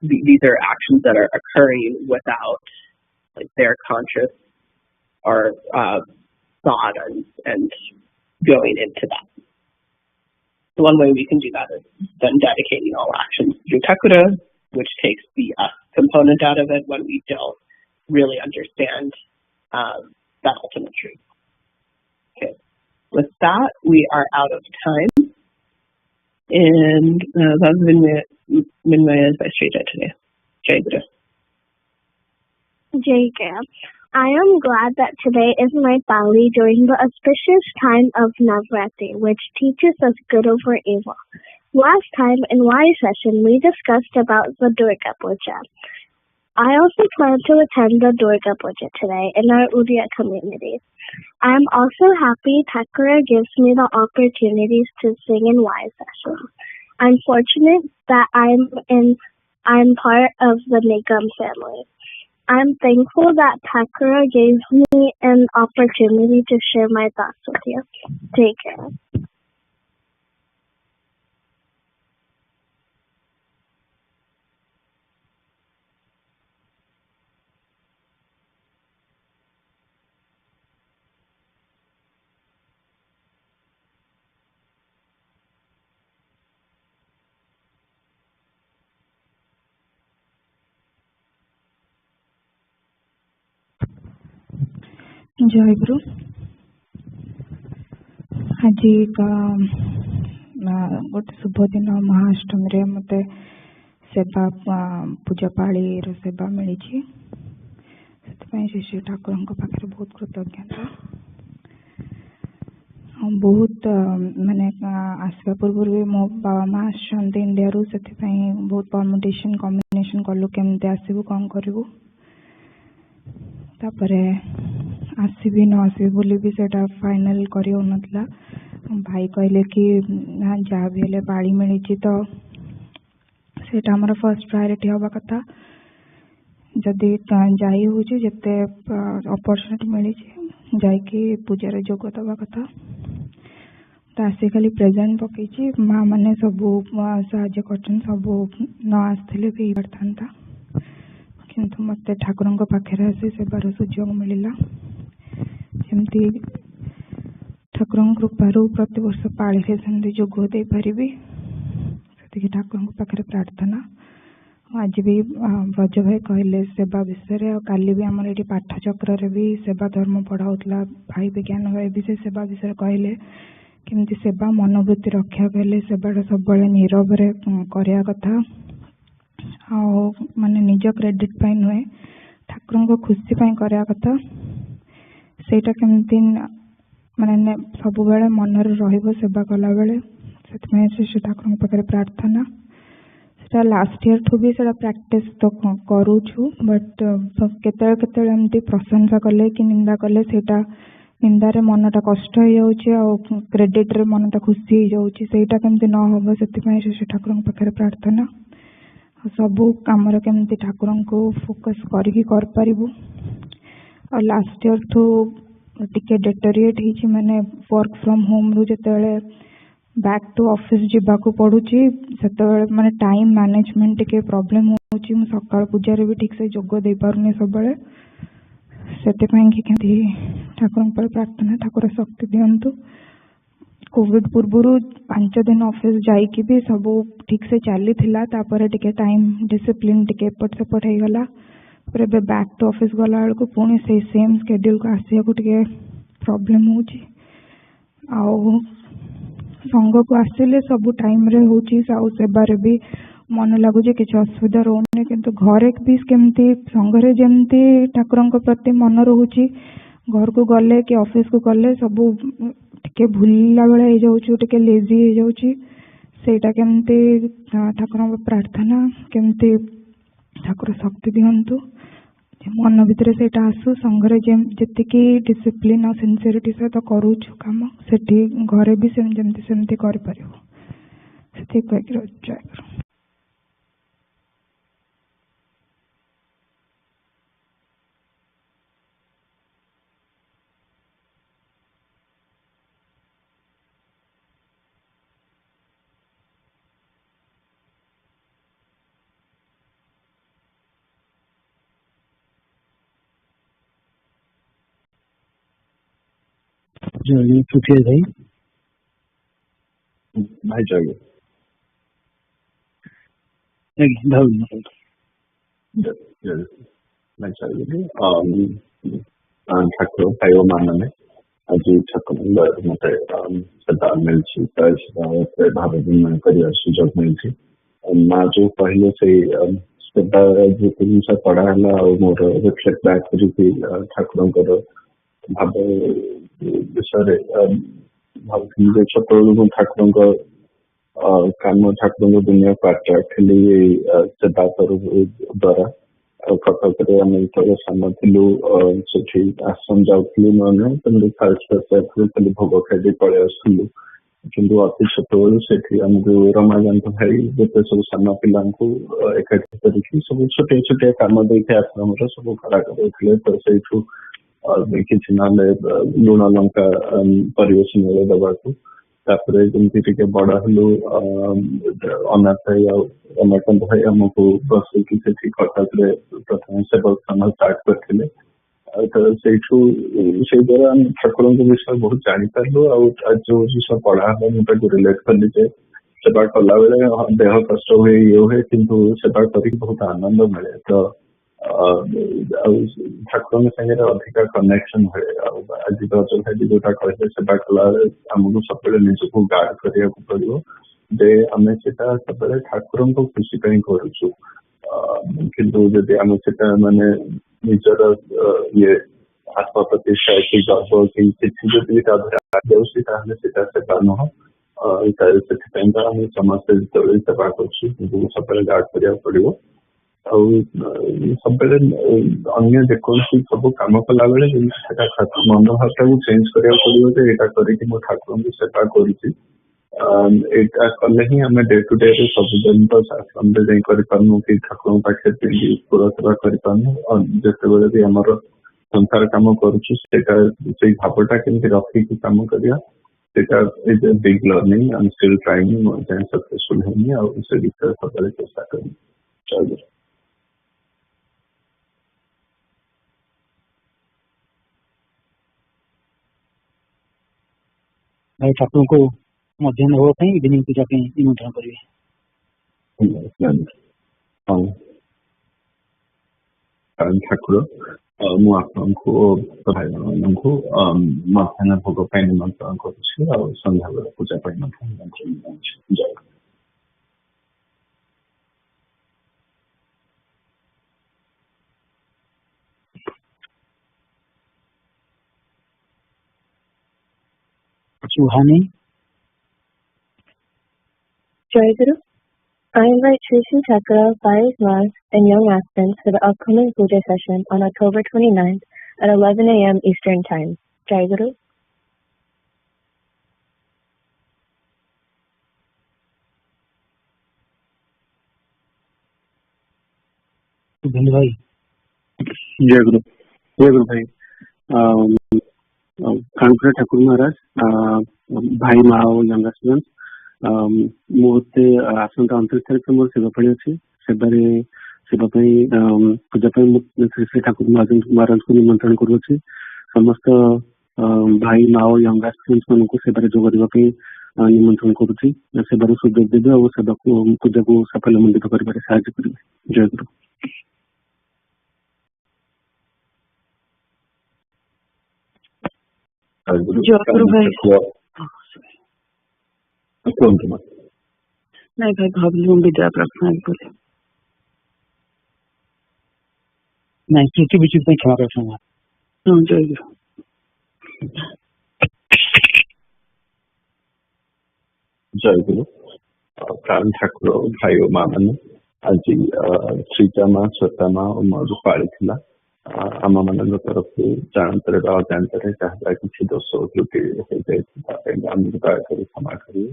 these are actions that are occurring without their conscious or thought and going into that. So one way we can do that is then dedicating all actions to Thakura, which takes the us component out of it when we don't really understand that ultimate truth. Okay. With that, we are out of time. And that's Minmaya's Best today. Jai Guru. Jai Guru. I am glad that today is my Pali during the auspicious time of Navratri, which teaches us good over evil. Last time in Y session, we discussed about the Durga Puja. I also plan to attend the Durga Puja today in our Uriya community. I am also happy Thakura gives me the opportunities to sing in Y session. I'm fortunate that I'm part of the Nigam family. I'm thankful that Thakura gave me an opportunity to share my thoughts with you. Take care. जय गुरु। आज गोटे शुभ दिन महाअष्टमी मत सेवा पूजा पाली सेवा मिली श्री श्री ठाकुर पाखे बहुत कृतज्ञता बहुत माने आसवा पूर्व भी मो बाबा माँ आसते इंडिया रू से बहुत परमुटेशन कम्बिनेशन कलु केमती आसबू कौन करूँ आसबि न आसबि बोली भी सेटा फाइनल करी होनथला भाई कहले कि जहाँ भी हेले पाली मिली तो सेटा हमर फर्स्ट प्रायोरिटी हवा कथा जदि जाई होची जते अपॉर्चुनिटी मिली जाइकी पूजार जोग दवा कथा तो आसी खाली प्रेजेंट पकई माँ मैंने सब साहाଯ୍य करछन सब न आसथिले भी पारथांता किंतु मत ठाकुर पाखे आसी सेवार सुजोग मिलला जमती ठाकुर कृपार प्रति वर्ष पाले सेमती जोग दे पारि ସେତିକି ଠାକୁରଙ୍କ ପାଖରେ ପ୍ରାର୍ଥନା। आज भी ब्रज भाई कहले सेवा विषय और काली भी आमर ये पाठचक्र भी सेवा धर्म पढ़ाऊला भाई विज्ञान भाई भी से सेवा विषय कहले केमती सेवा मनोवृत्ति रक्षा कले सेवाटा सब नीरव करने कथा माने निज क्रेडिट पाई नुहे ठाकुर को खुशी पाई करने कथा सेटा केमती माने सब मन रहिबो सेवा कला बेले से ठाकुर पाखे प्रार्थना लास्ट ईयर ठू भी प्रैक्टिस तो करूछु बट केते एमती प्रशंसा कले कि निंदा कले सेटा निंदारे मनटा कष्ट हो जाउछि आ क्रेडिट रे मनटा खुशी हो जाउछि सेटा केमती न होबो से ठाकुर पाखे प्रार्थना सबू काम केमती ठाकुर को फोकस करिकि कर पारिबु और लास्ट ईयर ठू टिके डेटोरिएट हिची माने वर्क फ्रॉम होम रु जते बैक टू ऑफिस जीवाकू पड़ुची से माने टाइम मैनेजमेंट टिके प्रॉब्लम होउची मु सकाळ पूजा रे भी ठीक से जोग दे पारुनी सब सेते पई कि केमती ठाकुर पर प्रार्थना ठाकुर शक्ति दियंतु कोविड पूर्व 5 दिन ऑफिस जाई कि भी सब ठीक से चली थिला तापर टिके टाइम डिसिप्लिन टिके एपट सेपट हे गला पर बे बैक टू ऑफिस गला बेल को पुणी से सेम शेड्यूल को आसिया को टिके प्रॉब्लम होउची आ संघ को आसिले सब टाइम रे होची साउ सेबारे भी मन लगुचे किसी असुविधा रोने किंतु घरे भी केमती संघ रे जेमती ठाकुरन को प्रति मन रोची घर को गले कि ऑफिस को गले सब टिके भूलला बेले हे जाउछु टिके लेजी हे जाउछि सेटा केमती ठाकुरन को प्रार्थना केमती ठाकुर शक्ति दियंतु मन भितर सेटा आसु संघरे जेतिकी डिसिप्लिन और सिंसियरिटी सहित करूछु काम सेठी घरे भी जेमती सेमती कर परिबो सेठी कहि जय गुरु। जय सुखी भाई भाई जय ठाकुर भाई मानने आज ठाकुर मत सेवा मिली भाव विनिमय कर सुजोग मिली माँ जो कहले से सेवा जो जिन पढ़ाला मोर रिफ्लेक्ट बैक कर ठाकुर भाव विषय भावी छोट ठाकुर काम ठाकुर दुनिया को आट्राक्ट सेवा द्वारा कटक सामना थिलु से आश्रम जाऊँ नुआ खाली भोग खाई पलि आसलु कि अति छोट बेलू से आमको रमाकांत भाई जिते सब सान पिला एकाठी करके सब छोटे छोटे कम देखिए आश्रम सब खड़ा करते तो से किसी ना लुण लंका परिवेशन देवाक जमी बड़ हलु अनाथ भाई रमाकांत भाई आमको बसैक कटक प्रथम सेवक संघ स्टार्ट करते तो से द्वारा ठाकुर विषय बहुत जापारू आज जो विषय पढ़ा मुझे रिलेट कली सेवा कला बेले देह कष्ट हुए ये हुए किंतु सेवा कर बहुत आनंद मिले तो ठाकुर सागर अधिका कनेक्शन हुए आज रज भाई जोटा कहते सेवा कला आमको सब निजक गार्ड करने को पड़ो जे आम से सब ठाकुर को खुशी करुचु किंतु जदि आम से माने निजर ये आत्म प्रतिष्ठा कि गर्व कि किसी सेवा नुह से समस्त जो सेवा कर सब गार्ड करा पड़ो सब अन्य जेकोसी सब कम कला बेले मनोभाव को चेंज करा पड़ो यहाँ करके मो ठाकुर को सेवा कर कले ही आम डे टू डे सब दिन तो आश्रम जापू कि ठाकुर पाखे पुर सेवा कर जिते बड़े भी आम संसार कम कर भावटा केमती रखिकी कम करा is a big learning I am still trying successful होनी से विषय सब चेष्टा करें। भाई ठाकुर को मध्याह्न होगा इवनिंग पूजा निमंत्रण करेंगे। ଠାକୁର ମୁଁ ଆପଣଙ୍କୁ ଭାଇ ମାନଙ୍କୁ ମଧ୍ୟାହ୍ନ ଭୋଗ ପାଇଁ ନିମନ୍ତ୍ରଣ କରୁଛି ଆଉ ସନ୍ଧ୍ୟାବେଳେ ପୂଜା ପାଇଁ ମଧ୍ୟ ନିମନ୍ତ୍ରଣ କରୁଛି। ଜୟ Suhani. Jai Guru. I invite Sri Sri Thakura, Buyers Laws, and young aspirants for the upcoming puja session on October 29th at 11 a.m. Eastern Time. Jai Guru. जय गुरु भाई कानपुर ठाकुर महाराज भाई माँ और यंग स्टूडेंट्स मुझे आसंता 29 तारीख मोर सेवापाणी अच्छी सेवापाई पूजा श्री श्री ठाकुर महाराज को निमंत्रण करुच्ची समस्त भाई माँ और यंग स्टूडेंट्स मान सेवार जोग देवाई निमंत्रण करुच्ची सेवार सुजोग देवे और सेवा को पूजा को सफलमंडित कर साहय करेंगे। जय गुरु। नहीं भाई भाभी विद्या प्रार्थना बोले नहीं त्रुटि विच्युत में क्षमा प्रार्थना। जय गुरु। जय गुरु। प्राण ठाकुर भाई और माँ मैंने आज श्रीजा माँ छोटा माँ और मोर पाड़ी थिला आम मान तरफ जानतर अजाणतर जहाँ किसी दोष त्रुटि क्षमा करेंगे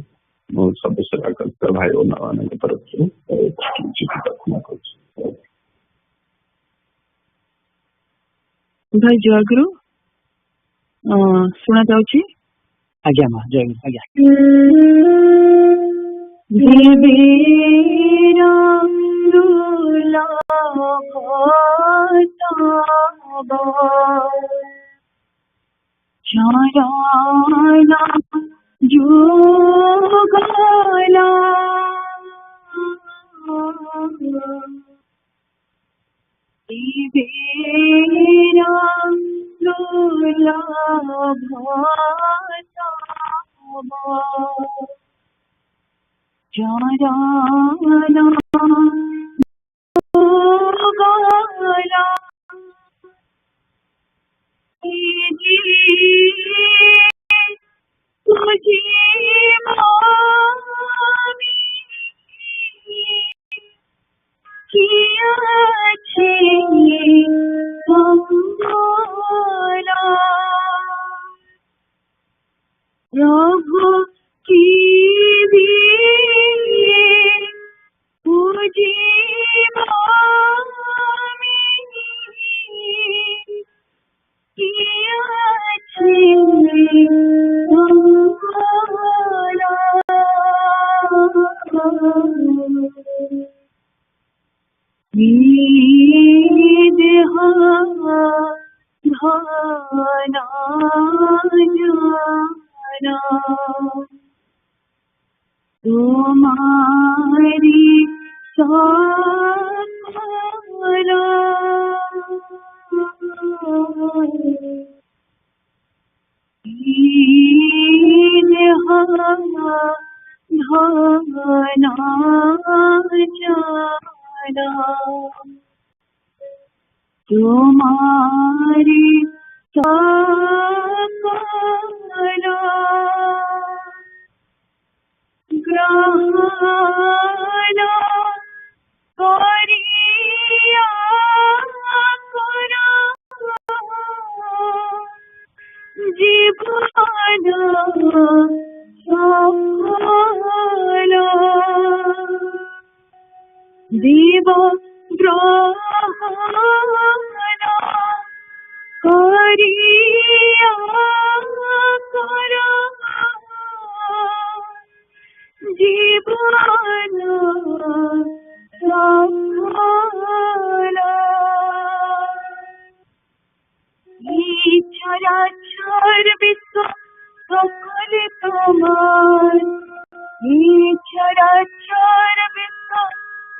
सब सेवा करता भाई और माँ मान तरफ से प्रार्थना कर। भाई जय गुरु शुणा जाऊँगी। आज्ञा माँ जय गुरु। आज्ञा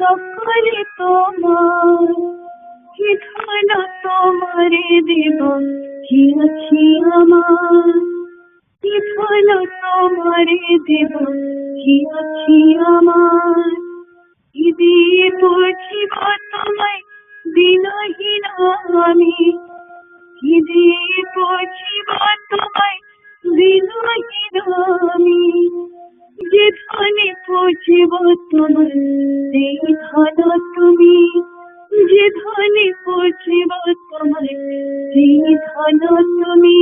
সকলে তোমার, কি ধন তোমারে দেব, কি আছে আমার, কি ধন তোমারে দেব, কি আছে আমার, কি দিয়ে বুঝিব তোমায় দিনহীন আমি, কি দিয়ে বুঝিব তোমায় দিনহীন আমি, যে ধনে বুঝিব তোমায় সেই ধন তুমি, যে ধনে বুঝিব তোমায় সেই ধন তুমি,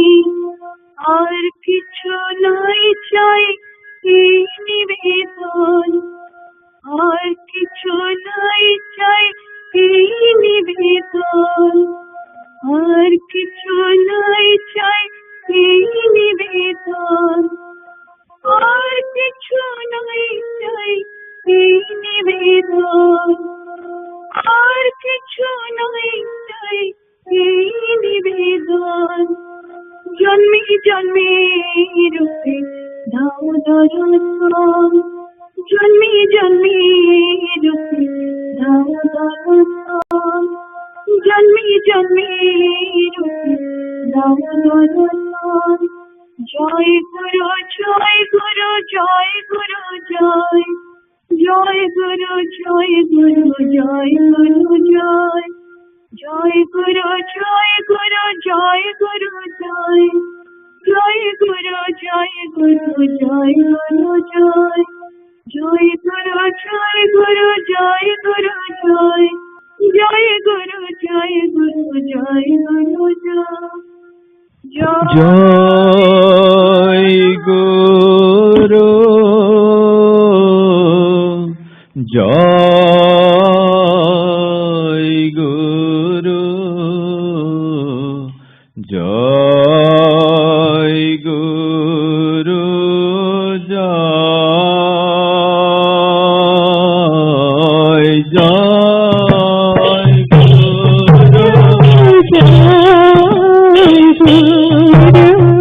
আর কিছু নাই চাই এই নিবেদন, আর কিছু নাই চাই এই নিবেদন, আর কিছু নাই চাই এই নিবেদন, আর কিছু নাই চাই এই নিবেদন, আর কিছু নাই চাই এই নিবেদন, জন্মে জন্মে রূপে দাও দর্শন, জন্মে জন্মে রূপে দাও দর্শন, জন্মে জন্মে রূপে দাও দর্শন, জয় গুরু জয় গুরু জয় গুরু জয়, জয় গুরু জয় গুরু জয় গুরু জয়, জয় গুরু জয় গুরু জয় গুরু জয়, জয় গুরু জয় গুরু জয় গুরু জয়, জয় গুরু জয় গুরু জয় গুরু জয়, জয় গুরু জয় গুরু জয় গুরু জয়, জয় গুরু জয় গুরু জয় গুরু জয় জয় গুরু জয় গুরু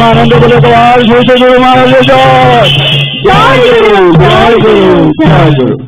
आनंद बोले तो आज जय गुरु महाराज जय गुरु जय गुरु।